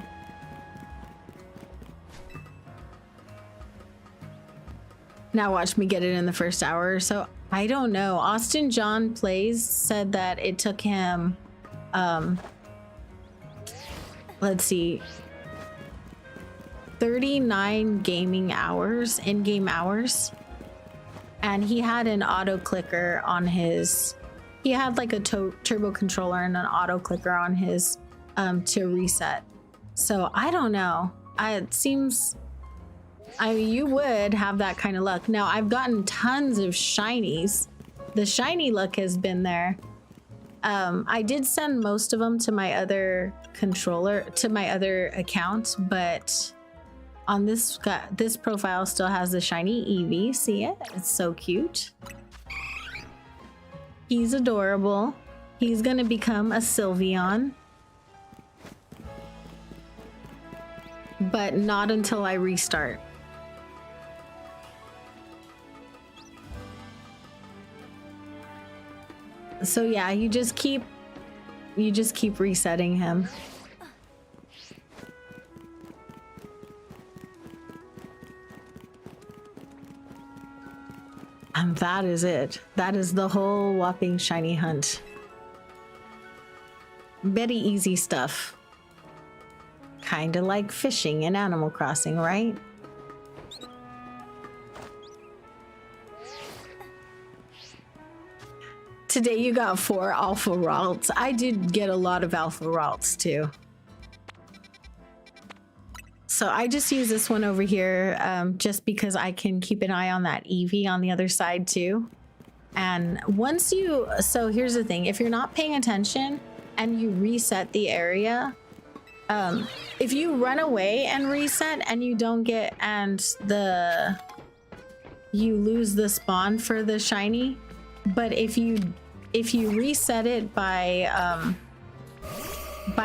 Now watch me get it in the first hour or so. I don't know. Austin John Plays said that it took him, let's see, 39 gaming hours, in-game hours. And he had an auto clicker on his, he had like a turbo controller and an auto clicker on his to reset. So I don't know. It seems, I mean, you would have that kind of luck. Now, I've gotten tons of shinies. The shiny luck has been there. I did send most of them to my other controller, to my other account, but on this profile still has the shiny Eevee. See it? It's so cute. He's adorable. He's gonna become a Sylveon, but not until I restart. So yeah, you just keep resetting him. And that is it. That is the whole whopping shiny hunt. Very easy stuff. Kinda like fishing in Animal Crossing, right? Today you got 4 alpha routes. I did get a lot of alpha routes too. So I just use this one over here just because I can keep an eye on that Eevee on the other side too. And once you, so here's the thing, if you're not paying attention and you reset the area, if you run away and reset and you don't get, and you lose the spawn for the shiny, but if you reset it by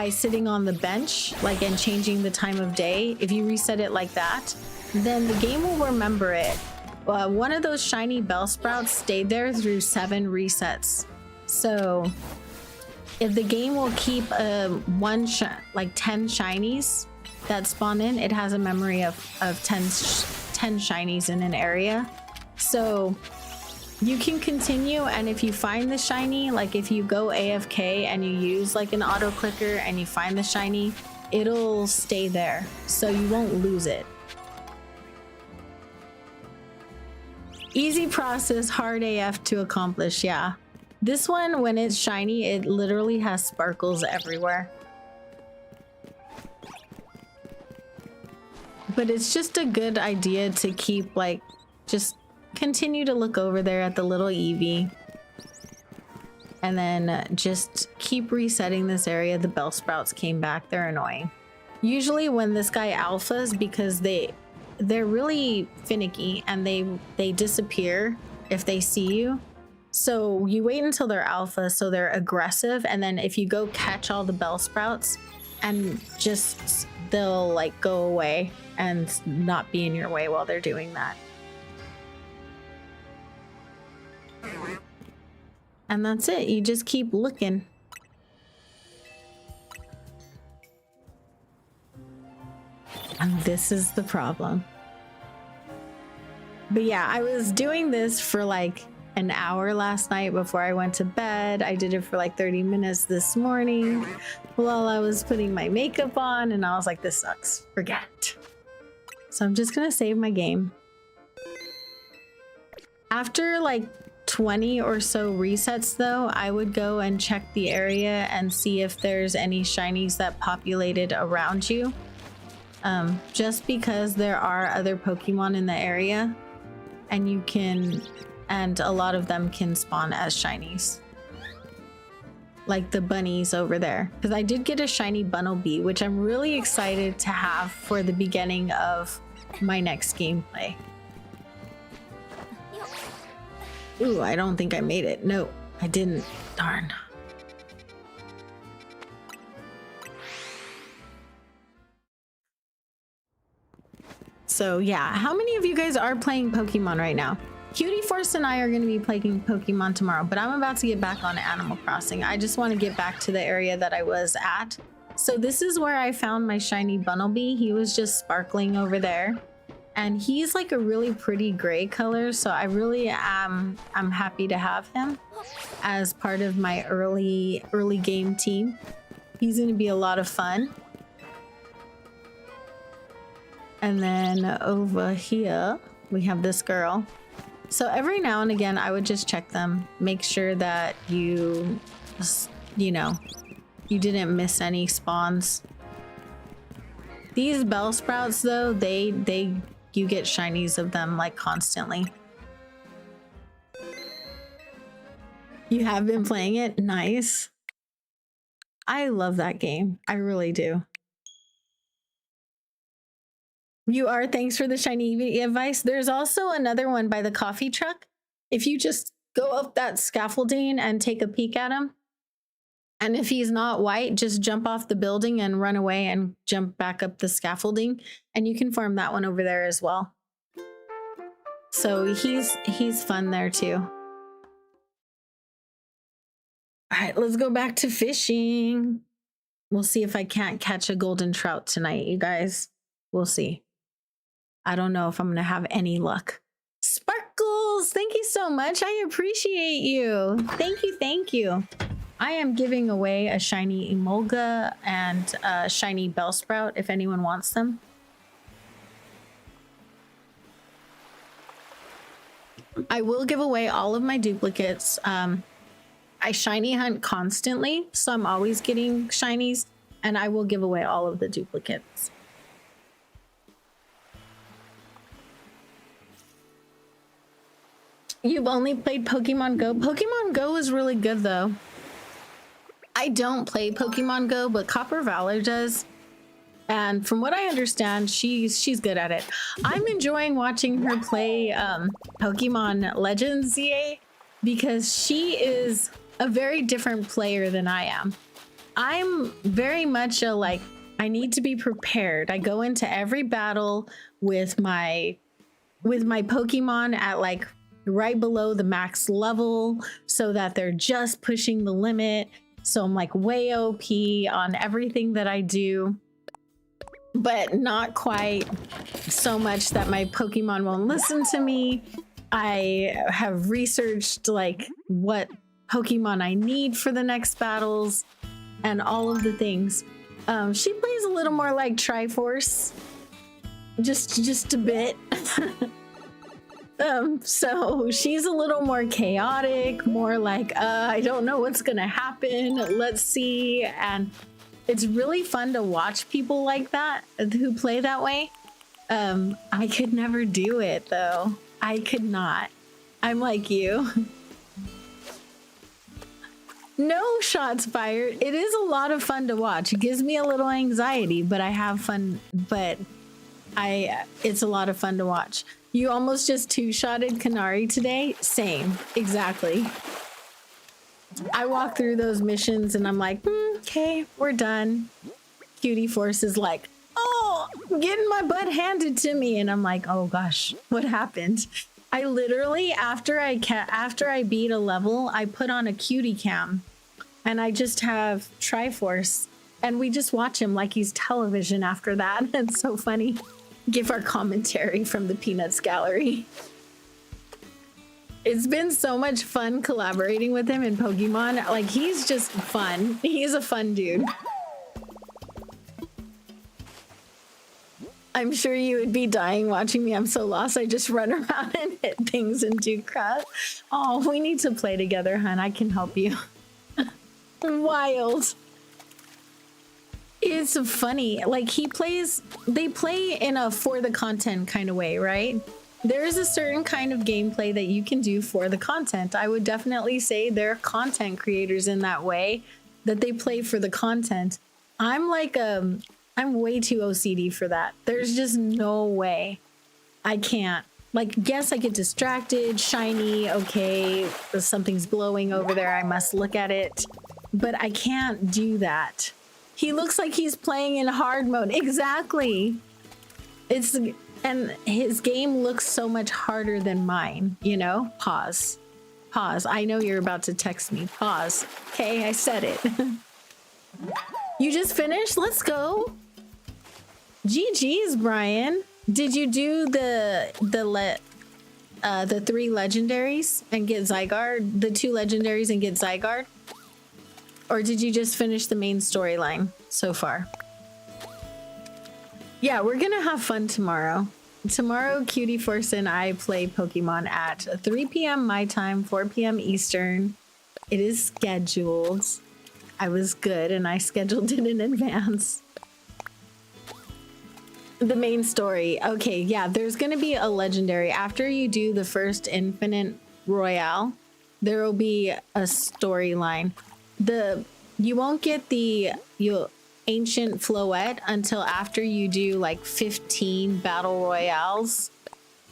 sitting on the bench, like, and changing the time of day, if you reset it like that, then the game will remember it. One of those shiny Bellsprouts stayed there through 7 resets. So if the game will keep like 10 shinies that spawn in, it has a memory of 10 shinies in an area. So you can continue, and if you find the shiny, like if you go AFK and you use like an auto clicker and you find the shiny, it'll stay there, so you won't lose it. Easy process, hard AF to accomplish, yeah. This one, when it's shiny, it literally has sparkles everywhere. But it's just a good idea to keep like just continue to look over there at the little Eevee. And then just keep resetting this area. The Bellsprouts came back. They're annoying. Usually when this guy alphas, because they're really finicky and they disappear if they see you. So you wait until they're alpha, so they're aggressive, and then if you go catch all the Bellsprouts and just they'll like go away and not be in your way while they're doing that. And that's it. You just keep looking. And this is the problem. But yeah, I was doing this for like an hour last night before I went to bed. I did it for like 30 minutes this morning while I was putting my makeup on, and I was like, this sucks. Forget it. So I'm just gonna save my game. After like 20 or so resets though, I would go and check the area and see if there's any shinies that populated around you. Just because there are other Pokemon in the area, and a lot of them can spawn as shinies. Like the bunnies over there. Because I did get a shiny Bunnelby, which I'm really excited to have for the beginning of my next gameplay. Ooh, I don't think I made it. No, I didn't. Darn. So yeah, how many of you guys are playing Pokemon right now? Cutie Force and I are going to be playing Pokemon tomorrow, but I'm about to get back on Animal Crossing. I just want to get back to the area that I was at. So this is where I found my shiny Bunnelby. He was just sparkling over there. And he's like a really pretty gray color, so I really I'm happy to have him as part of my early game team. He's going to be a lot of fun. And then over here we have this girl. So every now and again I would just check them, make sure that you know, you didn't miss any spawns. These Bellsprouts though, you get shinies of them like constantly. You have been playing it? Nice. I love that game. I really do. You are. Thanks for the shiny advice. There's also another one by the coffee truck. If you just go up that scaffolding and take a peek at him, and if he's not white, just jump off the building and run away and jump back up the scaffolding, and you can farm that one over there as well. So he's fun there too. All right, let's go back to fishing. We'll see if I can't catch a golden trout tonight, you guys. We'll see. I don't know if I'm gonna have any luck. Sparkles, thank you so much. I appreciate you. Thank you, thank you. I am giving away a shiny Emolga and a shiny Bellsprout if anyone wants them. I will give away all of my duplicates. I shiny hunt constantly, so I'm always getting shinies, and I will give away all of the duplicates. You've only played Pokemon Go? Pokemon Go is really good though. I don't play Pokemon Go, but Copper Valor does. And from what I understand, she's good at it. I'm enjoying watching her play Pokemon Legends ZA because she is a very different player than I am. I'm very much a like, I need to be prepared. I go into every battle with my Pokemon at like right below the max level so that they're just pushing the limit. So I'm like way OP on everything that I do, but not quite so much that my Pokemon won't listen to me. I have researched like what Pokemon I need for the next battles and all of the things. She plays a little more like Triforce, just a bit. So she's a little more chaotic, more like, I don't know what's gonna happen, let's see. And it's really fun to watch people like that who play that way. I could never do it though. I could not. I'm like you. No shots fired. It is a lot of fun to watch. It gives me a little anxiety, but I have fun. But it's a lot of fun to watch. You almost just two-shotted Kanari today? Same, exactly. I walk through those missions and I'm like, okay, we're done. Cutie Force is like, oh, I'm getting my butt handed to me. And I'm like, oh gosh, what happened? I literally, after I beat a level, I put on a cutie cam and I just have Triforce and we just watch him like he's television after that. It's so funny. Give our commentary from the Peanuts Gallery. It's been so much fun collaborating with him in Pokemon. Like, he's just fun. He's a fun dude. I'm sure you would be dying watching me. I'm so lost. I just run around and hit things and do crap. Oh, we need to play together, hun. I can help you. Wild. It's funny. Like, they play in a for the content kind of way, right? There is a certain kind of gameplay that you can do for the content. I would definitely say there are content creators in that way, that they play for the content. I'm like, I'm way too OCD for that. There's just no way. I can't. Like, yes, I get distracted, shiny, okay, something's glowing over there, I must look at it. But I can't do that. He looks like he's playing in hard mode. Exactly. And his game looks so much harder than mine, you know? Pause. Pause. I know you're about to text me. Pause. Okay, I said it. You just finished? Let's go. GG's, Brian. Did you do the 3 legendaries and get Zygarde? The 2 legendaries and get Zygarde? Or did you just finish the main storyline so far? Yeah, we're gonna have fun tomorrow. Tomorrow, Cutie Force and I play Pokemon at 3 p.m. my time, 4 p.m. Eastern. It is scheduled. I was good and I scheduled it in advance. The main story. Okay, yeah, there's gonna be a legendary. After you do the first Infinite Royale, there will be a storyline. You won't get the Ancient Floette until after you do like 15 battle royales,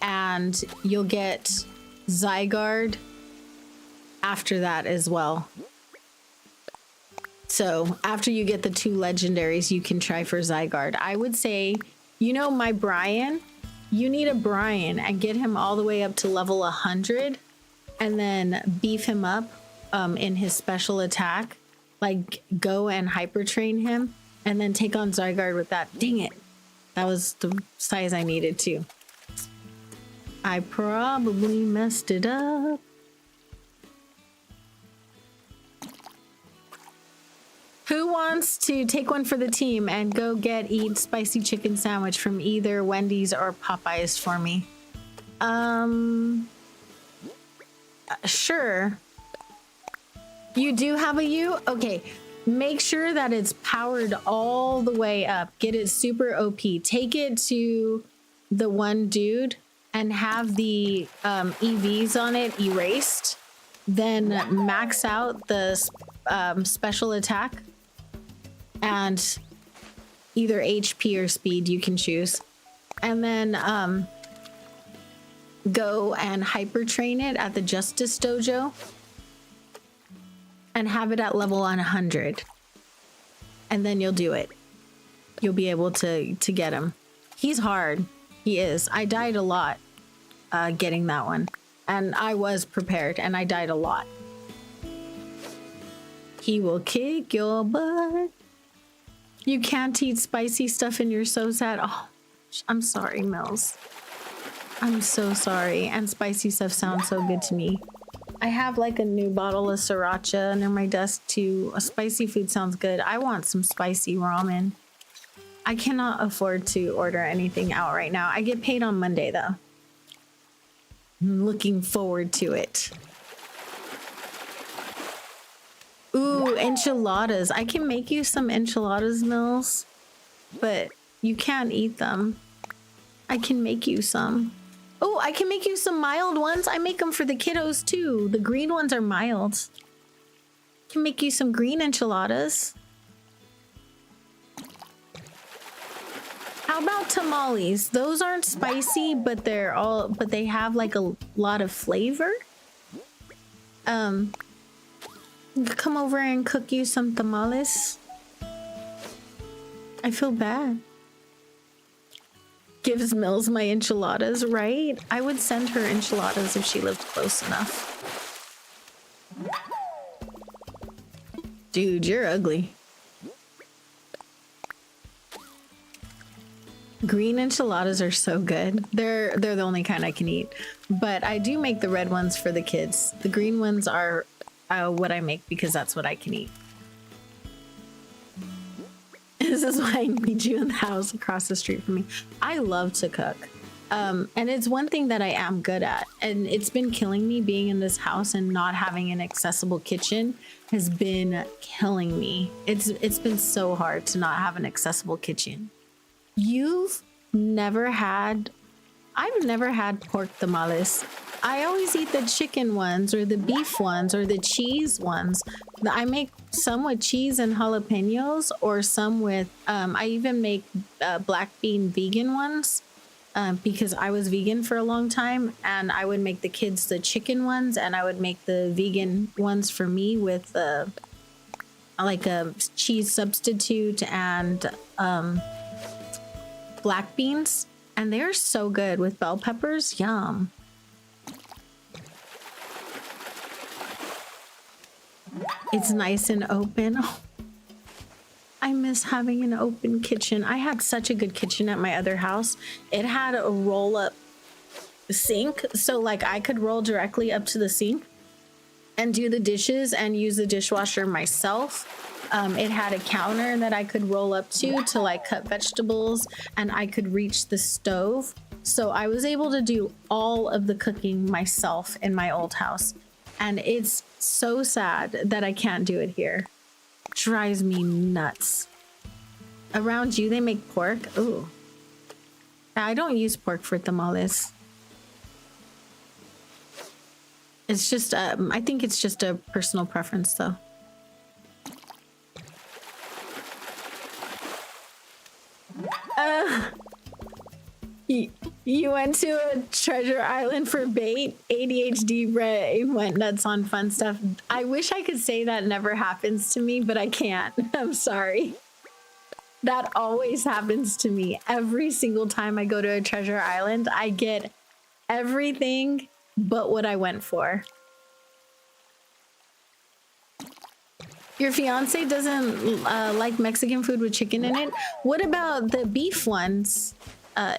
and you'll get Zygarde after that as well. So after you get the 2 legendaries, you can try for Zygarde. I would say, you know, my Brian, you need a Brian and get him all the way up to level 100 and then beef him up in his special attack. Like, go and hyper train him and then take on Zygarde with that. Dang it. That was the size I needed too. I probably messed it up. Who wants to take one for the team and go eat spicy chicken sandwich from either Wendy's or Popeyes for me? Sure. You do have a U? Okay. Make sure that it's powered all the way up. Get it super OP. Take it to the one dude and have the EVs on it erased. Then max out the special attack and either HP or speed, you can choose. And then go and hyper train it at the Justice Dojo and have it at level 100. And then you'll do it. You'll be able to get him. He's hard. He is. I died a lot getting that one. And I was prepared and I died a lot. He will kick your butt. You can't eat spicy stuff and you're so sad. Oh, I'm sorry, Mills. I'm so sorry. And spicy stuff sounds so good to me. I have like a new bottle of sriracha under my desk too. A spicy food sounds good. I want some spicy ramen. I cannot afford to order anything out right now. I get paid on Monday though. I'm looking forward to it. Ooh, enchiladas. I can make you some enchiladas, Mills, but you can't eat them. I can make you some. Oh, I can make you some mild ones. I make them for the kiddos too. The green ones are mild. Can make you some green enchiladas. How about tamales? Those aren't spicy, but they have like a lot of flavor. Come over and cook you some tamales. I feel bad. Gives Mills my enchiladas, right? I would send her enchiladas if she lived close enough. Dude, you're ugly. Green enchiladas are so good. They're the only kind I can eat. But I do make the red ones for the kids. The green ones are what I make because that's what I can eat. This is why I need you in the house across the street from me. I love to cook. And it's one thing that I am good at. And it's been killing me being in this house and not having an accessible kitchen has been killing me. It's been so hard to not have an accessible kitchen. I've never had pork tamales. I always eat the chicken ones or the beef ones or the cheese ones. I make some with cheese and jalapenos or some with, I even make black bean vegan ones because I was vegan for a long time, and I would make the kids the chicken ones and I would make the vegan ones for me with like a cheese substitute and black beans. And they're so good with bell peppers. Yum. It's nice and open. Oh, I miss having an open kitchen. I had such a good kitchen at my other house. It had a roll-up sink, so like I could roll directly up to the sink and do the dishes and use the dishwasher myself. It had a counter that I could roll up to like cut vegetables, and I could reach the stove. So I was able to do all of the cooking myself in my old house. And it's so sad that I can't do it here. Drives me nuts. Around you, they make pork. Ooh. I don't use pork for tamales. It's just, I think it's just a personal preference though. You went to a treasure island for bait. ADHD brain went nuts on fun stuff. I wish I could say that never happens to me, but I can't. I'm sorry. That always happens to me. Every single time I go to a treasure island, I get everything but what I went for. Your fiance doesn't like Mexican food with chicken in it? What about the beef ones?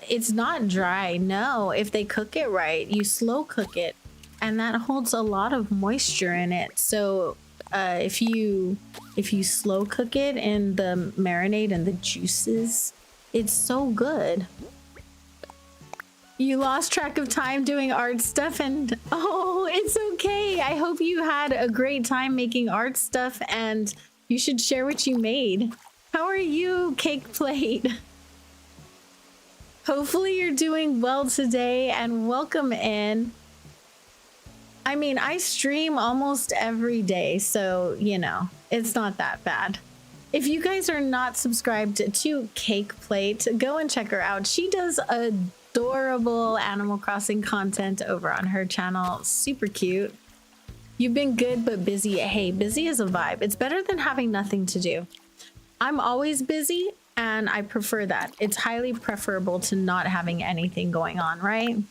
It's not dry. No, if they cook it right, you slow cook it, and that holds a lot of moisture in it. So if you slow cook it in the marinade and the juices, it's so good. You lost track of time doing art stuff, and oh, it's okay. I hope you had a great time making art stuff, and you should share what you made. How are you, Cake Plate? Hopefully you're doing well today, and welcome in. I mean, I stream almost every day, so, you know, it's not that bad. If you guys are not subscribed to Cake Plate, go and check her out. She does adorable Animal Crossing content over on her channel. Super cute. You've been good but busy. Hey, busy is a vibe. It's better than having nothing to do. I'm always busy, and I prefer that. It's highly preferable to not having anything going on, right? You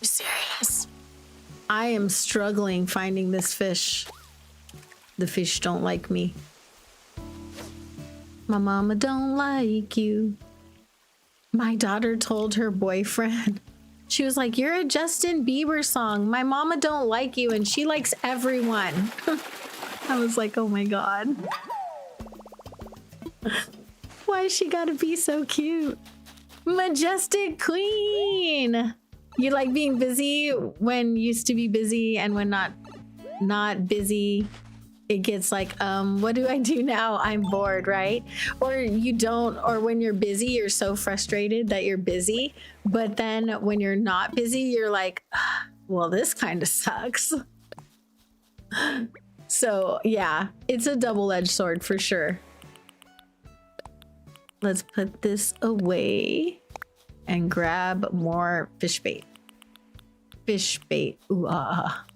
serious? I am struggling finding this fish. The fish don't like me. My mama don't like you. My daughter told her boyfriend, she was like, you're a Justin Bieber song. My mama don't like you, and she likes everyone. I was like, oh my God. Why she gotta be so cute? Majestic Queen. You like being busy when used to be busy, and when not busy it gets like, what do I do now? I'm bored, right? Or you don't, or when you're busy, you're so frustrated that you're busy. But then when you're not busy, you're like, "Ah, well, this kind of sucks." So yeah, it's a double-edged sword for sure. Let's put this away and grab more fish bait. Fish bait. Ooh, ah.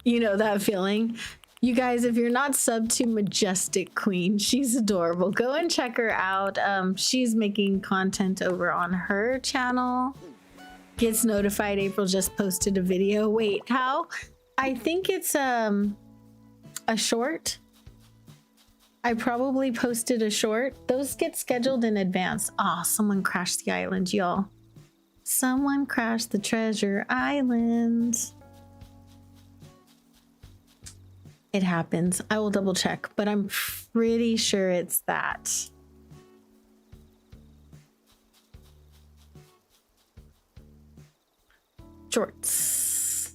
You know that feeling? You guys, if you're not subbed to Majestic Queen, she's adorable. Go and check her out. She's making content over on her channel. Gets notified April just posted a video. Wait, how? I think it's a short. I probably posted a short. Those get scheduled in advance. Oh, someone crashed the island, y'all. Someone crashed the treasure island. It happens. I will double check, but I'm pretty sure it's that. Shorts.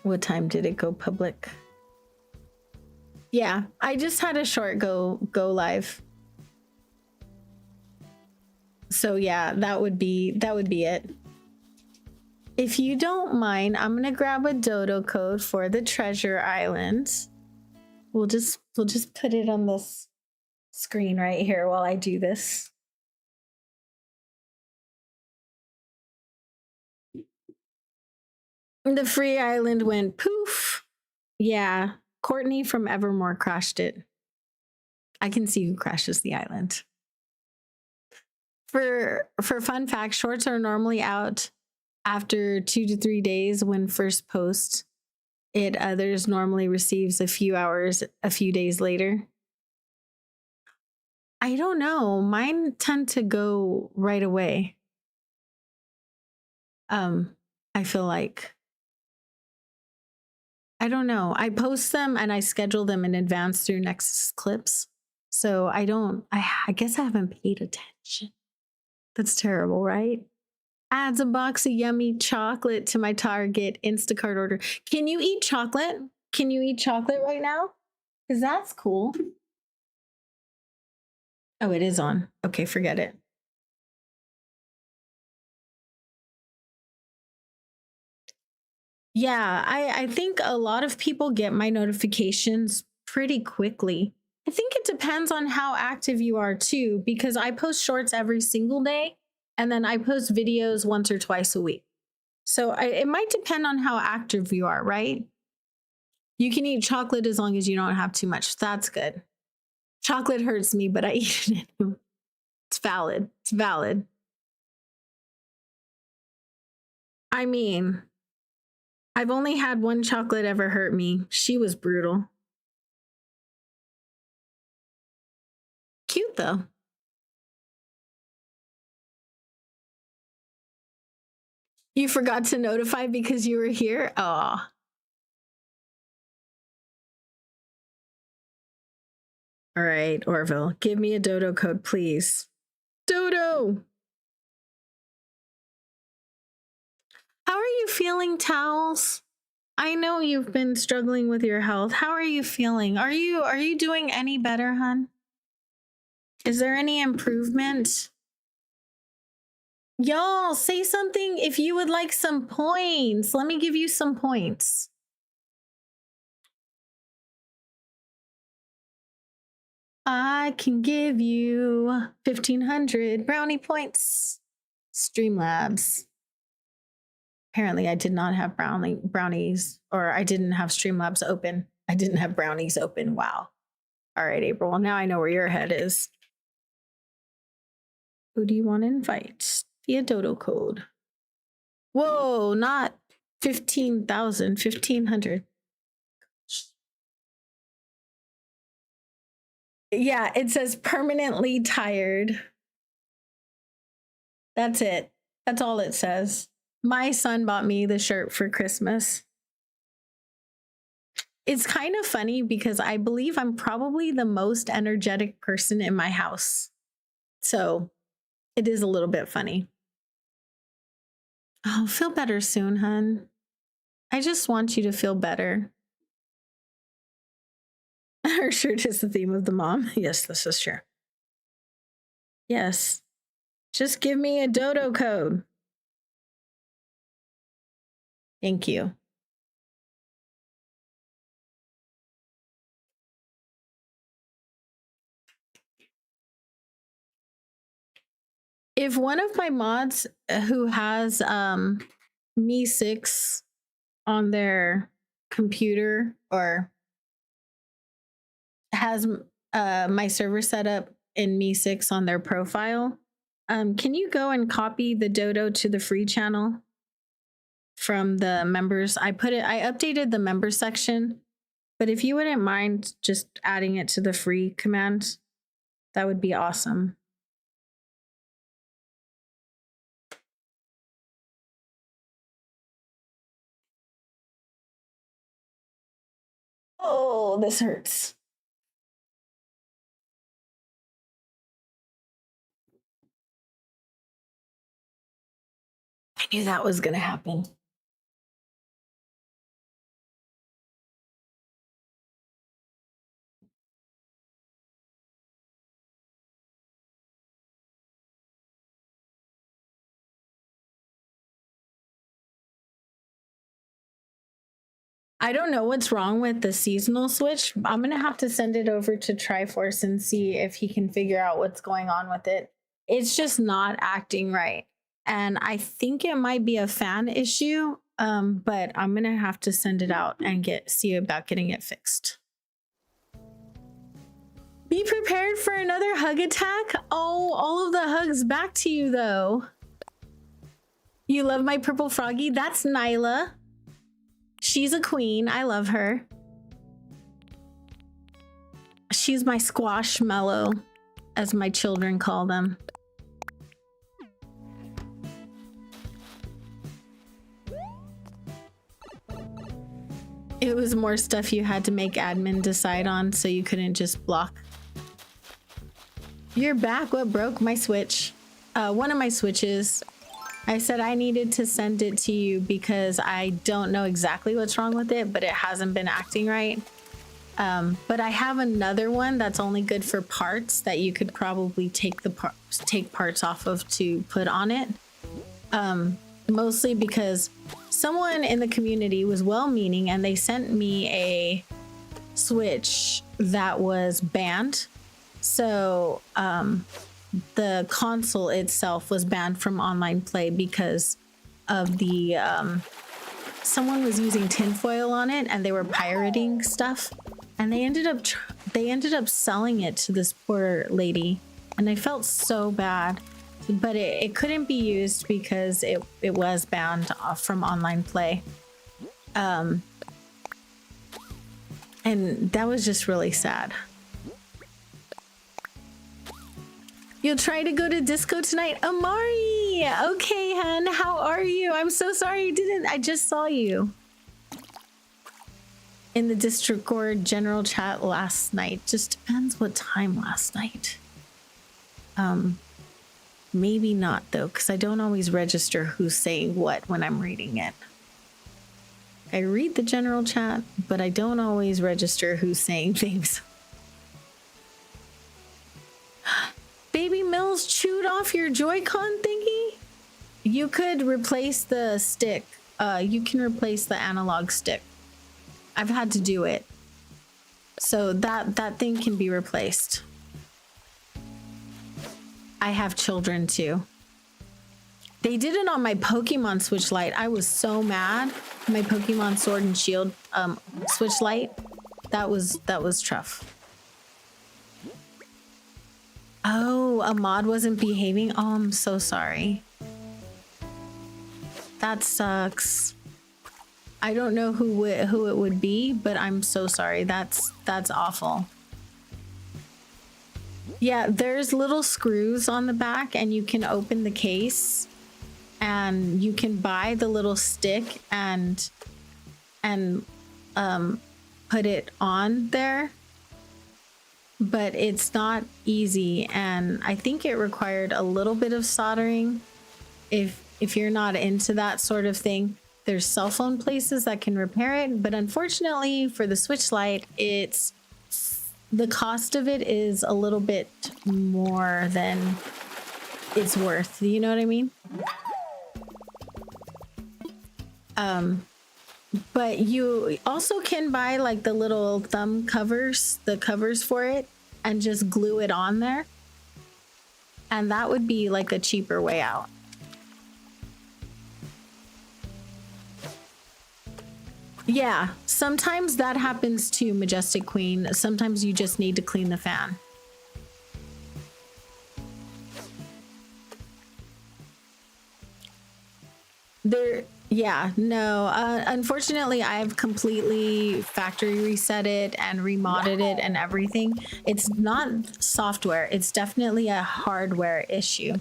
What time did it go public? Yeah, I just had a short go live. So yeah, that would be it. If you don't mind, I'm gonna grab a dodo code for the treasure island. We'll just put it on this screen right here while I do this. The free island went poof. Yeah, Courtney from Evermore crashed it. I can see who crashes the island. For fun fact, shorts are normally out after 2 to 3 days when first post. Others normally receives a few days later. I don't know. Mine tend to go right away. I feel like, I don't know. I post them and I schedule them in advance through Nexus Clips. So I guess I haven't paid attention. That's terrible, right? Adds a box of yummy chocolate to my Target Instacart order. Can you eat chocolate? Can you eat chocolate right now? Because that's cool. Oh, it is on. Okay, forget it. Yeah, I think a lot of people get my notifications pretty quickly. I think it depends on how active you are too, because I post shorts every single day and then I post videos once or twice a week. So it might depend on how active you are, right? You can eat chocolate as long as you don't have too much. That's good. Chocolate hurts me, but I eat it. It's valid. It's valid. I mean, I've only had one chocolate ever hurt me. She was brutal. Cute though. You forgot to notify because you were here? Oh. All right, Orville, give me a dodo code, please. Dodo! How are you feeling, Towels? I know you've been struggling with your health. How are you feeling? Are you doing any better, hun? Is there any improvement? Y'all, say something if you would like some points. Let me give you some points. I can give you 1,500 brownie points. Streamlabs. Apparently, I did not have brownies, or I didn't have Streamlabs open. I didn't have brownies open. Wow. All right, April. Well, now I know where your head is. Who do you want to invite via dodo code? Whoa, not 15,000, 1,500. Yeah, it says permanently tired. That's it. That's all it says. My son bought me the shirt for Christmas. It's kind of funny because I believe I'm probably the most energetic person in my house. So it is a little bit funny. Oh, feel better soon, hun. I just want you to feel better. Her shirt is the theme of the mom. Yes, this is true. Yes. Just give me a dodo code. Thank you. If one of my mods who has Me 6 on their computer or has my server set up in Me 6 on their profile, can you go and copy the dodo to the free channel from the members? I updated the member section, but if you wouldn't mind just adding it to the free command, that would be awesome. Oh, this hurts. I knew that was going to happen. I don't know what's wrong with the seasonal switch. I'm going to have to send it over to Triforce and see if he can figure out what's going on with it. It's just not acting right. And I think it might be a fan issue, but I'm going to have to send it out and see about getting it fixed. Be prepared for another hug attack. Oh, all of the hugs back to you, though. You love my purple froggy? That's Nyla. She's a queen. I love her. She's my squashmallow, as my children call them. It was more stuff you had to make admin decide on, so you couldn't just block. You're back. What broke? My Switch. One of my Switches. I said I needed to send it to you because I don't know exactly what's wrong with it, but it hasn't been acting right. But I have another one that's only good for parts that you could probably take parts off of to put on it. Mostly because someone in the community was well-meaning and they sent me a Switch that was banned. So the console itself was banned from online play because of the someone was using tinfoil on it and they were pirating stuff, and they ended up selling it to this poor lady, and I felt so bad, but it couldn't be used because it was banned off from online play, and that was just really sad. You'll try to go to disco tonight? Amari! Okay, hun, how are you? I'm so sorry you didn't. I just saw you in the Discord general chat last night. Just depends what time last night. Maybe not, though, because I don't always register who's saying what when I'm reading it. I read the general chat, but I don't always register who's saying things. Baby Mills chewed off your Joy-Con thingy? You could replace the stick. You can replace the analog stick. I've had to do it. So that thing can be replaced. I have children too. They did it on my Pokemon Switch Lite. I was so mad. My Pokemon Sword and Shield Switch Lite. That was tough. Oh, a mod wasn't behaving? Oh, I'm so sorry. That sucks. I don't know who it would be, but I'm so sorry. That's awful. Yeah, there's little screws on the back and you can open the case and you can buy the little stick and put it on there, but it's not easy, and I think it required a little bit of soldering. If you're not into that sort of thing, there's cell phone places that can repair it, but unfortunately for the Switch Lite, the cost of it is a little bit more than it's worth. You know what I mean? But you also can buy like the little thumb covers, the covers for it, and just glue it on there. And that would be like a cheaper way out. Yeah, sometimes that happens too, Majestic Queen. Sometimes you just need to clean the fan. Unfortunately, I've completely factory reset it and remodded it and everything. It's not software, it's definitely a hardware issue.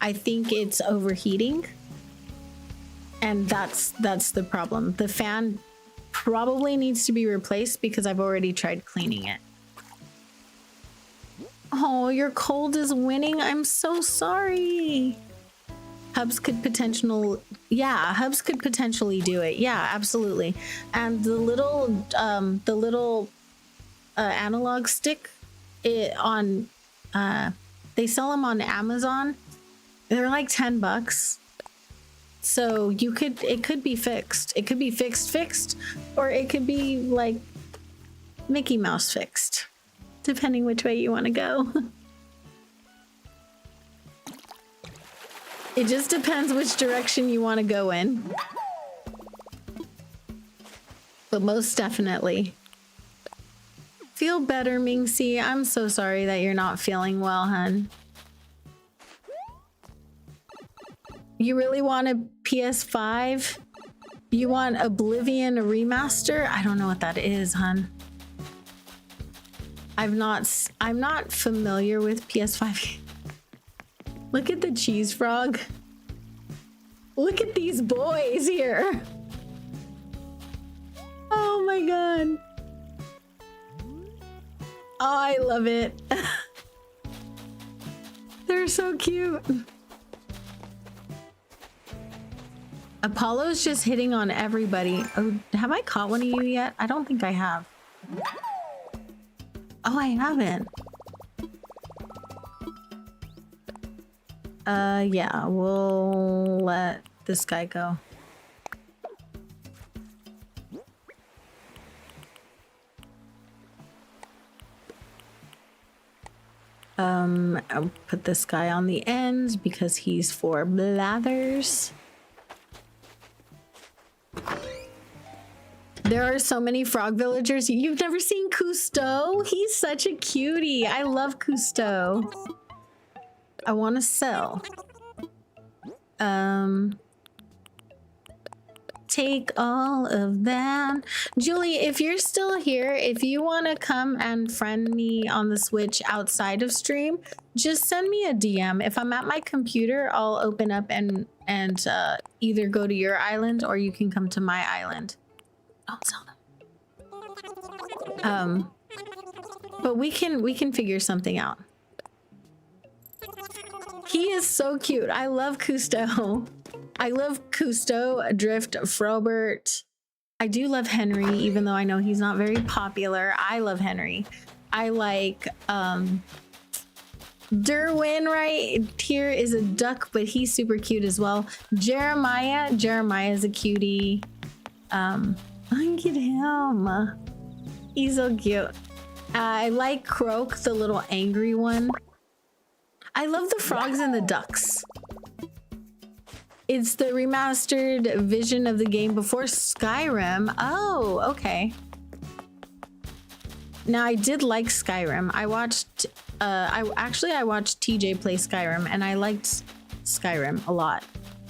I think it's overheating, and that's the problem. The fan probably needs to be replaced because I've already tried cleaning it. Oh, your cold is winning. I'm so sorry. Hubs could potentially do it. Yeah, absolutely. And the little analog stick, they sell them on Amazon. They're like $10. So it could be fixed. It could be fixed, or it could be like Mickey Mouse fixed, depending which way you want to go. It just depends which direction you want to go in. But most definitely. Feel better, Mingxi. I'm so sorry that you're not feeling well, hun. You really want a PS5? You want Oblivion Remaster? I don't know what that is, hun. I'm not familiar with PS5. Look at the cheese frog. Look at these boys here. Oh my god. Oh, I love it. They're so cute. Apollo's just hitting on everybody. Oh, have I caught one of you yet? I don't think I have. Oh, I haven't. Yeah, we'll let this guy go. I'll put this guy on the end because he's for blathers. There are so many frog villagers. You've never seen Cousteau? He's such a cutie. I love Cousteau. I want to sell. Take all of that. Julie, if you're still here, if you want to come and friend me on the Switch outside of stream, just send me a DM. If I'm at my computer, I'll open up and either go to your island or you can come to my island. Don't sell them. But we can figure something out. He is so cute. I love Cousteau. I love Cousteau, Drift, Frobert. I do love Henry, even though I know he's not very popular. I love Henry. I like Derwin right here is a duck, but he's super cute as well. Jeremiah's a cutie. Look at him. He's so cute. I like Croak, the little angry one. I love the frogs and the ducks. It's the remastered vision of the game before Skyrim. Oh, okay. Now, I did like Skyrim. I watched TJ play Skyrim, and I liked Skyrim a lot.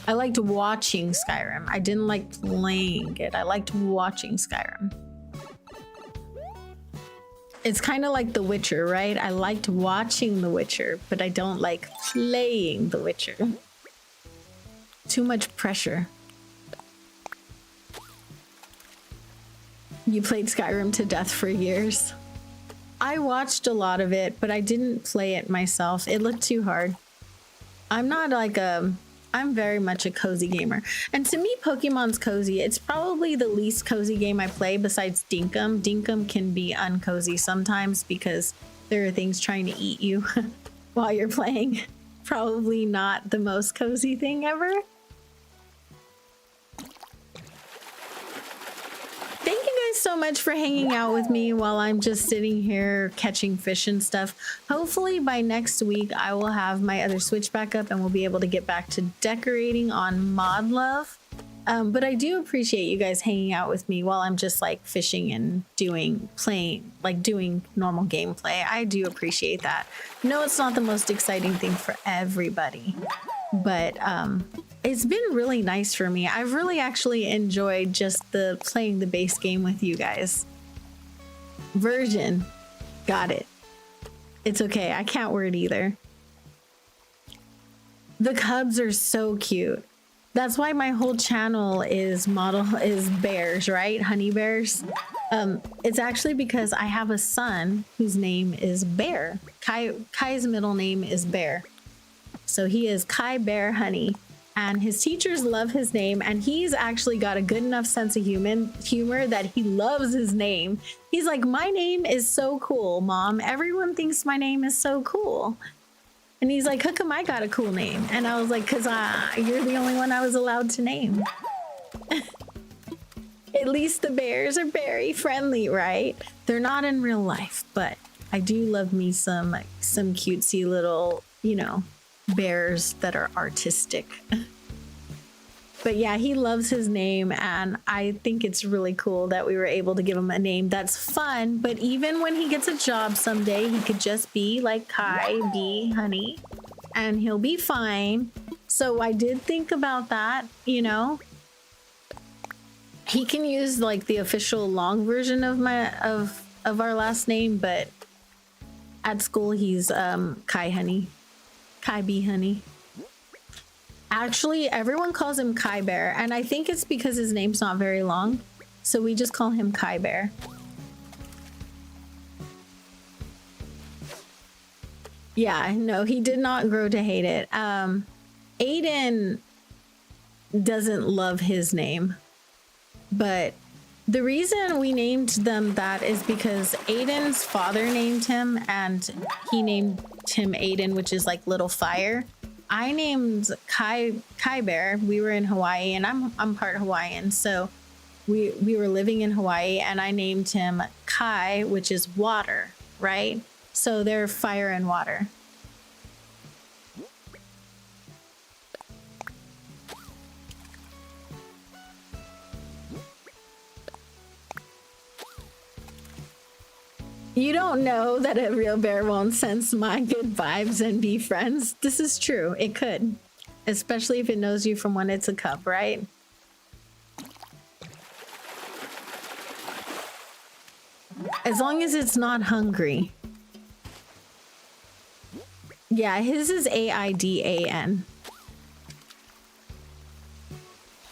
I liked watching Skyrim. I didn't like playing it. I liked watching Skyrim. It's kind of like The Witcher, right? I liked watching The Witcher, but I don't like playing The Witcher. Too much pressure. You played Skyrim to death for years. I watched a lot of it, but I didn't play it myself. It looked too hard. I'm not like I'm very much a cozy gamer. And to me, Pokemon's cozy. It's probably the least cozy game I play besides Dinkum. Dinkum can be uncozy sometimes because there are things trying to eat you while you're playing. Probably not the most cozy thing ever. Thank you guys so much for hanging out with me while I'm just sitting here catching fish and stuff. Hopefully by next week, I will have my other Switch back up and we'll be able to get back to decorating on Mod Love. But I do appreciate you guys hanging out with me while I'm just like fishing and doing normal gameplay. I do appreciate that. No, it's not the most exciting thing for everybody, but it's been really nice for me. I've really actually enjoyed just playing the base game with you guys. Version, got it. It's okay. I can't word either. The cubs are so cute. That's why my whole channel is bears, right? Honey bears. It's actually because I have a son whose name is Bear. Kai's middle name is Bear. So he is Kai Bear Honey. And his teachers love his name, and he's actually got a good enough sense of humor that he loves his name. He's like, my name is so cool, Mom. Everyone thinks my name is so cool. And he's like, how come I got a cool name? And I was like, because you're the only one I was allowed to name. At least the bears are very friendly, right? They're not in real life, but I do love me some cutesy little, bears that are artistic. But yeah, he loves his name, and I think it's really cool that we were able to give him a name that's fun. But even when he gets a job someday, he could just be like Kai B Honey, and he'll be fine. So I did think about that, He can use like the official long version of our last name, but at school he's Kai Honey, Kai B Honey. Actually, everyone calls him Kai Bear, and I think it's because his name's not very long, so we just call him Kai Bear. Yeah, no, he did not grow to hate it. Aiden doesn't love his name, but the reason we named them that is because Aiden's father named him, and he named him Aiden, which is like little fire. I named Kai Bear. We were in Hawaii, and I'm part Hawaiian, so we were living in Hawaii, and I named him Kai, which is water, right? So they're fire and water. You don't know that a real bear won't sense my good vibes and be friends. This is true. It could, especially if it knows you from when it's a cub, right? As long as it's not hungry. Yeah, his is Aidan.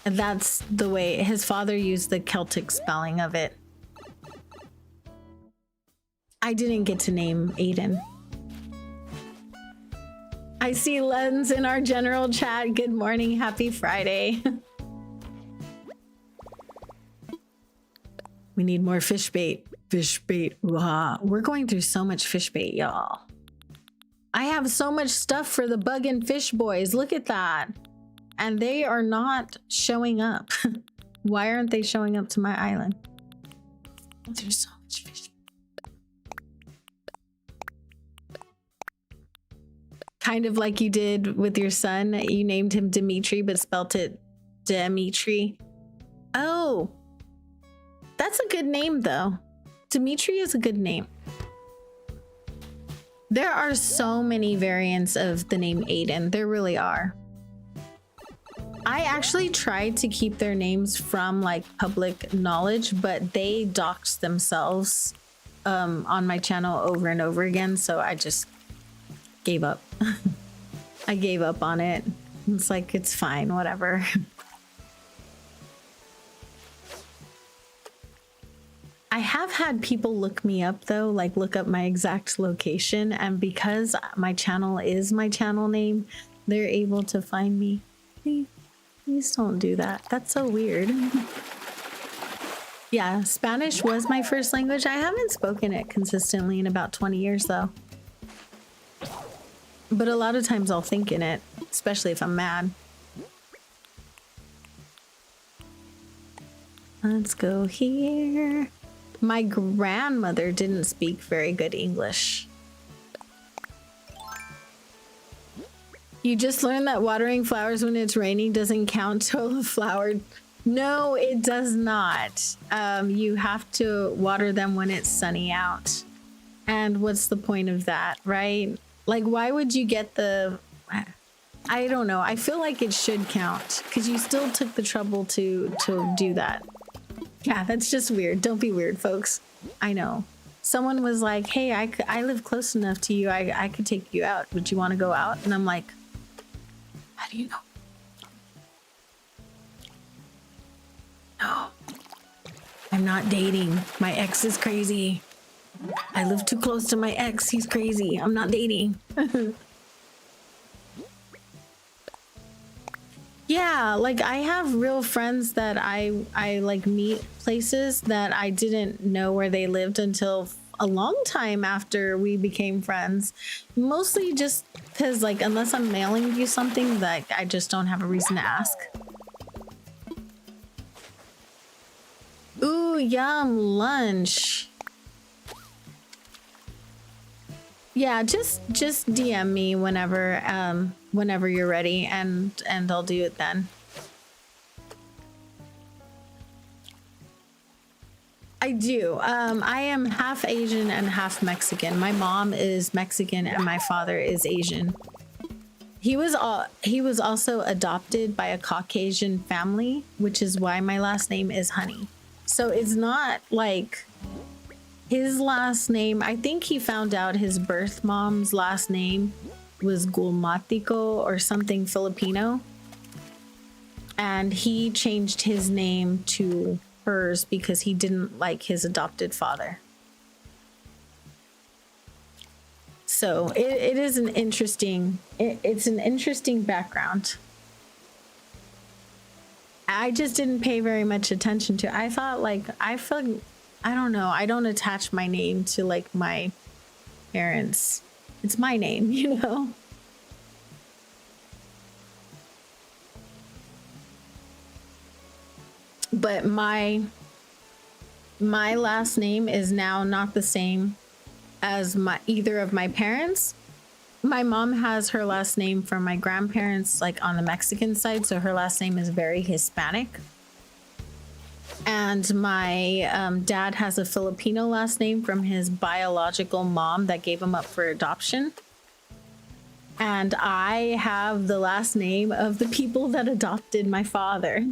And that's the way his father used the Celtic spelling of it. I didn't get to name Aiden. I see Lens in our general chat. Good morning. Happy Friday. We need more fish bait. Fish bait. Wow. We're going through so much fish bait, y'all. I have so much stuff for the bug and fish boys. Look at that. And they are not showing up. Why aren't they showing up to my island? There's so much fish. Kind of like you did with your son. You named him Dimitri, but spelt it Dimitri. Oh, that's a good name, though. Dimitri is a good name. There are so many variants of the name Aiden. There really are. I actually tried to keep their names from like public knowledge, but they doxed themselves on my channel over and over again. So I just gave up. I gave up on it. It's like, it's fine, whatever. I have had people look me up though, like look up my exact location, and because my channel is my channel name, they're able to find me. Please don't do that. That's so weird. Yeah, Spanish was my first language. I haven't spoken it consistently in about 20 years though. But a lot of times I'll think in it, especially if I'm mad. Let's go here. My grandmother didn't speak very good English. You just learned that watering flowers when it's raining doesn't count till a flower. No, it does not. You have to water them when it's sunny out. And what's the point of that, right? Like, why would you get the... I don't know. I feel like it should count because you still took the trouble to do that. Yeah, that's just weird. Don't be weird, folks. I know. Someone was like, hey, I live close enough to you. I could take you out. Would you want to go out? And I'm like, how do you know? No. I'm not dating. My ex is crazy. I live too close to my ex. He's crazy. I'm not dating. Yeah, like I have real friends that I like meet places that I didn't know where they lived until a long time after we became friends. Mostly just because, like, unless I'm mailing you something, that I just don't have a reason to ask. Ooh, yum, lunch. Yeah, just DM me whenever you're ready, and I'll do it then. I do. I am half Asian and half Mexican. My mom is Mexican and my father is Asian. He was also adopted by a Caucasian family, which is why my last name is Honey. So it's not like his last name. I think he found out his birth mom's last name was Gulmatico or something Filipino. And he changed his name to hers because he didn't like his adopted father. So it is an interesting, it's an interesting background. I just didn't pay very much attention to it. I thought, like, I don't know. I don't attach my name to like my parents. It's my name, you know? But my last name is now not the same as either of my parents. My mom has her last name from my grandparents, like on the Mexican side, so her last name is very Hispanic. And my dad has a Filipino last name from his biological mom that gave him up for adoption. And I have the last name of the people that adopted my father.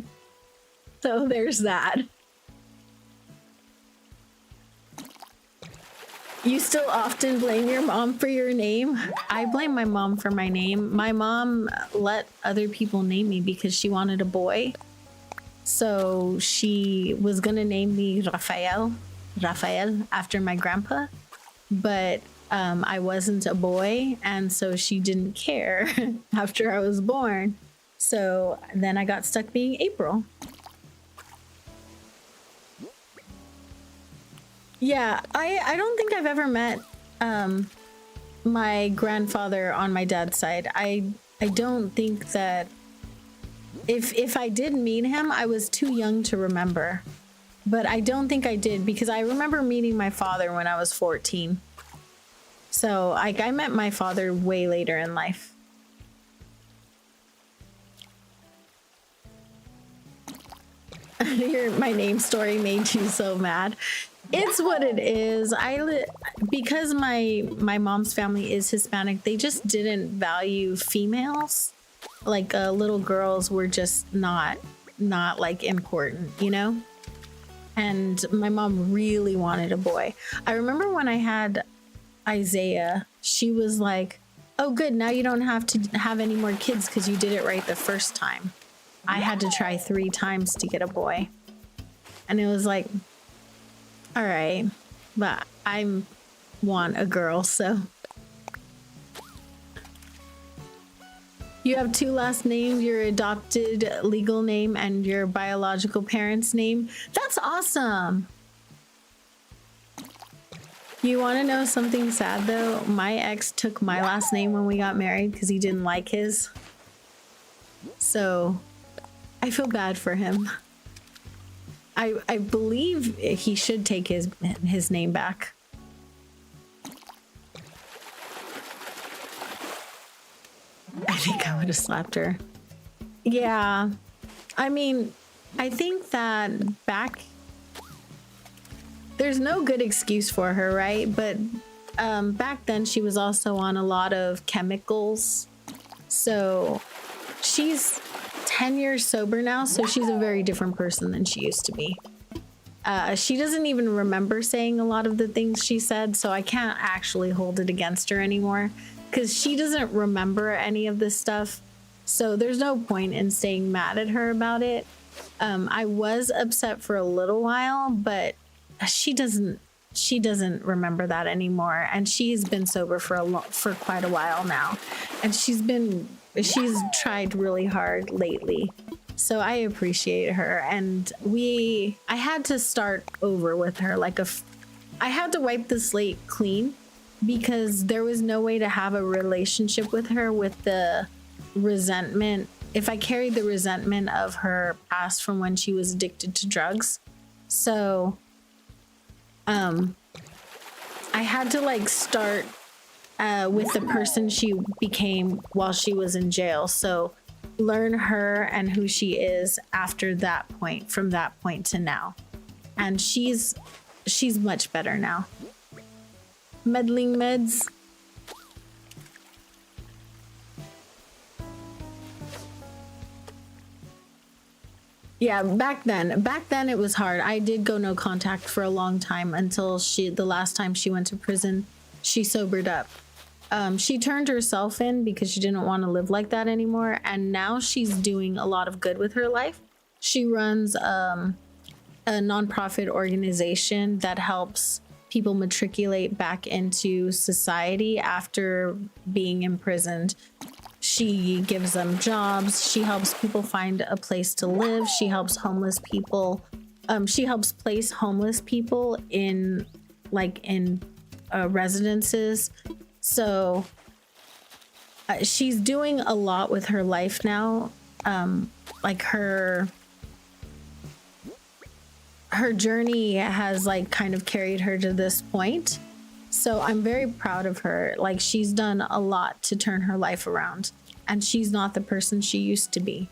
So there's that. You still often blame your mom for your name? I blame my mom for my name. My mom let other people name me because she wanted a boy. So she was gonna name me Rafael after my grandpa. But I wasn't a boy, and so she didn't care after I was born. So then I got stuck being April. Yeah, I don't think I've ever met my grandfather on my dad's side. I don't think that if I did meet him, I was too young to remember. But I don't think I did, because I remember meeting my father when I was 14. So I met my father way later in life. My name story made you so mad. It's what it is. Because my mom's family is Hispanic, they just didn't value females. Like little girls were just not like important, you know? And my mom really wanted a boy. I remember when I had Isaiah, she was like, oh good, now you don't have to have any more kids because you did it right the first time. I had to try 3 times to get a boy. And it was like, All right, but I want a girl, so. You have two last names, your adopted legal name and your biological parents' name. That's awesome. You want to know something sad though? My ex took my last name when we got married because he didn't like his. So I feel bad for him. I believe he should take his name back. I think I would have slapped her. Yeah. I mean, I think that there's no good excuse for her, right? But back then she was also on a lot of chemicals. So she's 10 years sober now, so she's a very different person than she used to be. She doesn't even remember saying a lot of the things she said, so I can't actually hold it against her anymore because she doesn't remember any of this stuff. So there's no point in staying mad at her about it. I was upset for a little while, but she doesn't remember that anymore, and she's been sober for quite a while now, and she's tried really hard lately. So I appreciate her, and I had to start over with her. I had to wipe the slate clean because there was no way to have a relationship with her with the resentment. If I carried the resentment of her past from when she was addicted to drugs. So I had to start with the person she became while she was in jail. So learn her and who she is after that point, from that point to now. And she's much better now. Meddling meds. Yeah, back then it was hard. I did go no contact for a long time until the last time she went to prison, she sobered up. She turned herself in because she didn't want to live like that anymore. And now she's doing a lot of good with her life. She runs a nonprofit organization that helps people matriculate back into society after being imprisoned. She gives them jobs. She helps people find a place to live. She helps homeless people. She helps place homeless people in residences. So she's doing a lot with her life now. Her journey has kind of carried her to this point. So I'm very proud of her. She's done a lot to turn her life around, and she's not the person she used to be.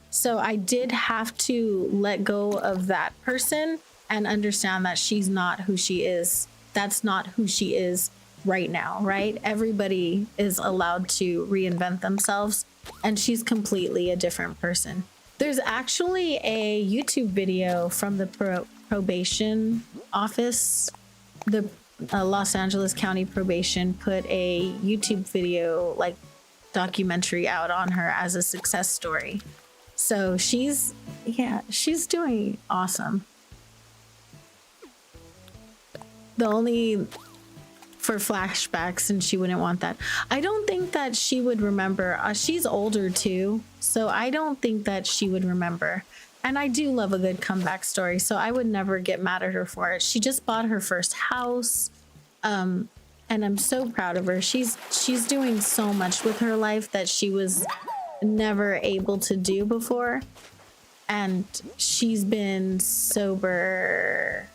So I did have to let go of that person and understand that she's not who she is. That's not who she is right now, right? Everybody is allowed to reinvent themselves, and she's completely a different person. There's actually a YouTube video from the probation office. The Los Angeles County Probation put a YouTube video, documentary out on her as a success story. So she's doing awesome. The only for flashbacks, and she wouldn't want that. I don't think that she would remember. She's older too, so I don't think that she would remember. And I do love a good comeback story, so I would never get mad at her for it. She just bought her first house, and I'm so proud of her. She's doing so much with her life that she was never able to do before, and she's been sober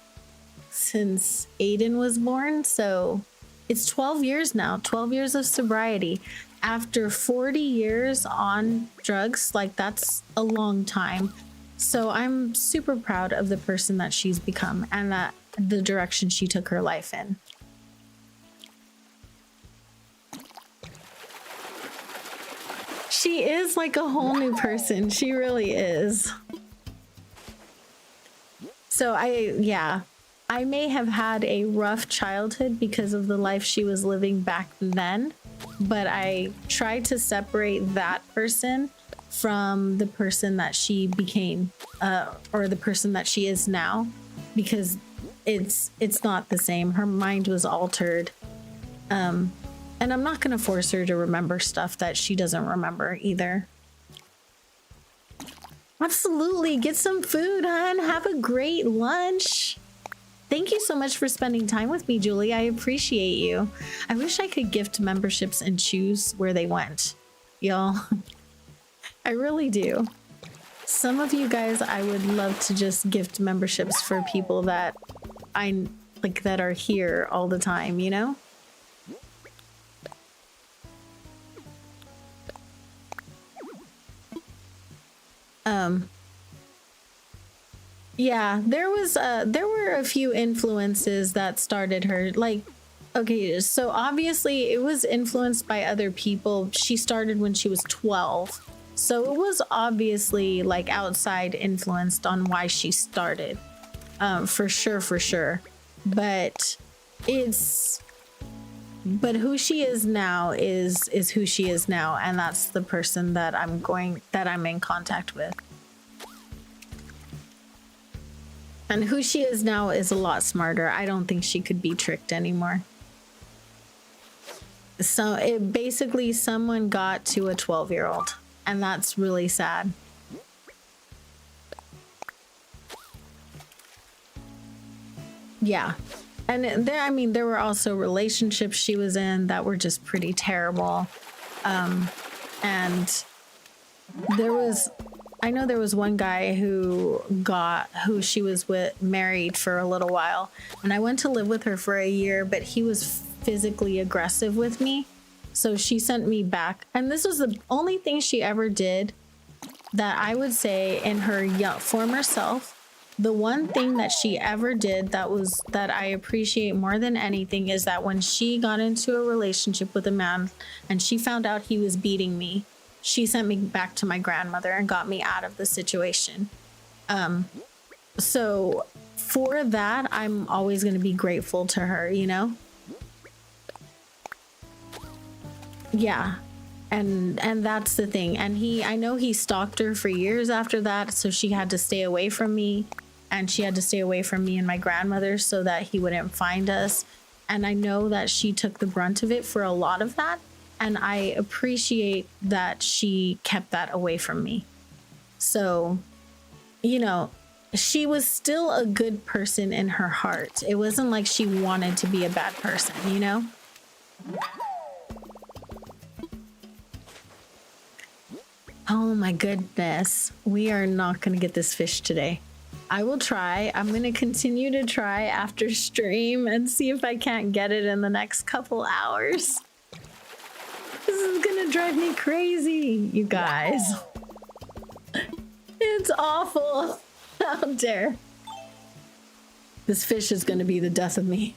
since Aiden was born. So it's 12 years now, 12 years of sobriety after 40 years on drugs. That's a long time. So I'm super proud of the person that she's become and that the direction she took her life in. She is a whole new person. She really is. So I may have had a rough childhood because of the life she was living back then, but I tried to separate that person from the person that she became, or the person that she is now, because it's not the same. Her mind was altered. And I'm not gonna force her to remember stuff that she doesn't remember either. Absolutely. Get some food, hon. Have a great lunch. Thank you so much for spending time with me, Julie. I appreciate you. I wish I could gift memberships and choose where they went, y'all. I really do. Some of you guys, I would love to just gift memberships for people that I like that are here all the time, you know? Yeah, there were a few influences that started her. Like, okay, so obviously it was influenced by other people. She started when she was 12. So it was obviously like outside influenced on why she started. For sure. But who she is now is who she is now, and that's the person that I'm in contact with. And who she is now is a lot smarter. I don't think she could be tricked anymore. So it basically someone got to a 12-year-old, and that's really sad. Yeah. And there were also relationships she was in that were just pretty terrible. And I know there was one guy who she was married for a little while, and I went to live with her for a year, but he was physically aggressive with me. So she sent me back. And this was the only thing she ever did that I would say in her former self. The one thing that she ever did that I appreciate more than anything is that when she got into a relationship with a man and she found out he was beating me, she sent me back to my grandmother and got me out of the situation. So for that, I'm always going to be grateful to her, you know? Yeah. And that's the thing. And I know he stalked her for years after that, so she had to stay away from me. And she had to stay away from me and my grandmother so that he wouldn't find us. And I know that she took the brunt of it for a lot of that. And I appreciate that she kept that away from me. So, you know, she was still a good person in her heart. It wasn't like she wanted to be a bad person, you know? Oh my goodness. We are not going to get this fish today. I will try. I'm going to continue to try after stream and see if I can't get it in the next couple hours. This is going to drive me crazy, you guys. It's awful. How dare. This fish is going to be the death of me.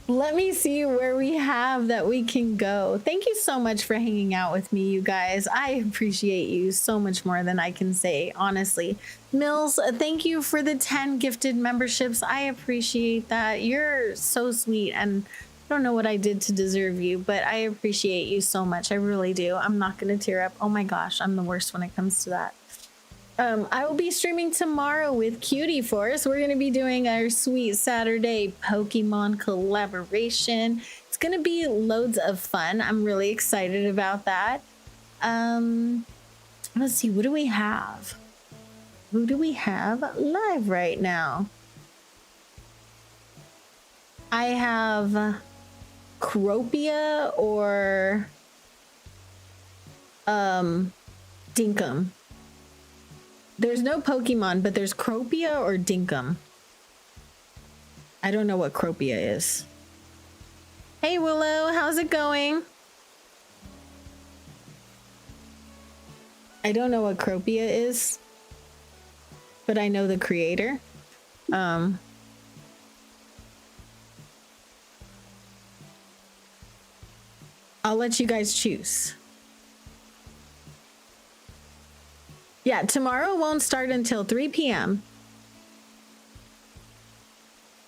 Let me see where we have that we can go. Thank you so much for hanging out with me, you guys. I appreciate you so much more than I can say, honestly. Mills, thank you for the 10 gifted memberships. I appreciate that. You're so sweet, and I don't know what I did to deserve you, but I appreciate you so much. I really do. I'm not going to tear up. Oh my gosh, I'm the worst when it comes to that. I will be streaming tomorrow with Cutie Force. We're going to be doing our Sweet Saturday Pokemon collaboration. It's going to be loads of fun. I'm really excited about that. Let's see, what do we have? Who do we have live right now? I have Cropia or Dinkum. There's no Pokemon, but there's Cropia or Dinkum. I don't know what Cropia is. Hey Willow, how's it going? I don't know what Cropia is, but I know the creator. I'll let you guys choose. Yeah, tomorrow won't start until 3 p.m.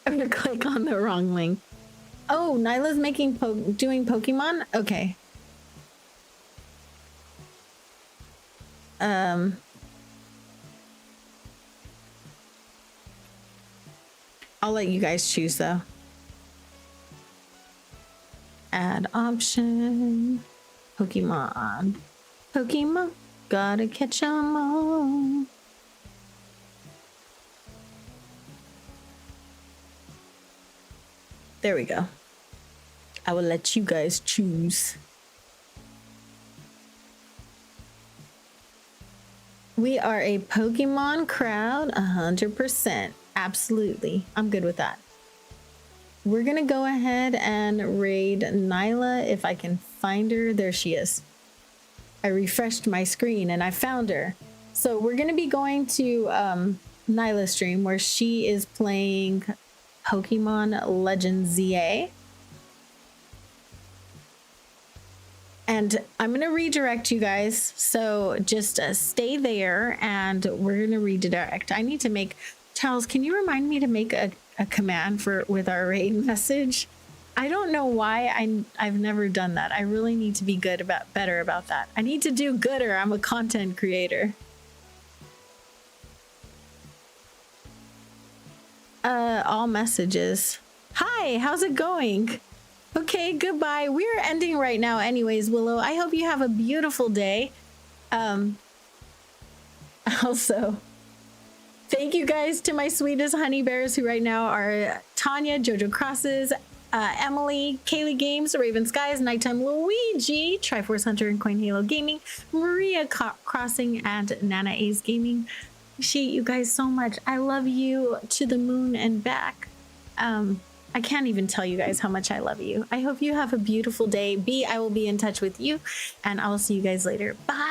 I'm gonna click on the wrong link. Oh, Nyla's doing Pokemon? Okay. I'll let you guys choose though. Add option. Pokemon. Pokemon. Gotta catch 'em all. There we go. I will let you guys choose. We are a Pokemon crowd, 100%. Absolutely. I'm good with that. We're gonna go ahead and raid Nyla if I can find her. There she is. I refreshed my screen and I found her. So we're gonna be going to Nyla's stream where she is playing Pokemon Legends ZA. And I'm going to redirect you guys. So just stay there and we're going to redirect. I need to make, Charles, can you remind me to make a command with our raid message? I don't know why I've never done that. I really need to be better about that. I need to do gooder. I'm a content creator. All messages. Hi, how's it going? Okay, goodbye. We're ending right now anyways, Willow. I hope you have a beautiful day. Also, thank you guys to my sweetest honey bears who right now are Tanya, Jojo Crosses, Emily, Kaylee Games, Raven Skies, Nighttime Luigi, Triforce Hunter and Coin Halo Gaming, Maria Crossing, and Nana A's Gaming. Appreciate you guys so much. I love you to the moon and back. I can't even tell you guys how much I love you. I hope you have a beautiful day. B, I will be in touch with you, and I will see you guys later. Bye.